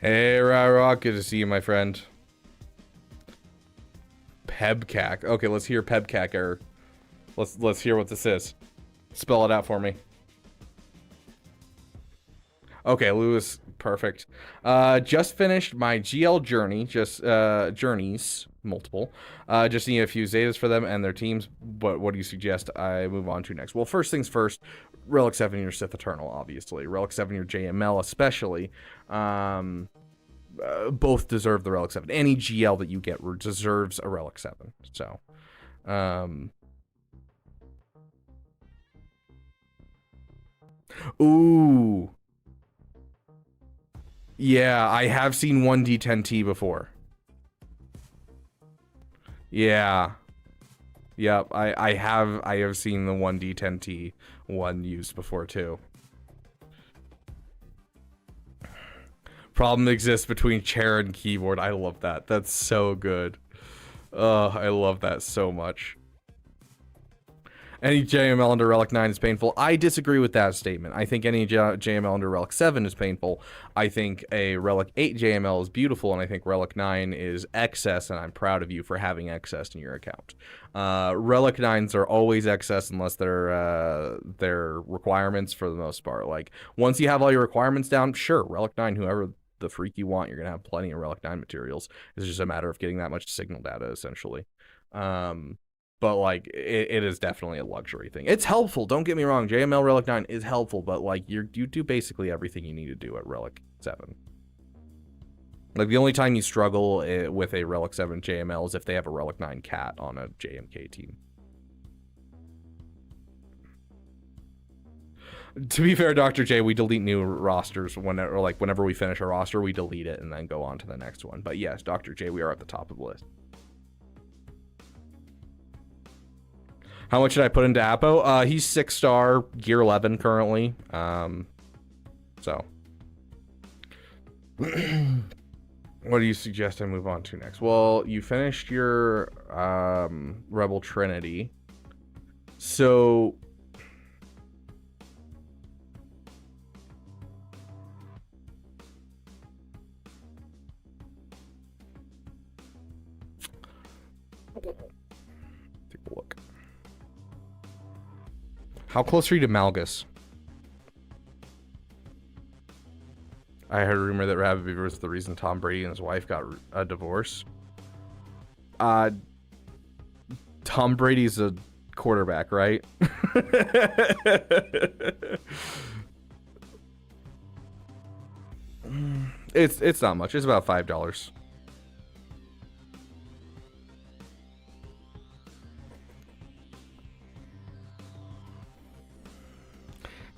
Hey, Rock, good to see you, my friend. Pebcac. Okay, let's hear Pebcac error. Let's hear what this is. Spell it out for me. Okay, Lewis, perfect. Just finished my GL journey, journeys, multiple. Just need a few Zetas for them and their teams, but what do you suggest I move on to next? Well, first things first, Relic 7 your Sith Eternal, obviously. Relic 7 your JML, especially. Both deserve the Relic 7. Any GL that you get deserves a Relic 7. So, ooh. Yeah, I have seen 1D10T before. Yeah. Yep, I have seen the 1D10T one used before too. Problem exists between chair and keyboard. I love that. That's so good. I love that so much. Any JML under Relic 9 is painful. I disagree with that statement. I think any JML under Relic 7 is painful. I think a Relic 8 JML is beautiful, and I think Relic 9 is excess, and I'm proud of you for having excess in your account. Relic 9s are always excess unless they're requirements for the most part. Like, once you have all your requirements down, sure, Relic 9, whoever the freak you want, you're going to have plenty of Relic 9 materials. It's just a matter of getting that much signal data, essentially. But, like, it is definitely a luxury thing. It's helpful, don't get me wrong. JML Relic 9 is helpful, but, like, you do basically everything you need to do at Relic 7. Like, the only time you struggle with a Relic 7 JML is if they have a Relic 9 cat on a JMK team. To be fair, Dr. J, we delete new rosters whenever we finish a roster, we delete it and then go on to the next one. But yes, Dr. J, we are at the top of the list. How much did I put into Appo? He's 6-star, gear 11 currently. So. What do you suggest I move on to next? Well, you finished your Rebel Trinity. So... take a look. How close are you to Malgus? I heard a rumor that Rabbit Beaver was the reason Tom Brady and his wife got a divorce. Tom Brady's a quarterback, right? It's not much. It's about $5.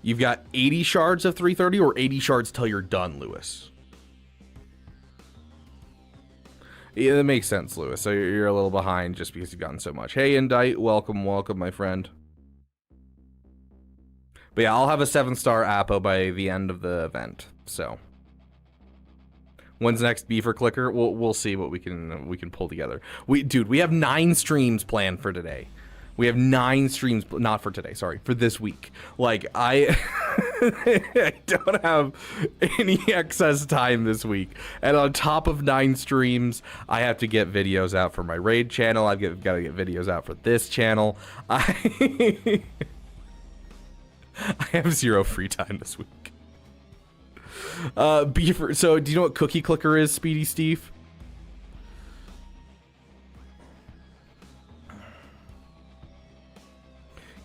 You've got 80 shards of 330 or 80 shards till you're done, Lewis? Yeah, that makes sense, Lewis. So you're a little behind just because you've gotten so much. Hey, Indite, welcome, my friend. But yeah, I'll have a 7-star Appo by the end of the event. So, when's the next Beaver clicker? We'll see what we can pull together. Dude, we have 9 streams planned for today. We have 9 streams, not for today, sorry, for this week. Like, I don't have any excess time this week. And on top of 9 streams, I have to get videos out for my raid channel. I've got to get videos out for this channel. I have 0 free time this week. Beaver, so do you know what Cookie Clicker is, Speedy Steve?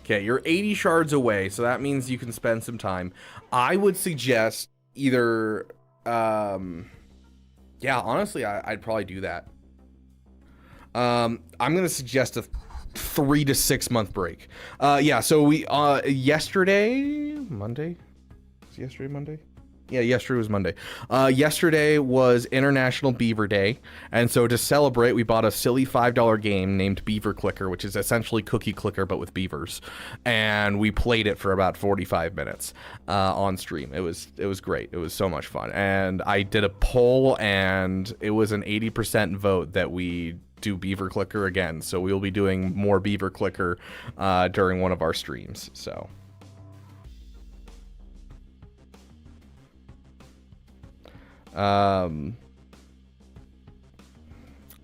Okay, you're 80 shards away, so that means you can spend some time. I would suggest either, yeah, honestly, I'd probably do that. I'm gonna suggest a 3 to 6 month break. Yeah, so we, yesterday, Monday? Was yesterday Monday? Yeah, yesterday was Monday. Yesterday was International Beaver Day, and so to celebrate, we bought a silly $5 game named Beaver Clicker, which is essentially Cookie Clicker but with beavers, and we played it for about 45 minutes on stream. It was great. It was so much fun, and I did a poll, and it was an 80% vote that we do Beaver Clicker again. So we will be doing more Beaver Clicker during one of our streams. So.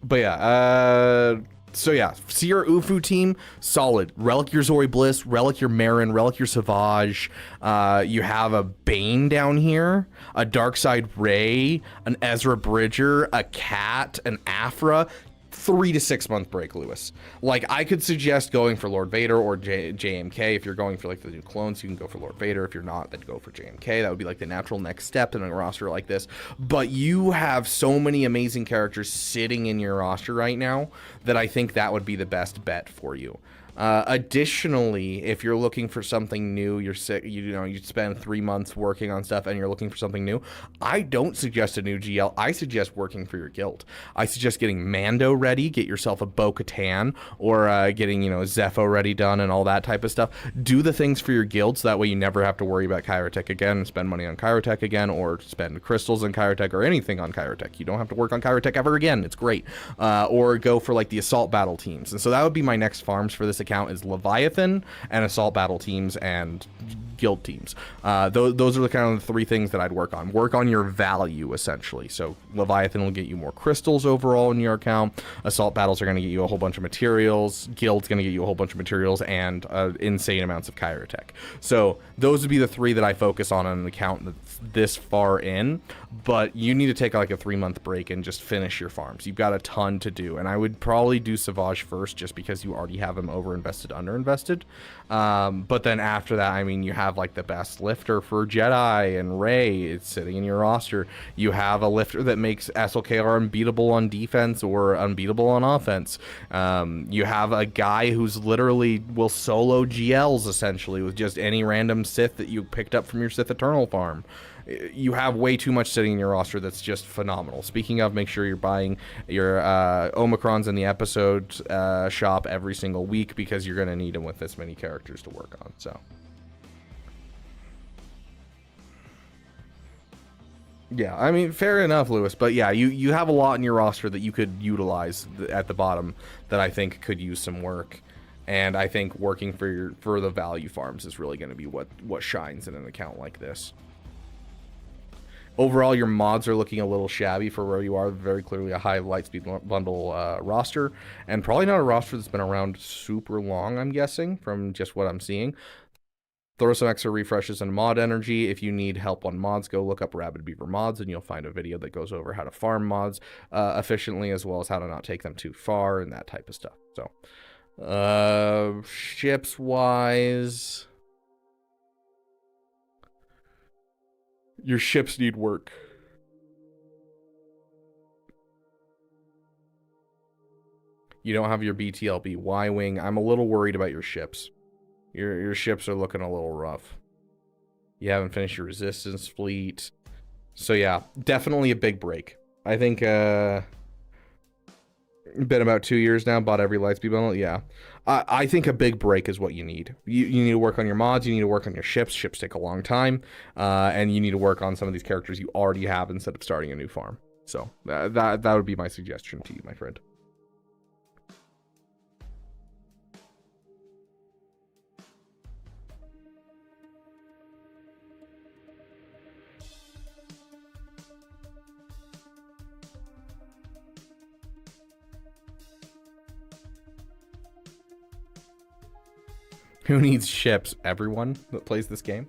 But yeah, so yeah, Seer Ufu team, solid. Relic your Zori Bliss, Relic your Marin, Relic your Savage. You have a Bane down here, a Darkside Ray, an Ezra Bridger, a Cat, an Afra. 3 to 6 month break, Lewis. Like, I could suggest going for Lord Vader or JMK. If you're going for like the new clones, you can go for Lord Vader. If you're not, then go for JMK. That would be like the natural next step in a roster like this. But you have so many amazing characters sitting in your roster right now that I think that would be the best bet for you. Additionally, if you're looking for something new, you spend 3 months working on stuff and you're looking for something new, I don't suggest a new GL. I suggest working for your guild. I suggest getting Mando ready, get yourself a Bo-Katan, or getting, Zepho ready done and all that type of stuff. Do the things for your guild so that way you never have to worry about Kyrotech again and spend money on Kyrotech again, or spend crystals on Kyrotech or anything on Kyrotech. You don't have to work on Kyrotech ever again. It's great. Or go for like the assault battle teams. And so that would be my next farms for this account is Leviathan and Assault Battle teams and guild teams. Those are the kind of the 3 things that I'd work on. Work on your value, essentially. So Leviathan will get you more crystals overall in your account. Assault Battles are going to get you a whole bunch of materials. Guild's going to get you a whole bunch of materials and insane amounts of Chirotech. So those would be the 3 that I focus on an account that's this far in. But you need to take like a 3-month break and just finish your farms. You've got a ton to do, and I would probably do Savage first just because you already have him overinvested, underinvested. But then after that, I mean, you have like the best lifter for Jedi and Rey. It's sitting in your roster. You have a lifter that makes SLKR unbeatable on defense or unbeatable on offense. You have a guy who's literally will solo GLs essentially with just any random Sith that you picked up from your Sith Eternal farm. You have way too much sitting in your roster that's just phenomenal. Speaking of, make sure you're buying your Omicrons in the episode shop every single week because you're going to need them with this many characters to work on. So, yeah, I mean, fair enough, Lewis. But yeah, you have a lot in your roster that you could utilize at the bottom that I think could use some work. And I think working for the value farms is really going to be what shines in an account like this. Overall, your mods are looking a little shabby for where you are. Very clearly a high Lightspeed bundle roster, and probably not a roster that's been around super long, I'm guessing, from just what I'm seeing. Throw some extra refreshes and mod energy. If you need help on mods, go look up Rabid Beaver mods, and you'll find a video that goes over how to farm mods efficiently, as well as how to not take them too far and that type of stuff. So, ships-wise... Your ships need work. You don't have your BTLB Y-Wing. I'm a little worried about your ships. Your ships are looking a little rough. You haven't finished your resistance fleet. So yeah, definitely a big break. I think been about 2 years now, bought every Lightspeed bundle. Yeah. I think a big break is what you need. You need to work on your mods. You need to work on your ships. Ships take a long time. And you need to work on some of these characters you already have instead of starting a new farm. So that would be my suggestion to you, my friend. Who needs ships? Everyone that plays this game.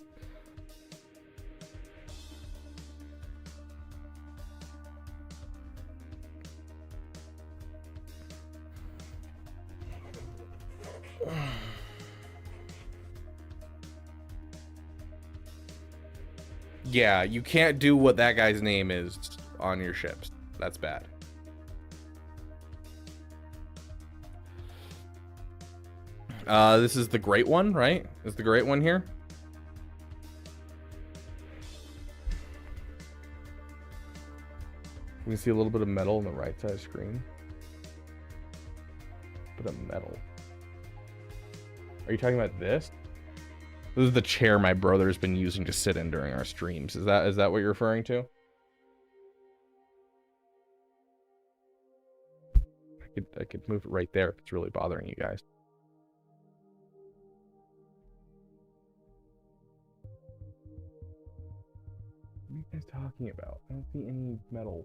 Yeah, you can't do what that guy's name is on your ships. That's bad. This is the Great One, right? Is the Great One here? You can see a little bit of metal on the right side of the screen. Bit of metal. Are you talking about this? This is the chair my brother's been using to sit in during our streams. Is that what you're referring to? I could move it right there if it's really bothering you guys. What are you guys talking about? I don't see any metal.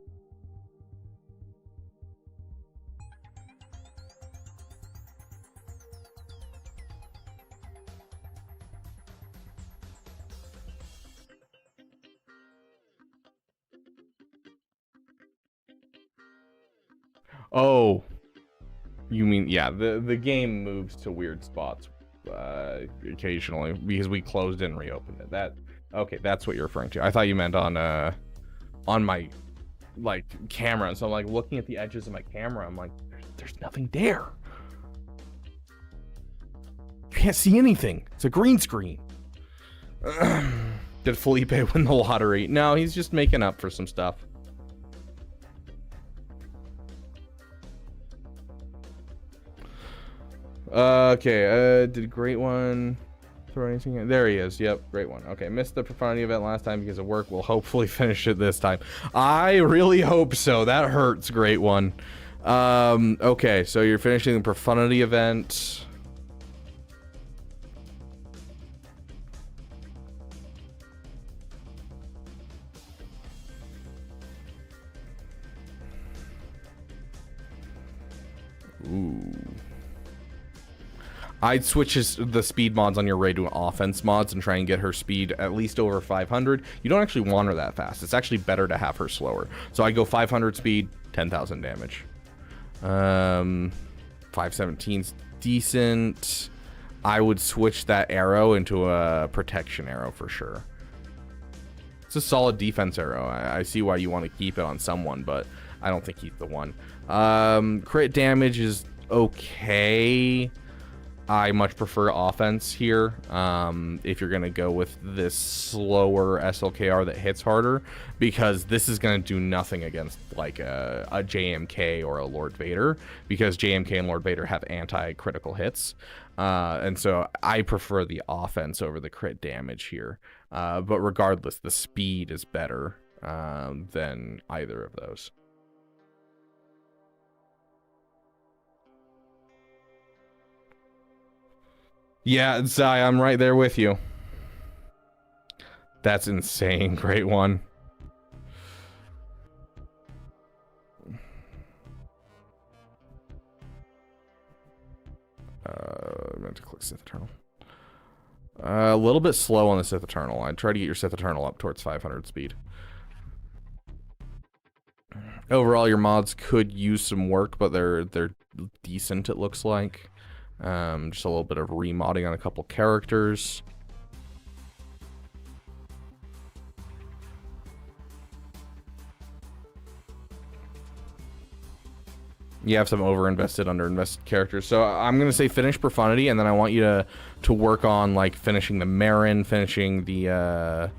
Oh, you mean, yeah, the game moves to weird spots occasionally because we closed and reopened it. Okay, that's what you're referring to. I thought you meant on my like camera. So I'm like looking at the edges of my camera. I'm like, there's nothing there. You can't see anything. It's a green screen. Did Felipe win the lottery? No, he's just making up for some stuff. Okay, did Great One throw anything in? There he is. Yep, Great One. Okay, missed the Profundity event last time because of work. We'll hopefully finish it this time. I really hope so. That hurts, Great One. Okay, so you're finishing the Profundity event. Ooh. I'd switch the speed mods on your Rey to offense mods and try and get her speed at least over 500. You don't actually want her that fast. It's actually better to have her slower. So I go 500 speed, 10,000 damage. 517's decent. I would switch that arrow into a protection arrow for sure. It's a solid defense arrow. I see why you want to keep it on someone, but I don't think he's the one. Crit damage is okay. I much prefer offense here. If you're going to go with this slower SLKR that hits harder, because this is going to do nothing against like a JMK or a Lord Vader, because JMK and Lord Vader have anti-critical hits. And so I prefer the offense over the crit damage here. But regardless, the speed is better than either of those. Yeah, Zai, I'm right there with you. That's insane. Great one. I meant to click Sith Eternal. A little bit slow on the Sith Eternal. I'd try to get your Sith Eternal up towards 500 speed. Overall, your mods could use some work, but they're decent, it looks like. Just a little bit of remodding on a couple characters. You have some overinvested, underinvested characters. So I'm going to say finish Profundity, and then I want you to work on like finishing the Marin, finishing the...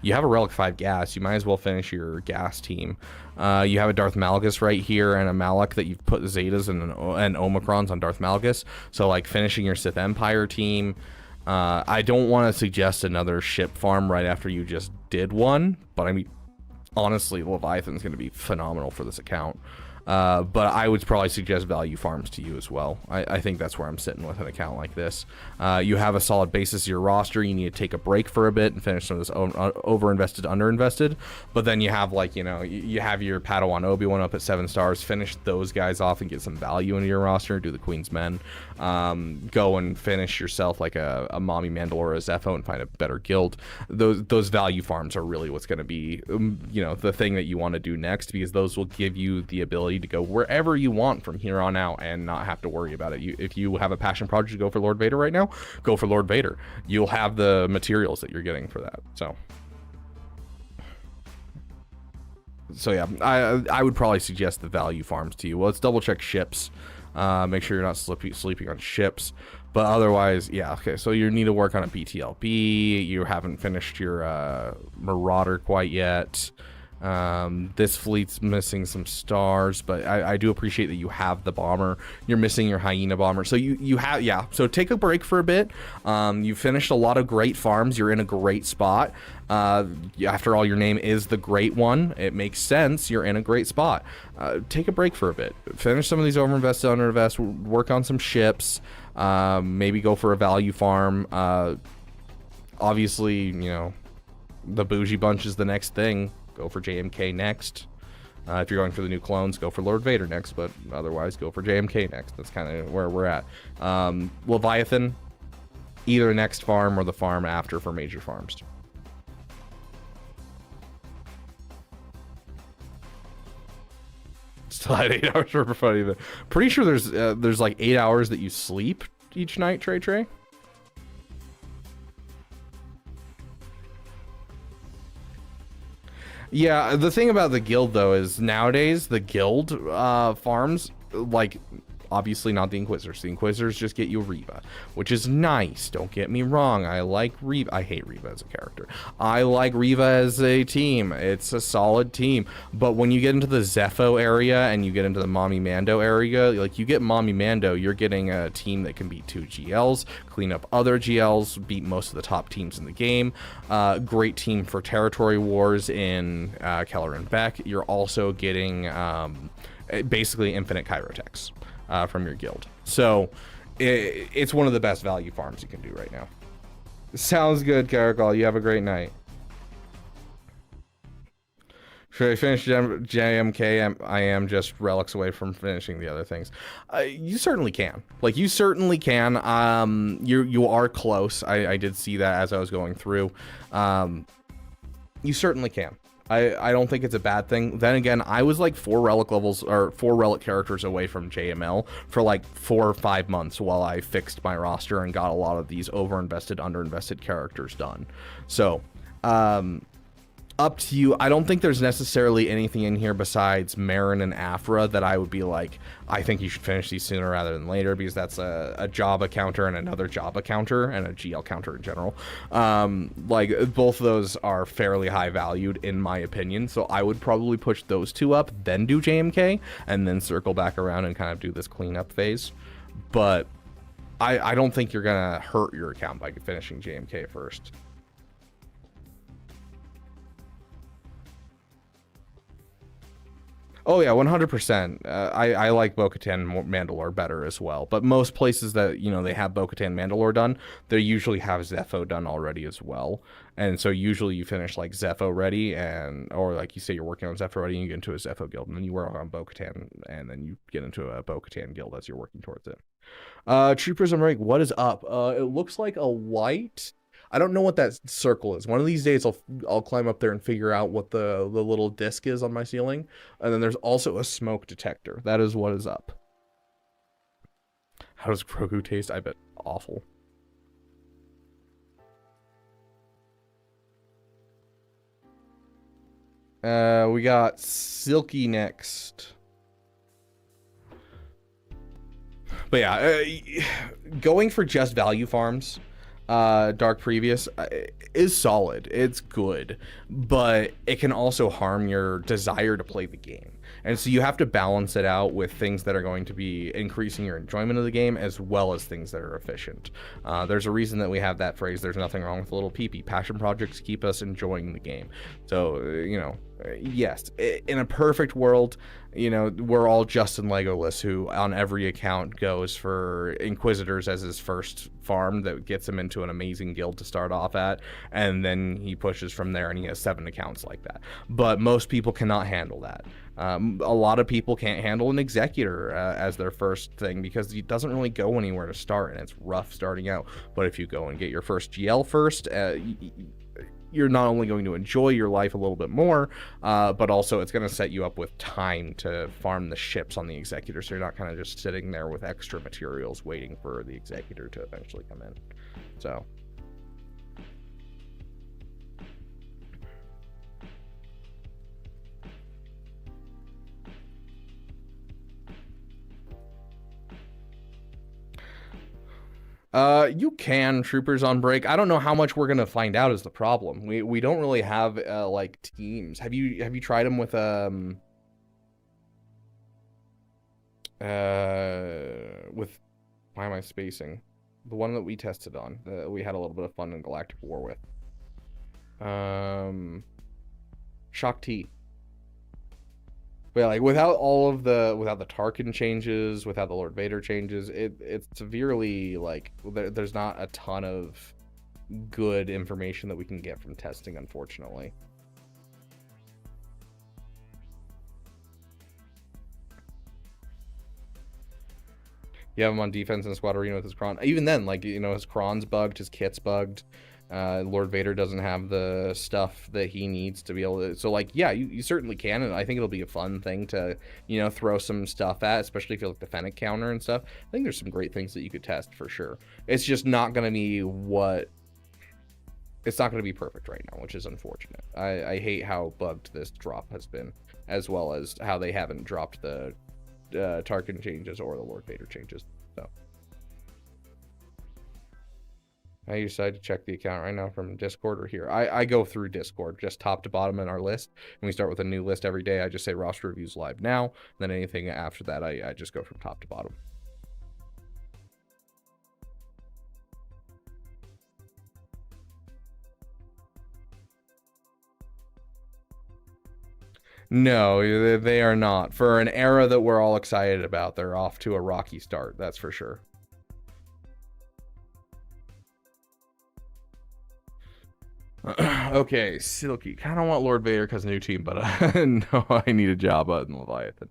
you have a Relic 5 gas. You might as well finish your gas team. You have a Darth Malgus right here and a Malak that you've put Zetas and Omicrons on Darth Malgus. So like finishing your Sith Empire team. I don't want to suggest another ship farm right after you just did one, but I mean, honestly, Leviathan's going to be phenomenal for this account. But I would probably suggest value farms to you as well. I think that's where I'm sitting with an account like this. You have a solid basis of your roster. You need to take a break for a bit and finish some of this overinvested, underinvested. But then you have like, you know, you have your Padawan Obi-Wan up at 7 stars. Finish those guys off and get some value into your roster. Do the Queen's Men. Go and finish yourself like a Mommy Mandalore or a Zepho and find a better guild. Those value farms are really what's going to be, you know, the thing that you want to do next, because those will give you the ability to go wherever you want from here on out and not have to worry about it. If you have a passion project to go for Lord Vader right now, go for Lord Vader. You'll have the materials that you're getting for that. So yeah, I would probably suggest the value farms to you. Well, let's double check ships. Make sure you're not sleeping on ships. But otherwise, yeah, okay. So you need to work on a BTLB. You haven't finished your Marauder quite yet. This fleet's missing some stars, but I do appreciate that you have the bomber. You're missing your Hyena bomber, so you have, yeah, so take a break for a bit. You finished a lot of great farms. You're in a great spot. After all, your name is the Great One. It makes sense. You're in a great spot. Take a break for a bit. Finish some of these overinvested, underinvest. Work on some ships. Maybe go for a value farm. Obviously, you know, the bougie bunch is the next thing. Go for JMK next. If you're going for the new clones, go for Lord Vader next, but otherwise go for JMK next. That's kind of where we're at. Leviathan, either next farm or the farm after for major farms. Still had 8 hours for funny. Pretty sure there's like 8 hours that you sleep each night, Trey. Yeah, the thing about the guild though is nowadays the guild farms, like, obviously not the Inquisitors. The Inquisitors just get you Reva, which is nice. Don't get me wrong. I like Reva. I hate Reva as a character. I like Reva as a team. It's a solid team. But when you get into the Zepho area and you get into the Mommy Mando area, like you get Mommy Mando, you're getting a team that can beat 2 GLs, clean up other GLs, beat most of the top teams in the game. Great team for territory wars in Keller and Beck. You're also getting basically infinite Chirotechs. From your guild. So it's one of the best value farms you can do right now. Sounds good, Caracol. You have a great night. Should I finish JMK? I am just relics away from finishing the other things. You certainly can. Like, you certainly can. You are close. I did see that as I was going through. You certainly can. I don't think it's a bad thing. Then again, I was like 4 relic characters away from JML for like 4 or 5 months while I fixed my roster and got a lot of these overinvested, underinvested characters done. So, up to you. I don't think there's necessarily anything in here besides Marin and Afra that I would be like, I think you should finish these sooner rather than later, because that's a Java counter and another Java counter and a GL counter in general. Like, both of those are fairly high valued in my opinion, so I would probably push those 2 up, then do JMK, and then circle back around and kind of do this cleanup phase. But I don't think you're gonna hurt your account by finishing JMK first. Oh yeah, 100%. I like Bo-Katan Mandalore better as well. But most places that, you know, they have Bo-Katan Mandalore done, they usually have Zepho done already as well. And so usually you finish like Zepho ready, or like you say you're working on Zepho ready and you get into a Zepho guild, and then you work on Bo-Katan, and then you get into a Bo-Katan guild as you're working towards it. Troopers, I'm like, what is up? It looks like a white. I don't know what that circle is. One of these days I'll climb up there and figure out what the little disc is on my ceiling. And then there's also a smoke detector. That is what is up. How does Grogu taste? I bet awful. We got Silky next. But yeah, going for just value farms, Dark Previous, is solid. It's good, but it can also harm your desire to play the game. And so you have to balance it out with things that are going to be increasing your enjoyment of the game, as well as things that are efficient. There's a reason that we have that phrase, there's nothing wrong with a little pee-pee. Passion projects keep us enjoying the game. So, you know, yes, in a perfect world, you know, we're all Justin Legoless, who on every account goes for Inquisitors as his first farm that gets him into an amazing guild to start off at, and then he pushes from there and he has 7 accounts like that. But most people cannot handle that. A lot of people can't handle an Executor as their first thing, because it doesn't really go anywhere to start, and it's rough starting out. But if you go and get your first GL first, you're not only going to enjoy your life a little bit more, but also it's going to set you up with time to farm the ships on the Executor, so you're not kind of just sitting there with extra materials waiting for the Executor to eventually come in. So you can, Troopers on break. I don't know how much we're gonna find out is the problem. We don't really have like teams. Have you tried them with why am I spacing? The one that we tested on, we had a little bit of fun in Galactic War with. Shock T. But yeah, like without the Tarkin changes, without the Lord Vader changes, it's severely like there's not a ton of good information that we can get from testing, unfortunately. You have him on defense in Squad Arena with his Kron. Even then, like, you know, his Kron's bugged, his kit's bugged. Lord Vader doesn't have the stuff that he needs to be able to. So, like, yeah, you certainly can, and I think it'll be a fun thing to, you know, throw some stuff at, especially if you like the Fennec counter and stuff. I think there's some great things that you could test for sure. It's just not going to be it's not going to be perfect right now, which is unfortunate. I hate how bugged this drop has been, as well as how they haven't dropped the Tarkin changes or the Lord Vader changes. So I decide to check the account right now from Discord or here. I go through Discord, just top to bottom in our list, and we start with a new list every day. I just say roster reviews live now, and then anything after that, I just go from top to bottom. No, they are not. For an era that we're all excited about, they're off to a rocky start, that's for sure. Okay, Silky. Kind of want Lord Vader because new team, but no, I need a Jabba and Leviathan.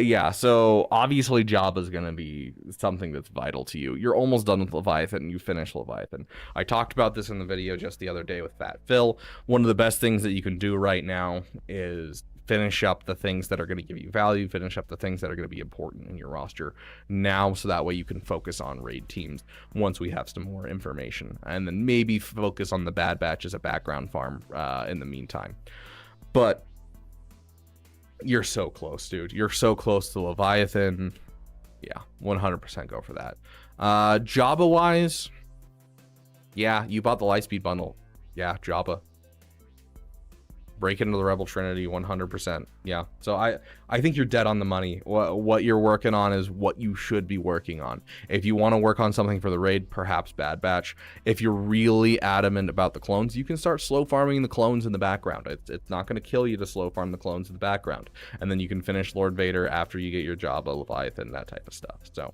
Yeah, so obviously Jabba's going to be something that's vital to you. You're almost done with Leviathan. You finish Leviathan. I talked about this in the video just the other day with Fat Phil. One of the best things that you can do right now is finish up the things that are going to give you value, finish up the things that are going to be important in your roster now, so that way you can focus on raid teams once we have some more information, and then maybe focus on the Bad Batch as a background farm in the meantime. But you're so close, dude. You're so close to Leviathan. Yeah, 100% go for that. Jabba wise, yeah, you bought the Lightspeed bundle. Yeah, Jabba. Break into the Rebel Trinity 100%. Yeah, so I think you're dead on the money. What you're working on is what you should be working on. If you want to work on something for the raid, perhaps Bad Batch. If you're really adamant about the clones, you can start slow farming the clones in the background. It's not going to kill you to slow farm the clones in the background, and then you can finish Lord Vader after you get your Jabba, Leviathan, that type of stuff. So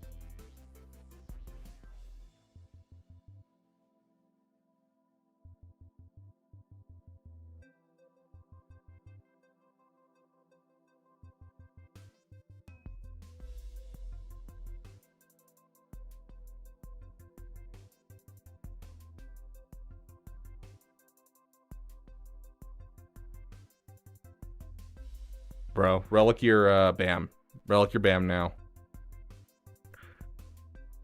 bro, relic your BAM. Relic your BAM now.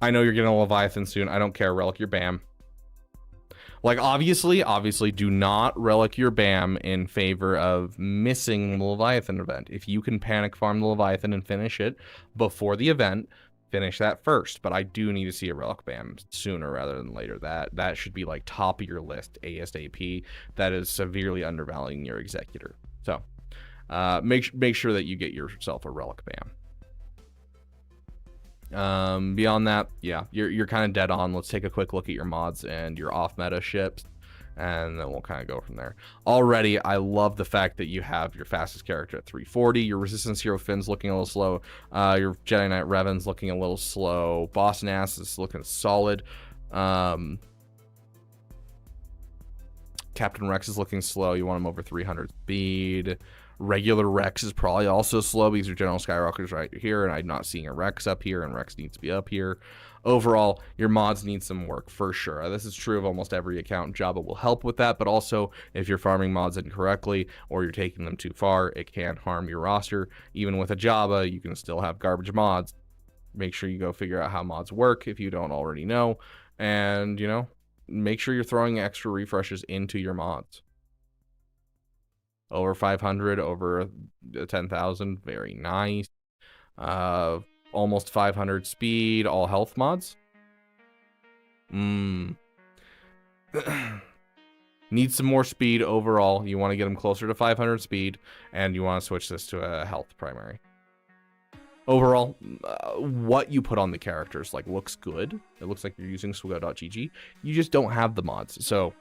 I know you're getting a Leviathan soon. I don't care. Relic your BAM. Like, obviously, do not relic your BAM in favor of missing the Leviathan event. If you can panic farm the Leviathan and finish it before the event, finish that first. But I do need to see a relic BAM sooner rather than later. That should be like top of your list ASAP. That is severely undervaluing your executor. So make sure that you get yourself a relic BAM. Beyond that, yeah, you're kind of dead on. Let's take a quick look at your mods and your off meta ships, and then we'll kind of go from there. Already, I love the fact that you have your fastest character at 340, your Resistance Hero Finn's looking a little slow, your Jedi Knight Revan's looking a little slow, Boss Nass is looking solid, Captain Rex is looking slow, you want him over 300 speed. Regular Rex is probably also slow because your General Skywalker's right here, and I'm not seeing a Rex up here, and Rex needs to be up here. Overall, your mods need some work for sure. This is true of almost every account. Jabba will help with that, but also if you're farming mods incorrectly or you're taking them too far, it can harm your roster. Even with a Jabba, you can still have garbage mods. Make sure you go figure out how mods work if you don't already know, and, you know, make sure you're throwing extra refreshes into your mods. Over 500, over 10,000, very nice. Almost 500 speed, all health mods. Need some more speed overall. You want to get them closer to 500 speed, and you want to switch this to a health primary. Overall, what you put on the characters like looks good. It looks like you're using Swigo.gg. You just don't have the mods, so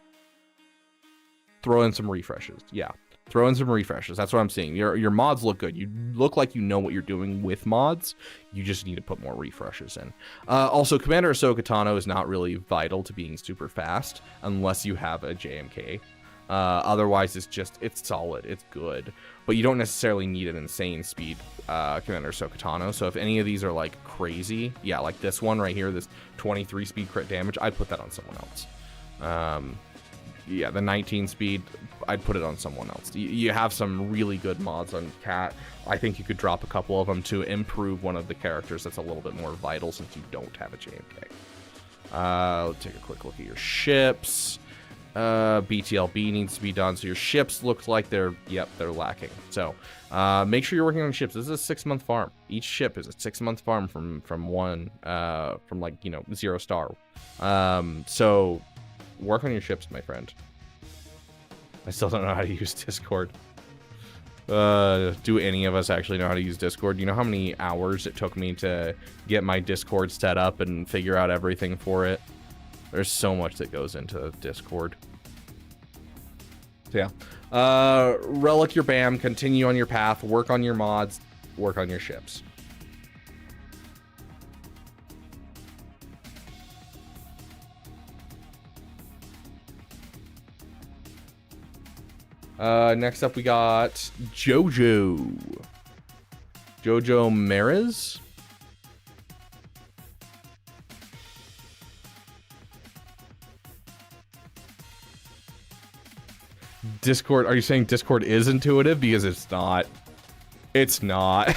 throw in some refreshes. Yeah. Throw in some refreshes. That's what I'm seeing. Your mods look good. You look like you know what you're doing with mods. You just need to put more refreshes in. Also, Commander Ahsoka Tano is not really vital to being super fast unless you have a JMK. Otherwise, it's solid. It's good. But you don't necessarily need an insane speed Commander Ahsoka Tano. So if any of these are like crazy, yeah, like this one right here, this 23 speed crit damage, I'd put that on someone else. Yeah, the 19 speed, I'd put it on someone else. You have some really good mods on Cat. I think you could drop a couple of them to improve one of the characters that's a little bit more vital since you don't have a JMK. Let's take a quick look at your ships. BTLB needs to be done. So your ships look like they're lacking. So make sure you're working on ships. This is a 6-month farm. Each ship is a 6-month farm from like, you know, 0 star. So work on your ships, my friend. I still don't know how to use Discord. Do any of us actually know how to use Discord? You know how many hours it took me to get my Discord set up and figure out everything for it? There's so much that goes into Discord. So yeah. Relic your BAM, continue on your path, work on your mods, work on your ships. Next up we got Jojo. Jojo Mares. Discord, are you saying Discord is intuitive? Because it's not. It's not.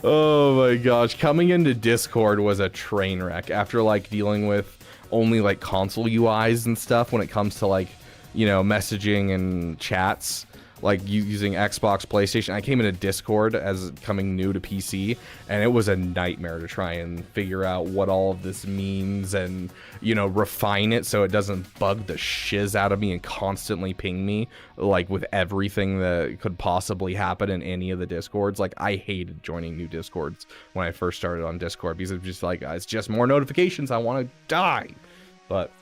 Oh my gosh, coming into Discord was a train wreck after like dealing with only like console UIs and stuff when it comes to like, you know, messaging and chats, like using Xbox, PlayStation. I came into Discord as coming new to PC, and it was a nightmare to try and figure out what all of this means and, you know, refine it so it doesn't bug the shiz out of me and constantly ping me like with everything that could possibly happen in any of the Discords. Like, I hated joining new Discords when I first started on Discord because it was just like, it's just more notifications, I want to die. But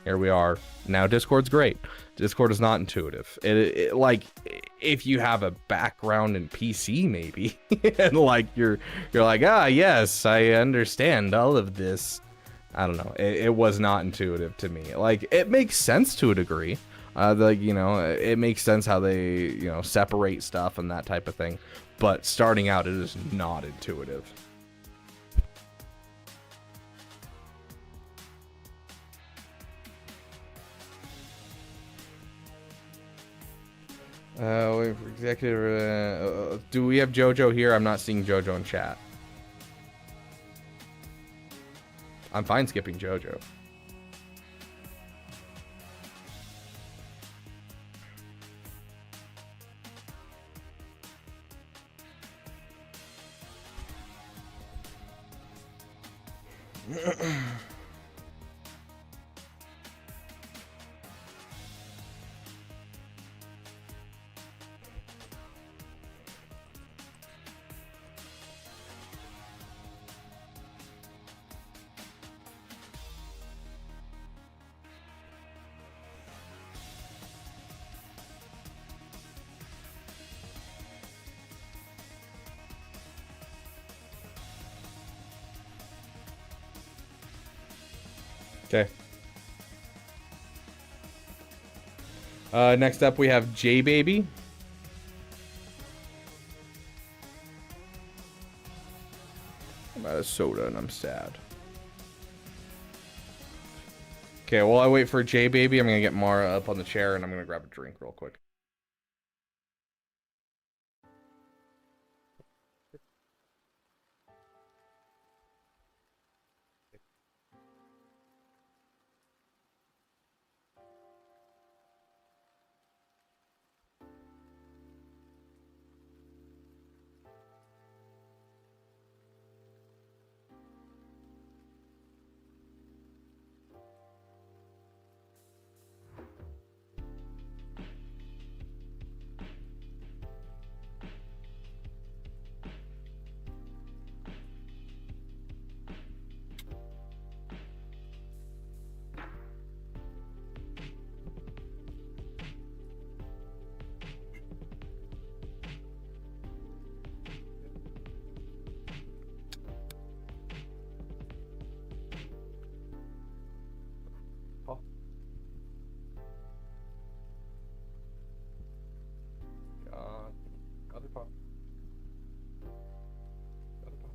here we are. Now Discord's great. Discord is not intuitive. It like, if you have a background in PC maybe, and like you're like, yes, I understand all of this. I don't know. It was not intuitive to me. Like, it makes sense to a degree. Like, you know, it makes sense how they, you know, separate stuff and that type of thing. But starting out, it is not intuitive. Wait for executive. Do we have JoJo here? I'm not seeing JoJo in chat. I'm fine skipping JoJo. Okay. Next up we have J Baby. I'm out of soda and I'm sad. Okay, while I wait for J Baby, I'm gonna get Mara up on the chair and I'm gonna grab a drink real quick. Other pop. Other pop.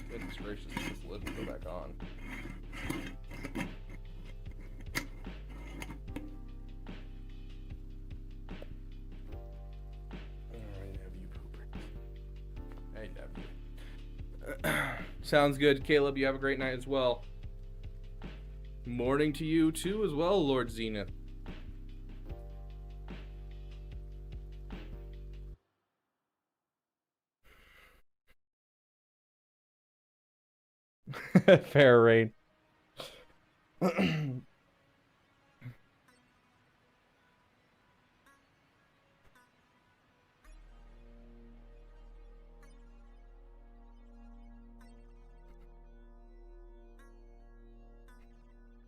Goodness gracious, this lid will go back on. Sounds good, Caleb. You have a great night as well. Morning to you too as well, Lord Zenith. Fair rain.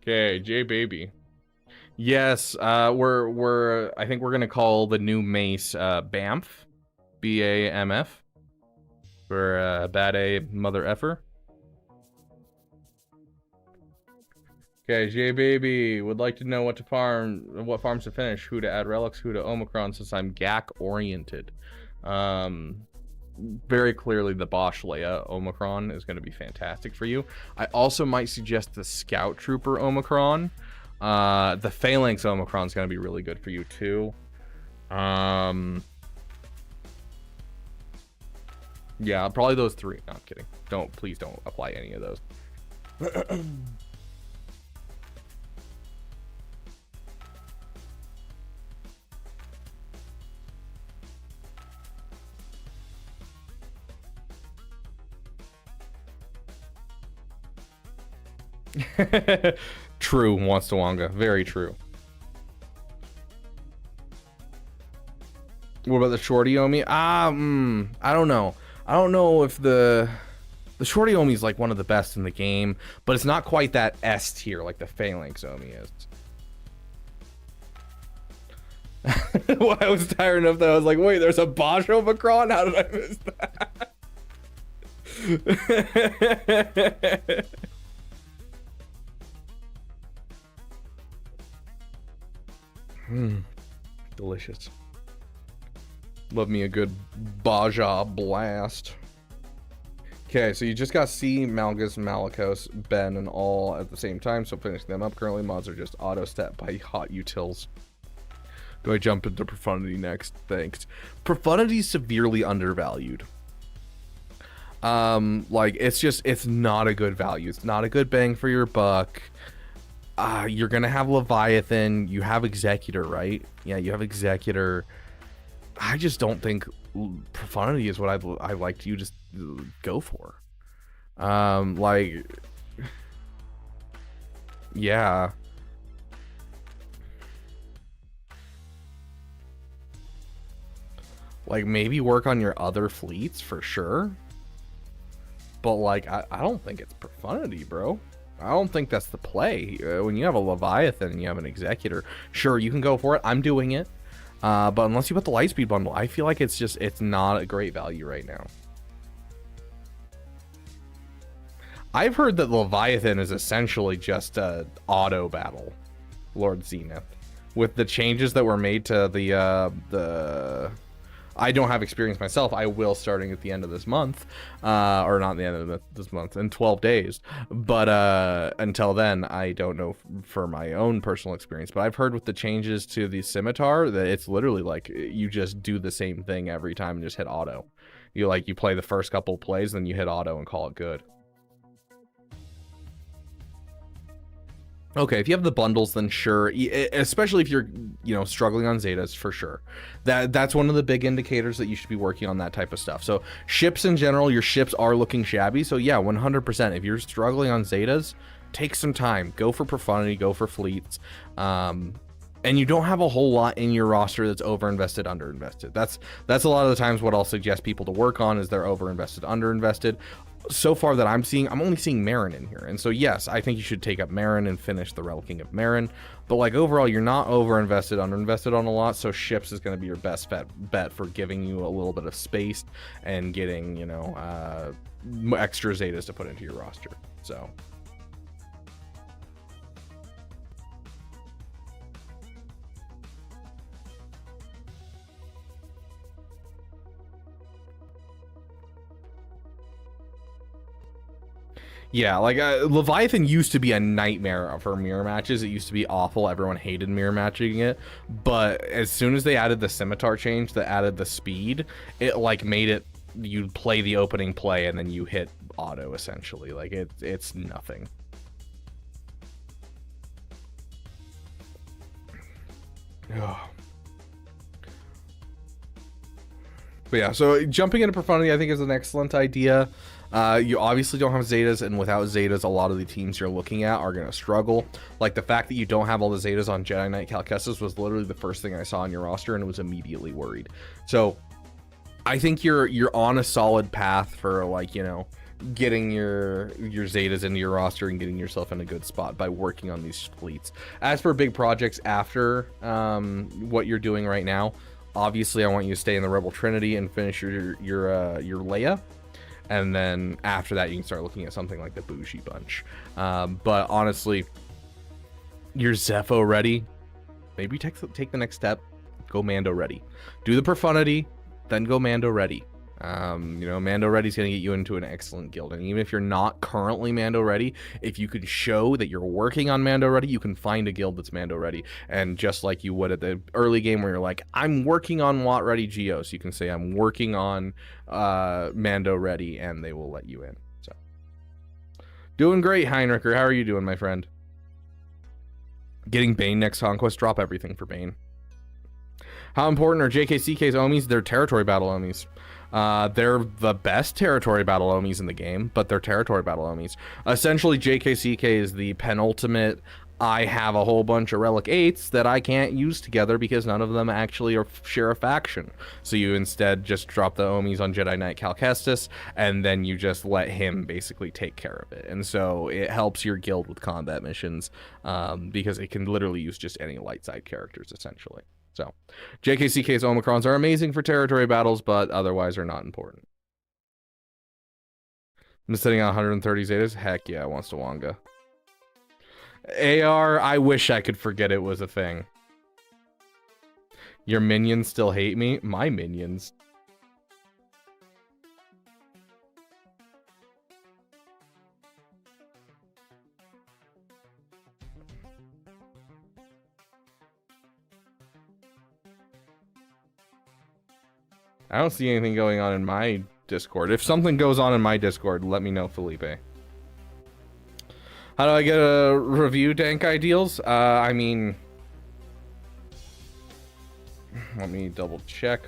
Okay, J Baby. Yes, we're I think we're gonna call the new mace Bamf, BAMF, for bad A mother effer. Okay, J Baby would like to know what farms to finish, who to add relics, who to Omicron, since I'm GAC oriented. Very clearly the Bosch Leia Omicron is going to be fantastic for you. I also might suggest the Scout Trooper Omicron. The Phalanx Omicron is going to be really good for you too. Yeah, probably those three. No, I'm kidding. Please don't apply any of those. True, wants to Wanga. Very true. What about the Shorty Omi? I don't know. I don't know if the Shorty Omi is like one of the best in the game, but it's not quite that S tier like the Phalanx Omi is. Well, I was tired enough that I was like, wait, there's a Bosch Omicron? How did I miss that? Delicious. Love me a good Baja blast. Okay, so you just got C, Malgus, Malicos, Ben, and all at the same time, so finish them up. Currently, mods are just auto-step by hot utils. Do I jump into Profundity next? Thanks. Profundity is severely undervalued. Like, it's not a good value. It's not a good bang for your buck. You're gonna have Leviathan. You have Executor, right? Yeah, you have Executor. I just don't think Profundity is what I'd like to just go for. Like, yeah. Like, maybe work on your other fleets for sure. But, like, I don't think it's Profundity, bro. I don't think that's the play. When you have a Leviathan and you have an Executor, sure, you can go for it. I'm doing it. But unless you put the Lightspeed bundle, I feel like it's not a great value right now. I've heard that Leviathan is essentially just a auto battle, Lord Zenith, with the changes that were made to the. I don't have experience myself. I will starting at the end of this month, or not the end of this month, in 12 days. But until then, I don't know for my own personal experience. But I've heard with the changes to the Scimitar that it's literally like you just do the same thing every time and just hit auto. You play the first couple plays, then you hit auto and call it good. Okay, if you have the bundles, then sure. Especially if you're, struggling on Zetas, for sure. That's one of the big indicators that you should be working on that type of stuff. So ships in general, your ships are looking shabby. So yeah, 100%. If you're struggling on Zetas, take some time. Go for Profundity, go for fleets. And you don't have a whole lot in your roster that's overinvested, underinvested. That's a lot of the times what I'll suggest people to work on is they're overinvested, underinvested. So far that I'm only seeing Marin in here. And so, yes, I think you should take up Marin and finish the Relicking of Marin. But, like, overall, you're not overinvested, underinvested on a lot. So ships is going to be your best bet for giving you a little bit of space and getting, extra Zetas to put into your roster. So... yeah, like Leviathan used to be a nightmare for mirror matches. It used to be awful. Everyone hated mirror matching it. But as soon as they added the Scimitar change that added the speed, it like made it you play the opening play and then you hit auto essentially. Like it's nothing. Ugh. But yeah, so jumping into Profundity I think is an excellent idea. You obviously don't have Zetas, and without Zetas, a lot of the teams you're looking at are going to struggle. Like, the fact that you don't have all the Zetas on Jedi Knight Cal Kestis was literally the first thing I saw on your roster, and was immediately worried. So, I think you're on a solid path for, like, getting your Zetas into your roster and getting yourself in a good spot by working on these fleets. As for big projects after what you're doing right now, obviously I want you to stay in the Rebel Trinity and finish your Leia, and then after that you can start looking at something like the Bougie Bunch. But honestly, you're Zepho ready, maybe take the next step, go Mando ready. Do the profundity, then go Mando ready. You know, Mando ready is going to get you into an excellent guild, and even if you're not currently Mando ready, if you can show that you're working on Mando ready, you can find a guild that's Mando ready. And just like you would at the early game where you're like, I'm working on Watt ready Geos, you can say I'm working on Mando ready, and they will let you in. So doing great, Heinricher. How are you doing, my friend? Getting Bane next conquest. Drop everything for Bane. How important are JKCK's Omis? They're territory battle Omis. They're the best territory battle Omis in the game, but they're territory battle Omis. Essentially, JKCK is the penultimate, I have a whole bunch of Relic 8s that I can't use together because none of them actually share a faction. So you instead just drop the Omis on Jedi Knight Cal Kestis, and then you just let him basically take care of it. And so it helps your guild with combat missions, because it can literally use just any light side characters, essentially. So, JKCK's Omicrons are amazing for territory battles, but otherwise are not important. I'm sitting on 130 Zetas. Heck yeah, wants to Wanga. AR, I wish I could forget it was a thing. Your minions still hate me? My minions. I don't see anything going on in my Discord. If something goes on in my Discord, let me know, Felipe. How do I get a review, Dank Ideals? I mean, let me double check.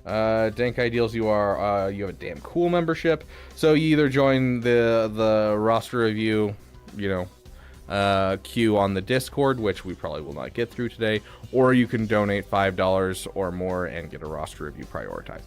Dank Ideals, you have a damn cool membership. So you either join the roster review, you know, queue on the Discord, which we probably will not get through today, or you can donate $5 or more and get a roster review prioritized.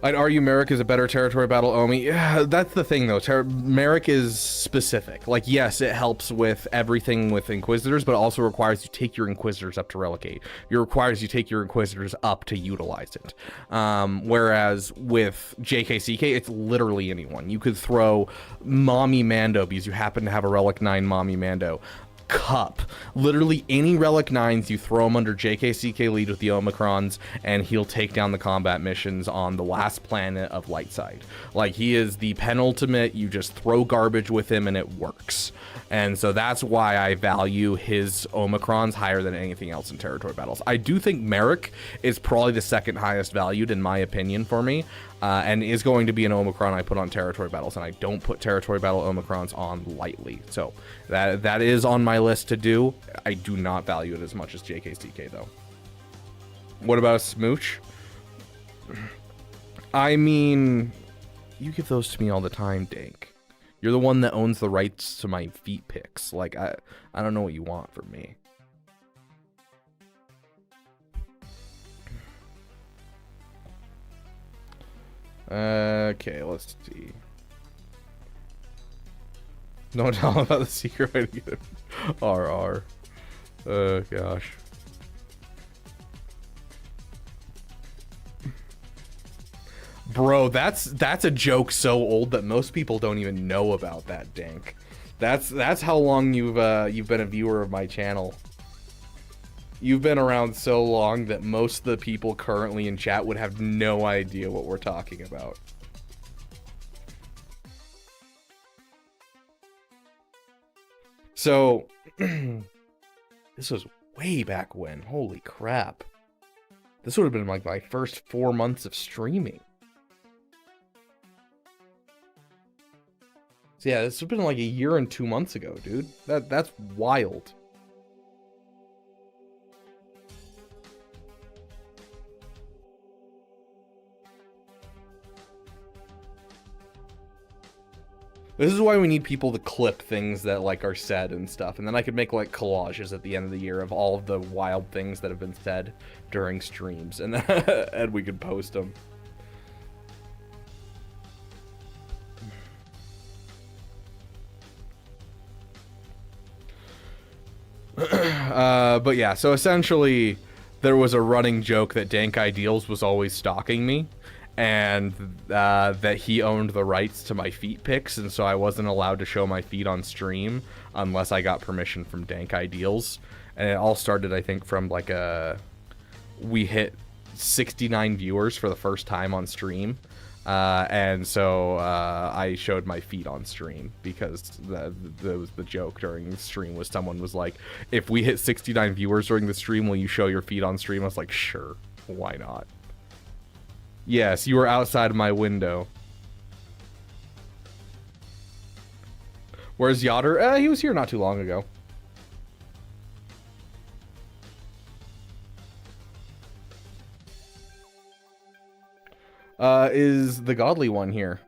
I'd argue Merrick is a better territory battle Omi. Yeah, that's the thing though. Merrick is specific. Like, yes, it helps with everything with Inquisitors, but it also requires you take your Inquisitors up to Relicate. It requires you take your Inquisitors up to utilize it. Whereas with JKCK, it's literally anyone. You could throw Mommy Mando because you happen to have a Relic 9 Mommy Mando. Cup. Literally any Relic 9s, you throw him under JKCK lead with the Omicrons, and he'll take down the combat missions on the last planet of Lightside. Like, he is the penultimate, you just throw garbage with him and it works. And so that's why I value his Omicrons higher than anything else in territory battles. I do think Merrick is probably the second highest valued in my opinion for me. And is going to be an Omicron I put on territory battles, and I don't put territory battle Omicrons on lightly. So that is on my list to do. I do not value it as much as JKCK though. What about a Smooch? I mean, you give those to me all the time, Dank. You're the one that owns the rights to my feet pics. Like, I don't know what you want from me. Okay, let's see. Don't tell them about the secret way to get it. RR. Oh, gosh. Bro, that's a joke so old that most people don't even know about that, Dank. That's how long you've been a viewer of my channel. You've been around so long that most of the people currently in chat would have no idea what we're talking about. So, this was way back when. Holy crap. This would have been like my first 4 months of streaming. So yeah, this would have been like a year and 2 months ago, dude. That's wild. This is why we need people to clip things that like are said and stuff, and then I could make like collages at the end of the year of all of the wild things that have been said during streams, and and we could post them. But yeah, so essentially there was a running joke that Dank Ideals was always stalking me, and that he owned the rights to my feet pics, and so I wasn't allowed to show my feet on stream unless I got permission from Dank Ideals. And it all started, I think, from like we hit 69 viewers for the first time on stream. And so I showed my feet on stream because that was the joke during the stream. Was someone was like, if we hit 69 viewers during the stream, will you show your feet on stream? I was like, sure, why not? Yes, you were outside of my window. Where's Yoder? He was here not too long ago. Is the godly one here?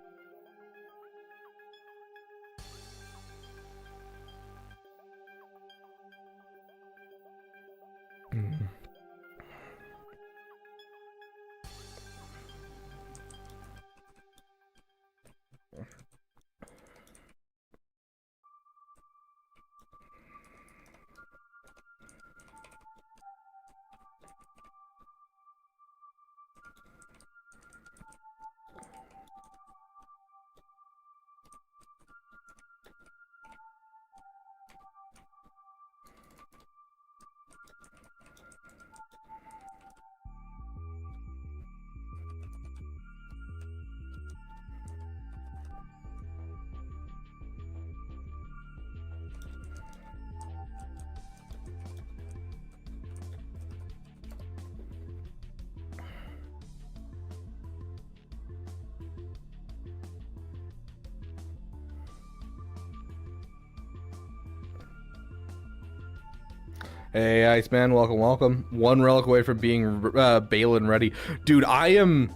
Hey, Iceman, welcome, welcome. One relic away from being Balin ready. Dude, I am...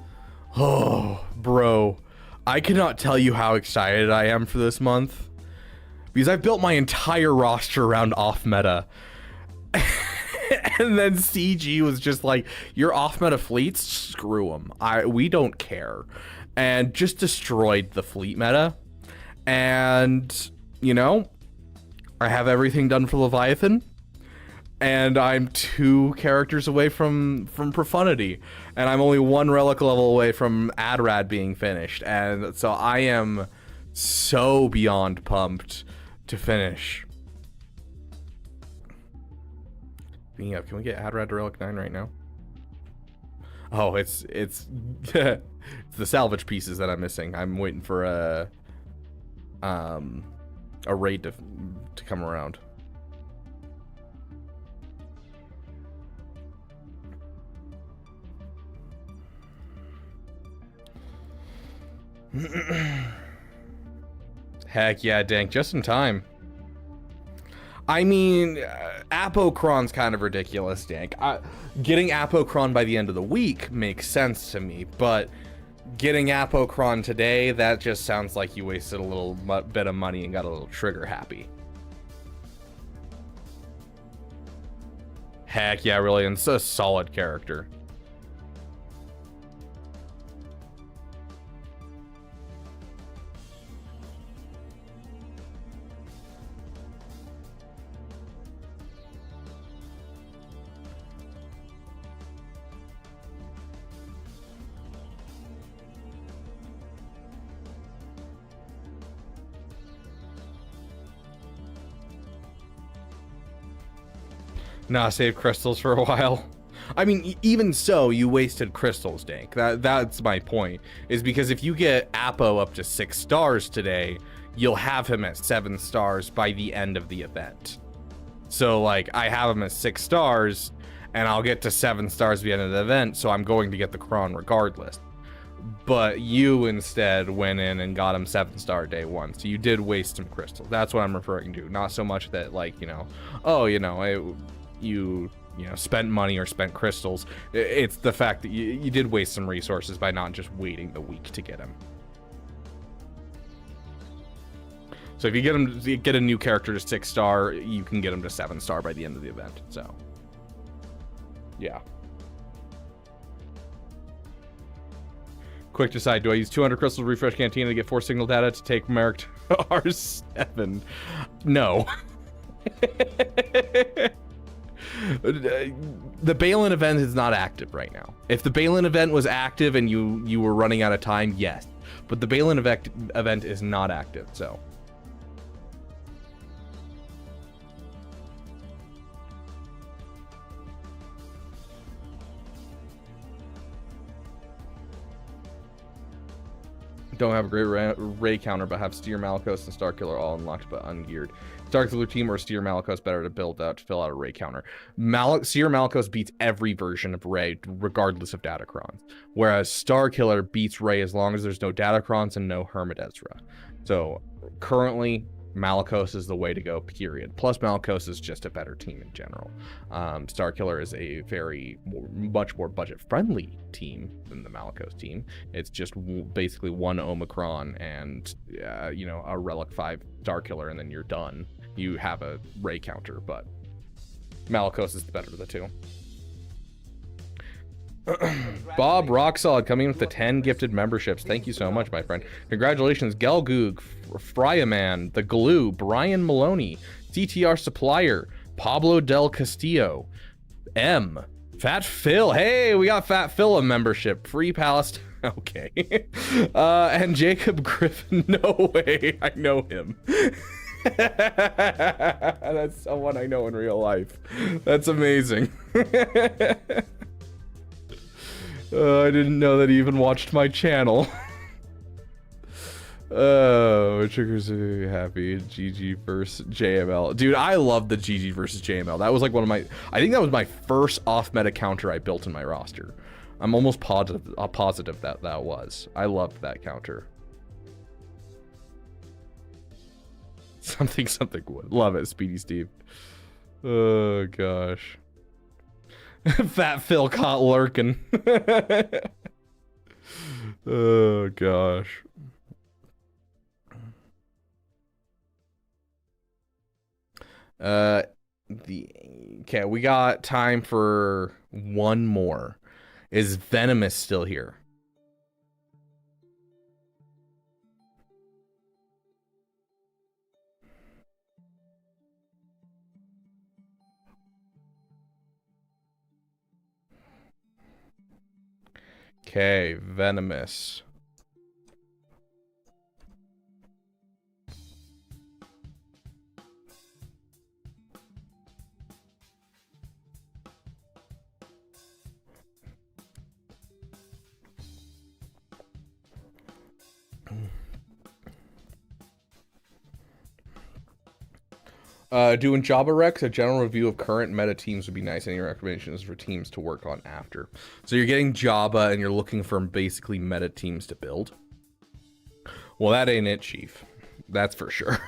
Oh, bro. I cannot tell you how excited I am for this month. Because I've built my entire roster around off-meta. And then CG was just like, your off-meta fleets? Screw them. We don't care. And just destroyed the fleet meta. And, you know, I have everything done for Leviathan. And I'm 2 characters away from Profundity, and I'm only 1 relic level away from Adrad being finished, and so I am so beyond pumped to finish. Being up, can we get Adrad to relic 9 right now? Oh, it's it's the salvage pieces that I'm missing. I'm waiting for a raid to come around. Heck yeah, Dank, just in time. I mean, Appocron's kind of ridiculous, Dank. Getting Appocron by the end of the week makes sense to me, but getting Appocron today, that just sounds like you wasted a little bit of money and got a little trigger happy. Heck yeah, really, and it's a solid character. Nah, save crystals for a while. I mean, even so, you wasted crystals, Dank. That's my point. Is because if you get Appo up to 6 stars today, you'll have him at 7 stars by the end of the event. So, like, I have him at 6 stars, and I'll get to 7 stars at the end of the event, so I'm going to get the Kron regardless. But you instead went in and got him 7-star day 1, so you did waste some crystals. That's what I'm referring to. Not so much that, like, you know, oh, you know, you know, spent money or spent crystals. It's the fact that you did waste some resources by not just waiting the week to get him. So if you get a new character to 6-star, you can get them to 7-star by the end of the event. So, yeah. Quick decide, do I use 200 crystals to refresh Cantina to get 4 signal data to take Merrick to R7? No. The Balin event is not active right now. If the Balin event was active and you were running out of time, yes. But the Balin event is not active, so. Don't have a great Ray counter, but have Steer, Malicos, and Starkiller all unlocked but ungeared. Starkiller team or Steer Malicos better to build out to fill out a Ray counter. Steer Malicos beats every version of Ray, regardless of Datacrons. Whereas Starkiller beats Ray as long as there's no Datacrons and no Hermit Ezra. So currently, Malicos is the way to go, period. Plus, Malicos is just a better team in general. Starkiller is a much more budget-friendly team than the Malicos team. It's just basically one Omicron and, a Relic 5 Starkiller, and then you're done. You have a Ray counter, but Malicos is the better of the two. Bob Rocksolid coming in with the 10 gifted memberships. Thank you so much, my friend. Congratulations, Gelgoog, Fryaman, The Glue, Brian Maloney, CTR Supplier, Pablo Del Castillo, M, Fat Phil. Hey, we got Fat Phil a membership. Free Palestine. Okay. And Jacob Griffin. No way. I know him. That's someone I know in real life. That's amazing. I didn't know that he even watched my channel. Oh, triggers are happy. GG versus JML. Dude, I love the GG versus JML. That was like one of my, I think that was my first off-meta counter I built in my roster. I'm almost positive that that was. I loved that counter. Something would. Love it, Speedy Steve. Oh, gosh. Fat Phil caught lurking. Oh gosh. Okay, we got time for one more. Is Venomous still here? Okay, Venomous. Doing Jabba Rex, a general review of current meta teams would be nice. Any recommendations for teams to work on after? So you're getting Jabba and you're looking for basically meta teams to build. Well, that ain't it, Chief. That's for sure.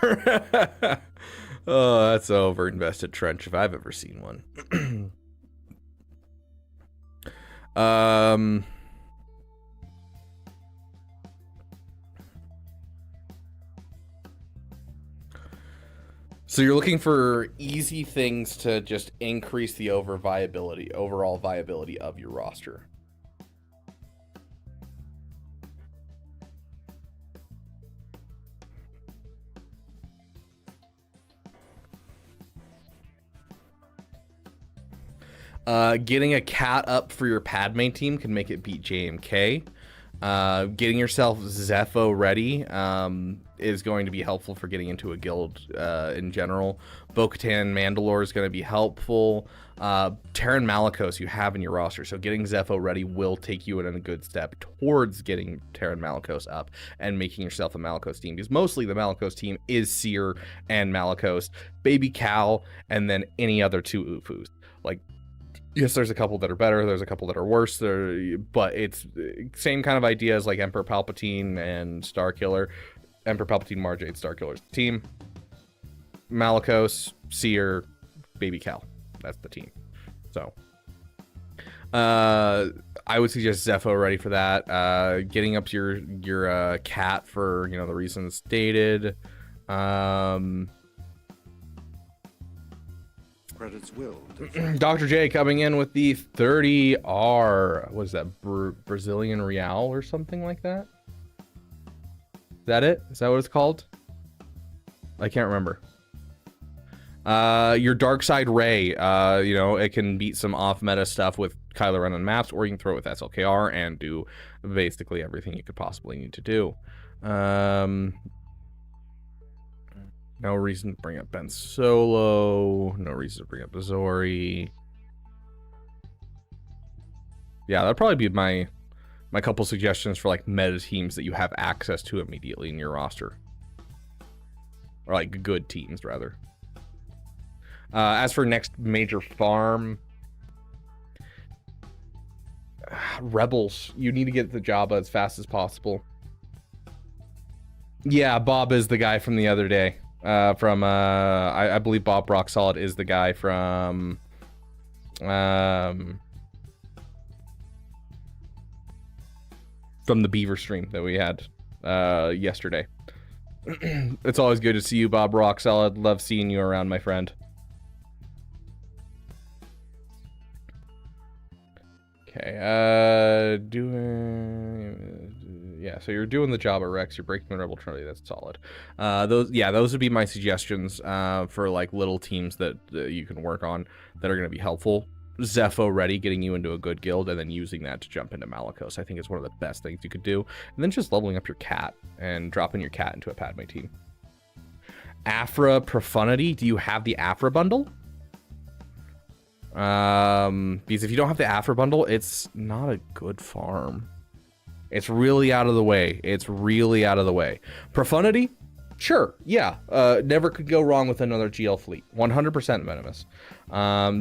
Oh, that's an over-invested trench if I've ever seen one. So you're looking for easy things to just increase the overall viability of your roster. Getting a cat up for your Padme team can make it beat JMK. Getting yourself Zepho ready is going to be helpful for getting into a guild in general. Bo-Katan Mandalore is going to be helpful. Terran Malicos you have in your roster, so getting Zepho ready will take you in a good step towards getting Terran Malicos up and making yourself a Malicos team, because mostly the Malicos team is Seer and Malicos, Baby Cal, and then any other two Ufus. Like, yes, there's a couple that are better, there's a couple that are worse, but it's same kind of idea as like Emperor Palpatine and Starkiller. Emperor Palpatine, Marjade, Starkiller's the team. Malicos, Seer, Baby Cal. That's the team. So, I would suggest Zepho ready for that. Getting up to your cat for, the reasons stated. Credits will do fine. Dr. J coming in with the 30R. What is that? Brazilian Real or something like that? Is that it? Is that what it's called? I can't remember. Your Dark Side Ray, you know, it can beat some off-meta stuff with Kylo Ren on maps, or you can throw it with SLKR and do basically everything you could possibly need to do. No reason to bring up Ben Solo. No reason to bring up Azori. Yeah, that'd probably be my couple suggestions for like meta teams that you have access to immediately in your roster. Or like good teams, rather. As for next major farm, Rebels, you need to get the Jabba as fast as possible. Yeah, Bob is the guy from the other day. I believe Bob Rock Solid is the guy from the Beaver stream that we had yesterday. It's always good to see you, Bob Rock Solid. Love seeing you around, my friend. Okay, yeah, so you're doing the job at Rex, you're breaking the Rebel Trinity, that's solid. Those would be my suggestions for like little teams that you can work on that are going to be helpful. Zepho ready, getting you into a good guild, and then using that to jump into Malicos. I think it's one of the best things you could do. And then just leveling up your cat and dropping your cat into a Padme team. Afra Profundity, do you have the Afra bundle? Because if you don't have the Afra bundle, it's not a good farm. It's really out of the way. It's really out of the way. Profundity? Sure, yeah. Never could go wrong with another GL fleet. 100% venomous.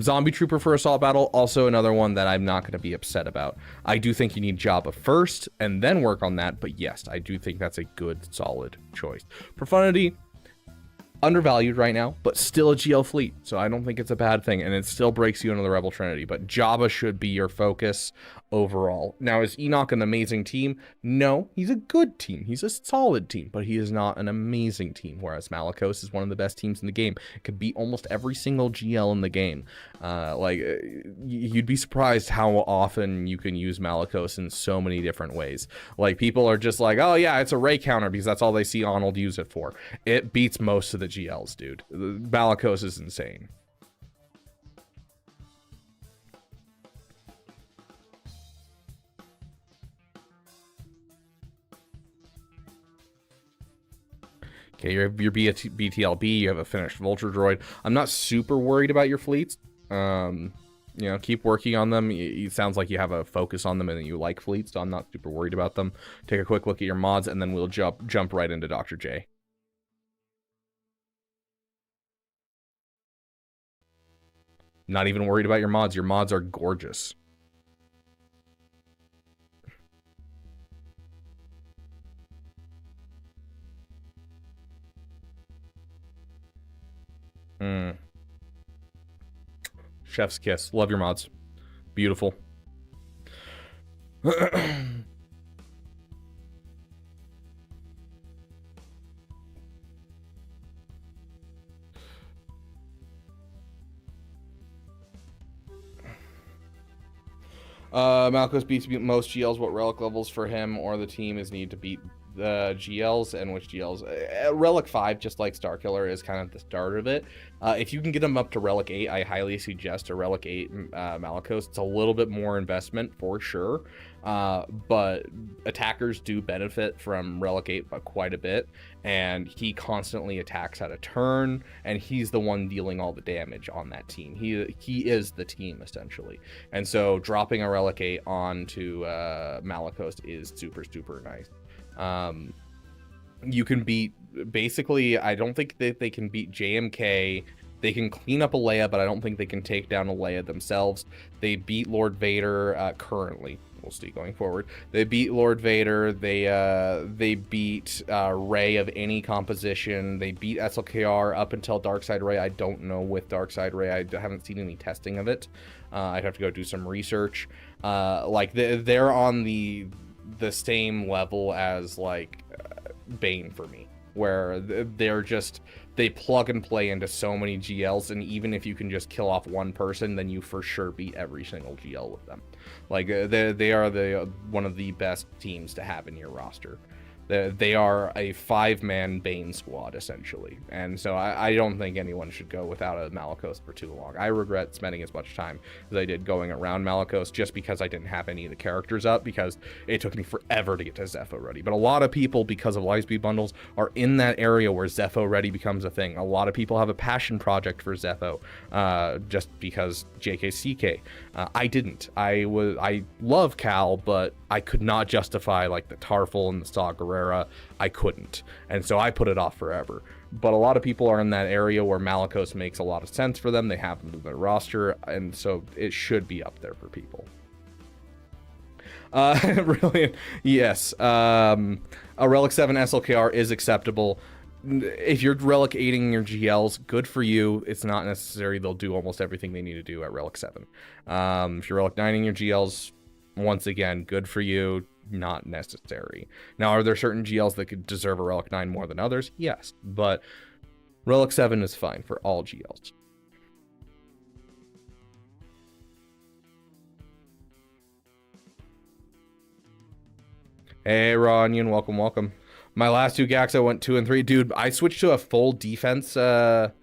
Zombie Trooper for Assault Battle, also another one that I'm not going to be upset about. I do think you need Jabba first, and then work on that, but yes, I do think that's a good, solid choice. Profundity, undervalued right now, but still a GL fleet, so I don't think it's a bad thing, and it still breaks you into the Rebel Trinity, but Jabba should be your focus overall. Now, is Enoch an amazing team? No, he's a good team. He's a solid team, but he is not an amazing team, whereas Malicos is one of the best teams in the game. It could beat almost every single GL in the game. You'd be surprised how often you can use Malicos in so many different ways. Like, people are just like, oh yeah, it's a Ray counter because that's all they see Arnold use it for. It beats most of the GLs, dude. Malicos is insane. Okay, your BTLB, you have a finished Vulture Droid. I'm not super worried about your fleets. You know, keep working on them. It sounds like you have a focus on them and you like fleets, so I'm not super worried about them. Take a quick look at your mods, and then we'll jump right into Dr. J. Not even worried about your mods. Your mods are gorgeous. Chef's kiss. Love your mods. Beautiful. Malchus beats most GLs. What relic levels for him or the team is need to beat the GLs, and which GLs? Relic 5, just like Starkiller, is kind of the start of it. If you can get them up to Relic 8, I highly suggest a Relic 8 Malicos. It's a little bit more investment for sure, but attackers do benefit from Relic 8 by quite a bit, and he constantly attacks at a turn, and he's the one dealing all the damage on that team. He is the team, essentially. And so dropping a Relic 8 onto Malicos is super, super nice. You can beat, basically, I don't think that they can beat JMK. They can clean up a Leia, but I don't think they can take down a Leia themselves. They beat Lord Vader currently. We'll see going forward. They beat Lord Vader. They beat Rey of any composition. They beat SLKR up until Darkside Rey. I don't know with Darkside Rey. I haven't seen any testing of it. I'd have to go do some research. Like they're on the same level as like Bane for me. where they plug and play into so many GLs, and even if you can just kill off one person, then you for sure beat every single GL with them. Like, they are one of the best teams to have in your roster. They are a 5-man Bane squad, essentially. And so I don't think anyone should go without a Malicos for too long. I regret spending as much time as I did going around Malicos just because I didn't have any of the characters up, because it took me forever to get to Zepho ready. But a lot of people, because of Lightspeed bundles, are in that area where Zepho ready becomes a thing. A lot of people have a passion project for Zepho just because JKCK. I didn't. I love Cal, but I could not justify like the Tarful and the Saw Gerrera. I couldn't, and so I put it off forever. But a lot of people are in that area where Malicos makes a lot of sense for them. They have them in their roster, and so it should be up there for people. Really, yes. A Relic 7 SLKR is acceptable. If you're Relic 8ing your GLs, good for you. It's not necessary. They'll do almost everything they need to do at Relic 7. If you're Relic 9ing your GLs, once again, good for you. Not necessary. Now, are there certain GLs that could deserve a Relic 9 more than others? Yes, but Relic 7 is fine for all GLs. Hey, Raw Onion, welcome. My last 2 Gax, I went 2 and 3. Dude, I switched to a full defense layout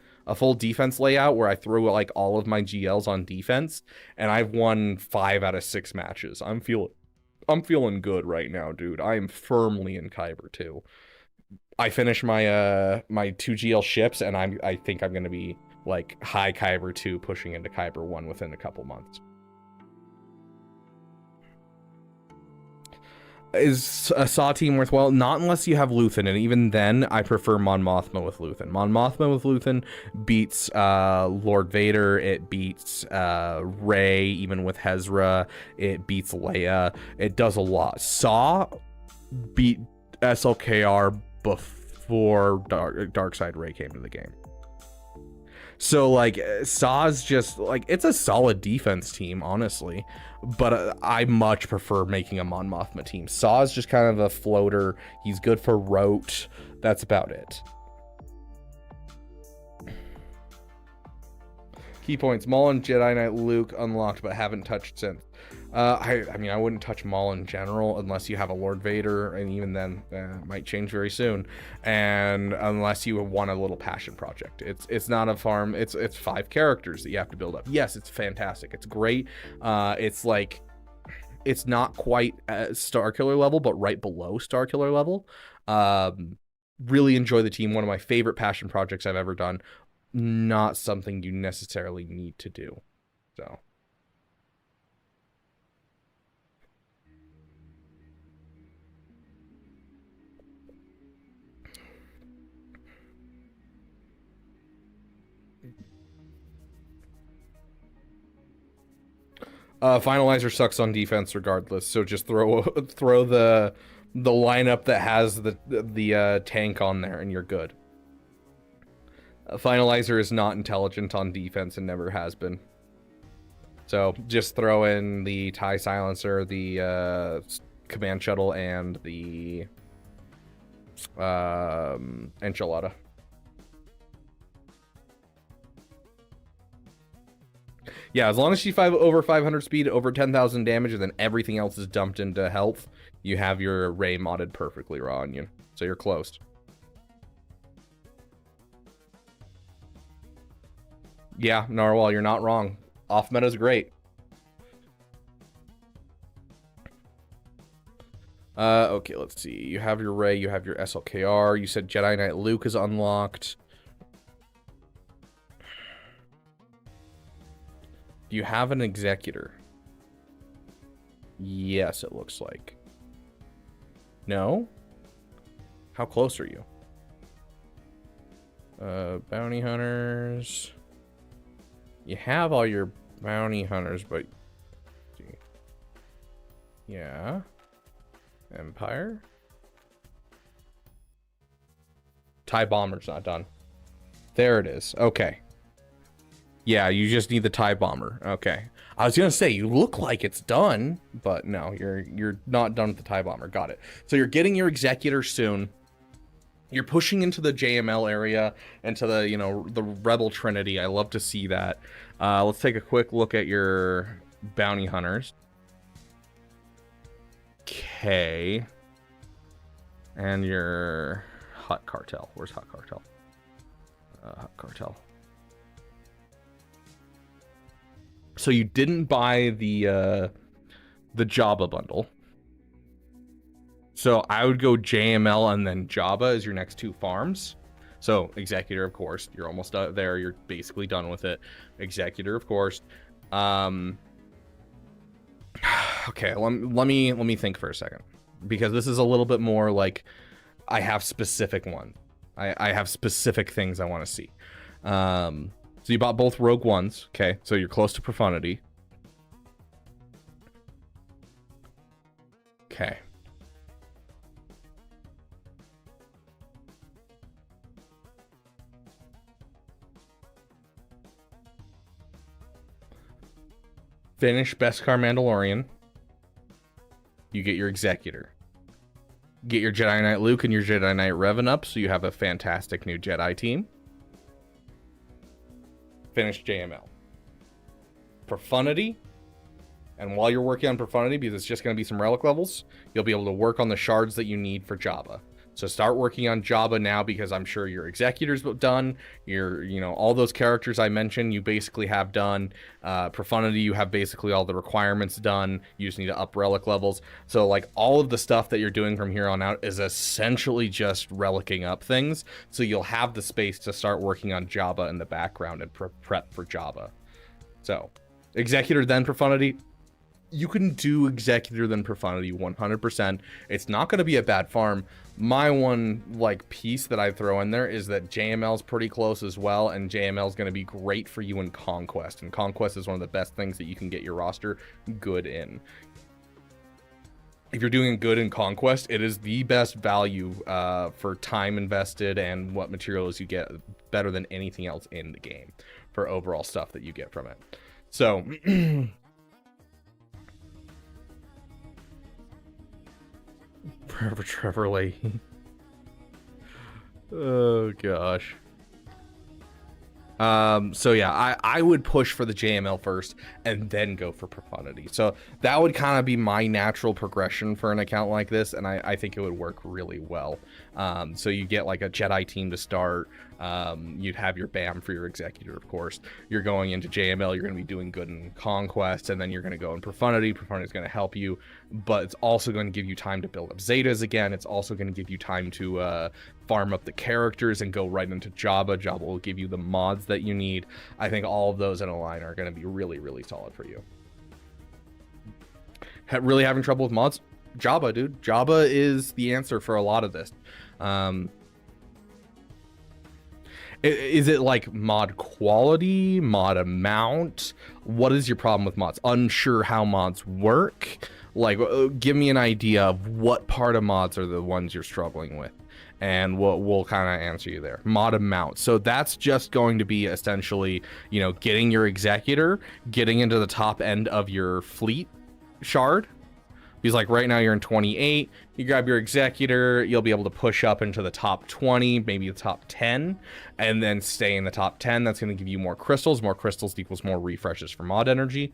where I threw like all of my GLs on defense, and I've won 5 out of 6 matches. I'm feeling good right now, dude. I am firmly in Kyber 2. I finished my my 2 GL ships, and I think I'm gonna be like high Kyber 2 pushing into Kyber 1 within a couple months. Is a Saw team worthwhile? Not unless you have Luthen, and even then, I prefer Mon Mothma with Luthen. Mon Mothma with Luthen beats Lord Vader, it beats Rey, even with Hezra, it beats Leia, it does a lot. Saw beat SLKR before Darkseid Rey came to the game. So, like, Saw's just, like, it's a solid defense team, honestly. But I much prefer making a Mon Mothma team. Saw's just kind of a floater. He's good for rote. That's about it. Key points. Maul and Jedi Knight Luke unlocked, but haven't touched since. I mean, I wouldn't touch Maul in general unless you have a Lord Vader, and even then, might change very soon. And unless you want a little passion project, it's not a farm. It's 5 characters that you have to build up. Yes, it's fantastic. It's great. It's like, it's not quite Starkiller level, but right below Starkiller level. Really enjoy the team. One of my favorite passion projects I've ever done. Not something you necessarily need to do. So. Finalizer sucks on defense regardless, so just throw the lineup that has the tank on there and you're good. Finalizer is not intelligent on defense and never has been. So just throw in the TIE Silencer, the Command Shuttle, and the Enchilada. Yeah, as long as she's over 500 speed, over 10,000 damage, and then everything else is dumped into health, you have your Rey modded perfectly, Raw Onion. So you're close. Yeah, Narwhal, you're not wrong. Off meta's great. Okay, let's see. You have your Rey, you have your SLKR. You said Jedi Knight Luke is unlocked. Do you have an Executor? Yes, it looks like. No? How close are you? Bounty Hunters. You have all your Bounty Hunters, but... Yeah. Empire? TIE Bomber's not done. There it is. Okay. Yeah, you just need the TIE Bomber. Okay. I was gonna say, you look like it's done, but no, you're not done with the TIE Bomber. Got it. So you're getting your Executor soon. You're pushing into the JML area, into the, you know, the Rebel Trinity. I love to see that. Let's take a quick look at your bounty hunters. Okay. And your Hut Cartel. Where's Hut Cartel? Hut Cartel. So you didn't buy the Jabba bundle. So I would go JML and then Jabba as your next 2 farms. So Executor, of course, you're almost there. You're basically done with it. Executor, of course. Okay, let me think for a second, because this is a little bit more like I have specific ones. I have specific things I want to see. So you bought both Rogue Ones. Okay, so you're close to Profundity. Okay. Finish Beskar Mandalorian. You get your Executor. Get your Jedi Knight Luke and your Jedi Knight Revan up, so you have a fantastic new Jedi team. Finish JML. Profundity. And while you're working on Profundity, because it's just going to be some relic levels, you'll be able to work on the shards that you need for Jabba. So start working on Jabba now, because I'm sure your Executor's done. You know, all those characters I mentioned, you basically have done. Profundity, you have basically all the requirements done. You just need to up relic levels. So like all of the stuff that you're doing from here on out is essentially just relicing up things. So you'll have the space to start working on Jabba in the background and prep for Jabba. So Executor, then Profundity. You can do Executor then Profundity 100%. It's not going to be a bad farm. My one like piece that I throw in there is that JML is pretty close as well, and JML is going to be great for you in Conquest. And Conquest is one of the best things that you can get your roster good in. If you're doing good in Conquest, it is the best value for time invested and what materials you get, better than anything else in the game for overall stuff that you get from it. So Forever Trevor Leahy. Oh gosh. So yeah, I would push for the JML first and then go for Profundity. So that would kind of be my natural progression for an account like this, and I think it would work really well. So you get like a Jedi team to start. You'd have your BAM for your Executor, of course. You're going into JML, you're going to be doing good in Conquest, and then you're going to go in Profundity. Profundity is going to help you, but it's also going to give you time to build up Zetas again. It's also going to give you time to farm up the characters and go right into Jabba. Jabba will give you the mods that you need. I think all of those in a line are going to be really, really solid for you. Really having trouble with mods? Jabba, dude. Jabba is the answer for a lot of this. Is it like mod quality, mod amount? What is your problem with mods? Unsure how mods work? Like, give me an idea of what part of mods are the ones you're struggling with, and we'll kind of answer you there. Mod amount. So that's just going to be essentially, you know, getting your Executor, getting into the top end of your fleet shard. Because like right now you're in 28, you grab your Executor, you'll be able to push up into the top 20, maybe the top 10, and then stay in the top 10. That's going to give you more crystals. More crystals equals more refreshes for mod energy,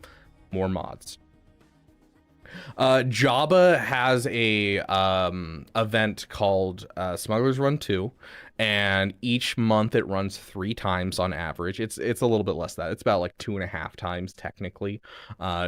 more mods. Jabba has a event called Smuggler's Run 2, and each month it runs 3 times on average. It's a little bit less than that. It's about like 2.5 times technically,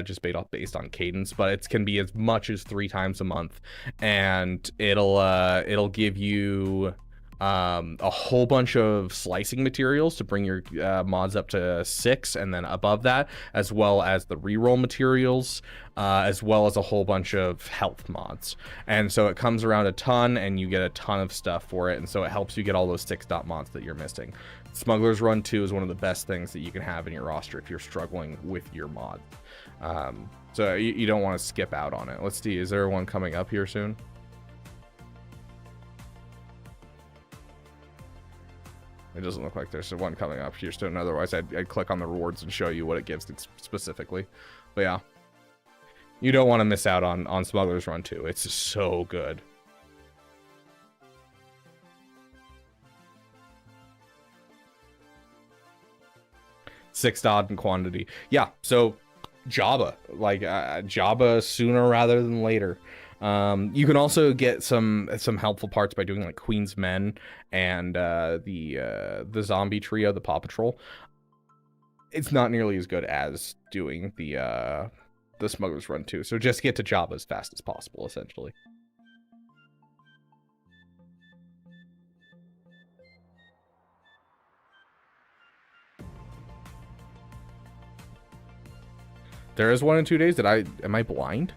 just based on cadence, but it can be as much as 3 times a month, and it'll give you a whole bunch of slicing materials to bring your mods up to 6 and then above that, as well as the reroll materials, as well as a whole bunch of health mods. And so it comes around a ton, and you get a ton of stuff for it, and so it helps you get all those 6 dot mods that you're missing. Smuggler's Run 2 is one of the best things that you can have in your roster if you're struggling with your mod. So you don't want to skip out on it. Let's see, is there one coming up here soon? It doesn't look like there's one coming up here soon. Otherwise, I'd click on the rewards and show you what it gives specifically. But yeah, you don't want to miss out on Smuggler's Run 2. It's so good. 6 dot in quantity. Yeah, so Jabba, like Jabba sooner rather than later. You can also get some helpful parts by doing like Queen's Men and the zombie trio, the Paw Patrol. It's not nearly as good as doing the Smuggler's Run 2. So just get to Jabba as fast as possible, essentially. There is 1 in 2 days. Am I blind?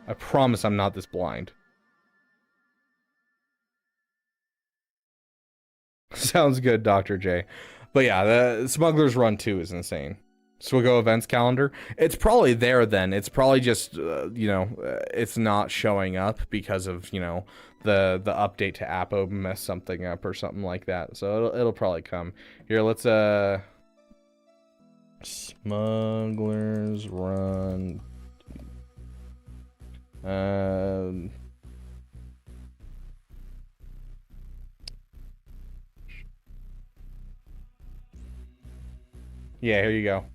I promise I'm not this blind. Sounds good, Dr. J. But yeah, the Smuggler's Run 2 is insane. Swigo events calendar. It's probably there then. It's probably just, you know, it's not showing up because of, you know, the update to Appo messed something up or something like that. So it'll probably come. Here, let's, Smuggler's Run. Yeah, here you go.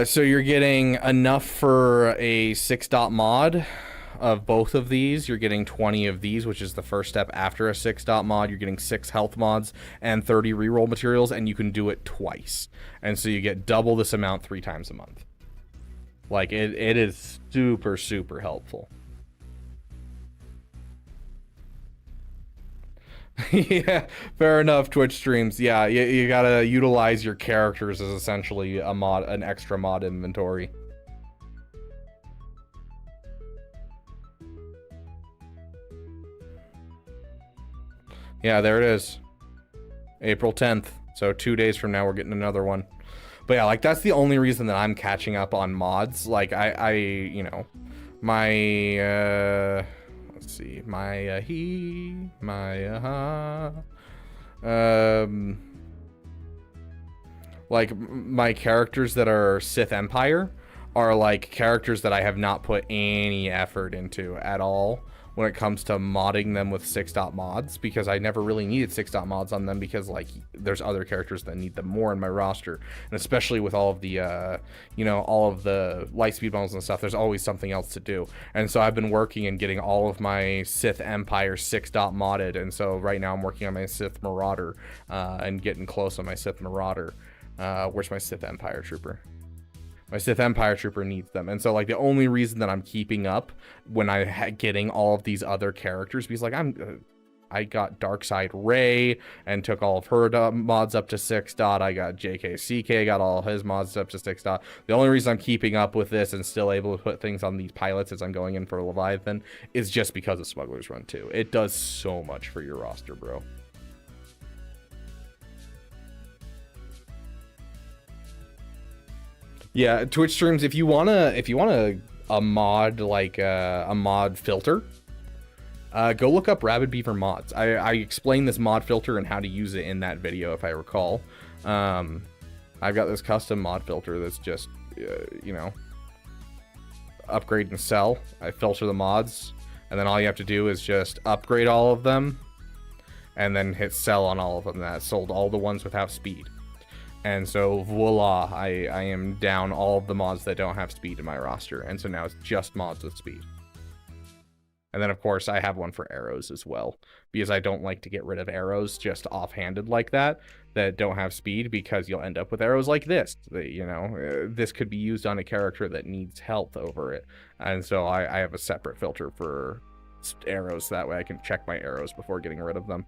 So you're getting enough for a 6 dot mod of both of these. You're getting 20 of these, which is the first step after a 6 dot mod. You're getting 6 health mods and 30 reroll materials, and you can do it twice. And so you get double this amount 3 times a month. Like, it is super, super helpful. Yeah, fair enough, Twitch streams. Yeah, you gotta utilize your characters as essentially a mod, an extra mod inventory. Yeah, there it is. April 10th. So 2 days from now, we're getting another one. But yeah, like, that's the only reason that I'm catching up on mods. Like, you know, my, let's see, my, like, my characters that are Sith Empire are, like, characters that I have not put any effort into at all when it comes to modding them with 6 dot mods, because I never really needed 6 dot mods on them, because like there's other characters that need them more in my roster, and especially with all of the you know, all of the light speed bundles and stuff, there's always something else to do. And so I've been working and getting all of my Sith Empire 6 dot modded, and so right now I'm working on my Sith Marauder and getting close on my Sith Marauder. Where's my Sith Empire Trooper? My Sith Empire Trooper needs them. And so, like, the only reason that I'm keeping up when getting all of these other characters, because, like, I got Darkside Rey and took all of her mods up to 6 dot. I got JKCK, got all his mods up to 6 dot. The only reason I'm keeping up with this and still able to put things on these pilots as I'm going in for Leviathan is just because of Smuggler's Run 2. It does so much for your roster, bro. Yeah, Twitch streams, if you wanna a mod, like a mod filter, go look up Rabid Beaver mods. I explained this mod filter and how to use it in that video, if I recall. I've got this custom mod filter that's just, you know, upgrade and sell. I filter the mods, and then all you have to do is just upgrade all of them, and then hit sell on all of them. That sold all the ones without speed. And so, voila, I am down all of the mods that don't have speed in my roster. And so now it's just mods with speed. And then, of course, I have one for arrows as well, because I don't like to get rid of arrows just offhanded like that don't have speed, because you'll end up with arrows like this. You know, this could be used on a character that needs health over it. And so I have a separate filter for arrows. That way I can check my arrows before getting rid of them.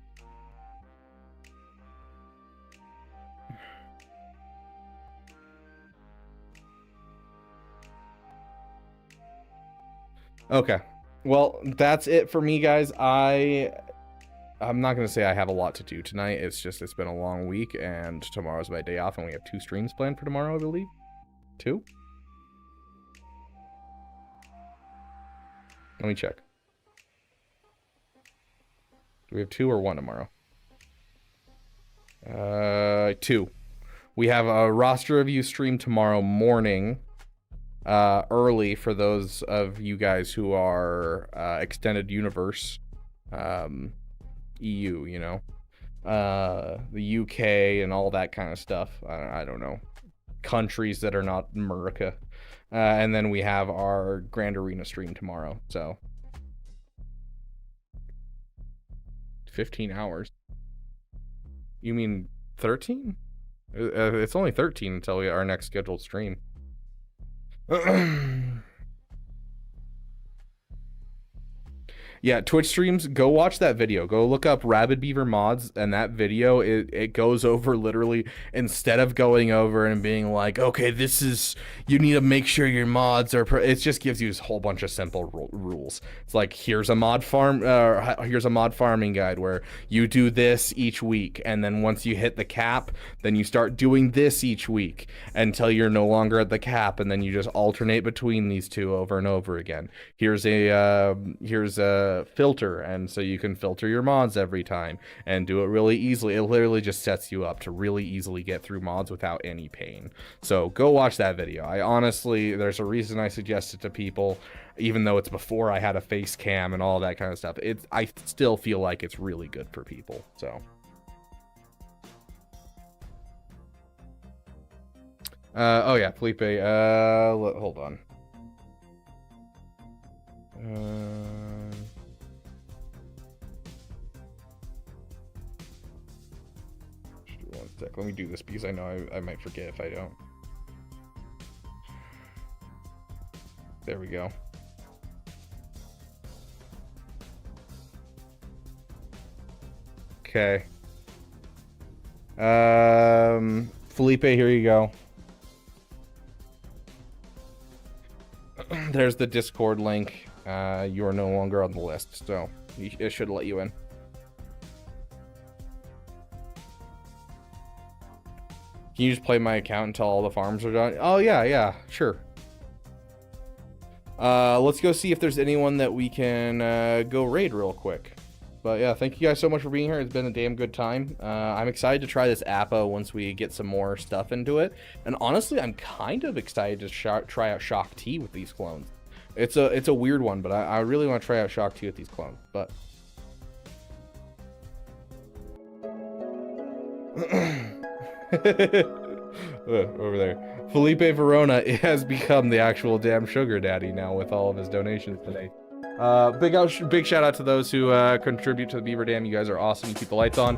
Okay, well, that's it for me, guys. I'm not gonna say I have a lot to do tonight. It's just, it's been a long week, and tomorrow's my day off, and we have 2 streams planned for tomorrow, I believe. 2? Let me check. Do we have 2 or 1 tomorrow? 2. We have a roster review stream tomorrow morning, early for those of you guys who are extended universe, EU, you know, the UK and all that kind of stuff. I don't know, countries that are not America. And then we have our Grand Arena stream tomorrow. So 15 hours. You mean 13? It's only 13 until our next scheduled stream. Yeah, Twitch streams, go watch that video. Go look up Rabid Beaver mods, and that video, it goes over literally, instead of going over and being like, okay, this is, you need to make sure your mods are, it just gives you this whole bunch of simple rules. It's like, here's a mod farming guide where you do this each week, and then once you hit the cap, then you start doing this each week until you're no longer at the cap, and then you just alternate between these two over and over again. Here's a filter, and so you can filter your mods every time and do it really easily. It literally just sets you up to really easily get through mods without any pain. So go watch that video. I honestly, there's a reason I suggest it to people, even though it's before I had a face cam and all that kind of stuff. I still feel like it's really good for people. So oh yeah, Felipe, hold on. One sec. Let me do this because I know I might forget if I don't. There we go. Okay. Felipe, here you go. There's the Discord link. You are no longer on the list, so it should let you in. Can you just play my account until all the farms are done? Oh, yeah, sure. Let's go see if there's anyone that we can go raid real quick. But yeah, thank you guys so much for being here. It's been a damn good time. I'm excited to try this Appo once we get some more stuff into it. And honestly, I'm kind of excited to try out Shock T with these clones. It's a weird one, but I really want to try out Shock T with these clones. But over there, Felipe Verona has become the actual damn sugar daddy now with all of his donations today. Big shout out to those who contribute to the Beaver Dam. You guys are awesome. You keep the lights on.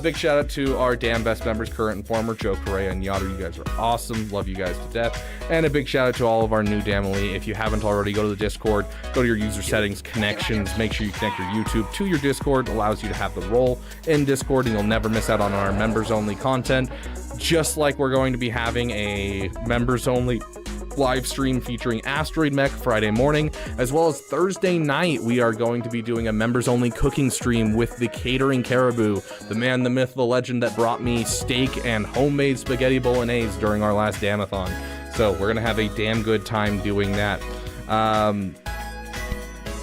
Big shout out to our Dam Best members, current and former, Joe Correa and Yoder. You guys are awesome. Love you guys to death. And a big shout out to all of our new Damily. If you haven't already, go to the Discord, go to your user settings, connections, make sure you connect your YouTube to your Discord. It allows you to have the role in Discord, and you'll never miss out on our members only content. Just like we're going to be having a members only live stream featuring Asteroid Mech Friday morning, as well as Thursday night we are going to be doing a members only cooking stream with the Catering Caribou, the man, the myth, the legend that brought me steak and homemade spaghetti bolognese during our last Damathon. So we're gonna have a damn good time doing that.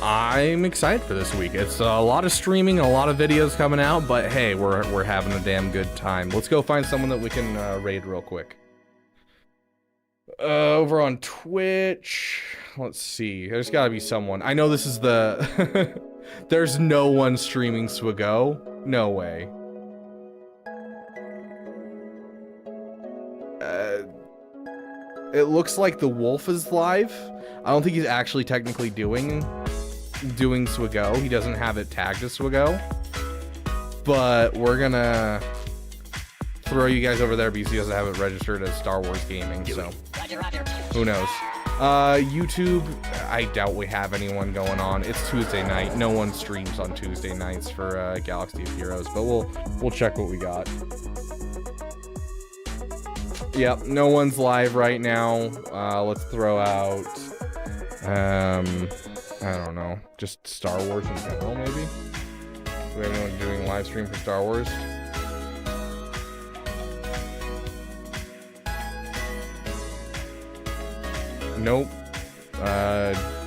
I'm excited for this week. It's a lot of streaming and a lot of videos coming out, but hey, we're having a damn good time. Let's go find someone that we can raid real quick. Over on Twitch, let's see. There's got to be someone. I know this is the. There's no one streaming Swago. No way. It looks like the Wolf is live. I don't think he's actually technically doing Swago. He doesn't have it tagged as Swago. But we're gonna throw you guys over there because he doesn't have it registered as Star Wars Gaming, so who knows. YouTube, I doubt we have anyone going on. It's Tuesday night. No one streams on Tuesday nights for Galaxy of Heroes, but we'll check what we got. Yep, no one's live right now. Let's throw out I don't know, just Star Wars in general, maybe. Do we have anyone doing live stream for Star Wars? Nope.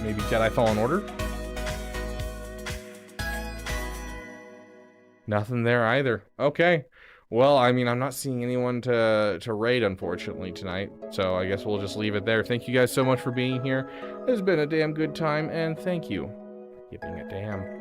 Maybe Jedi Fallen Order? Nothing there either. Okay. Well, I mean, I'm not seeing anyone to raid, unfortunately, tonight. So I guess we'll just leave it there. Thank you guys so much for being here. It's been a damn good time, and thank you for giving a damn.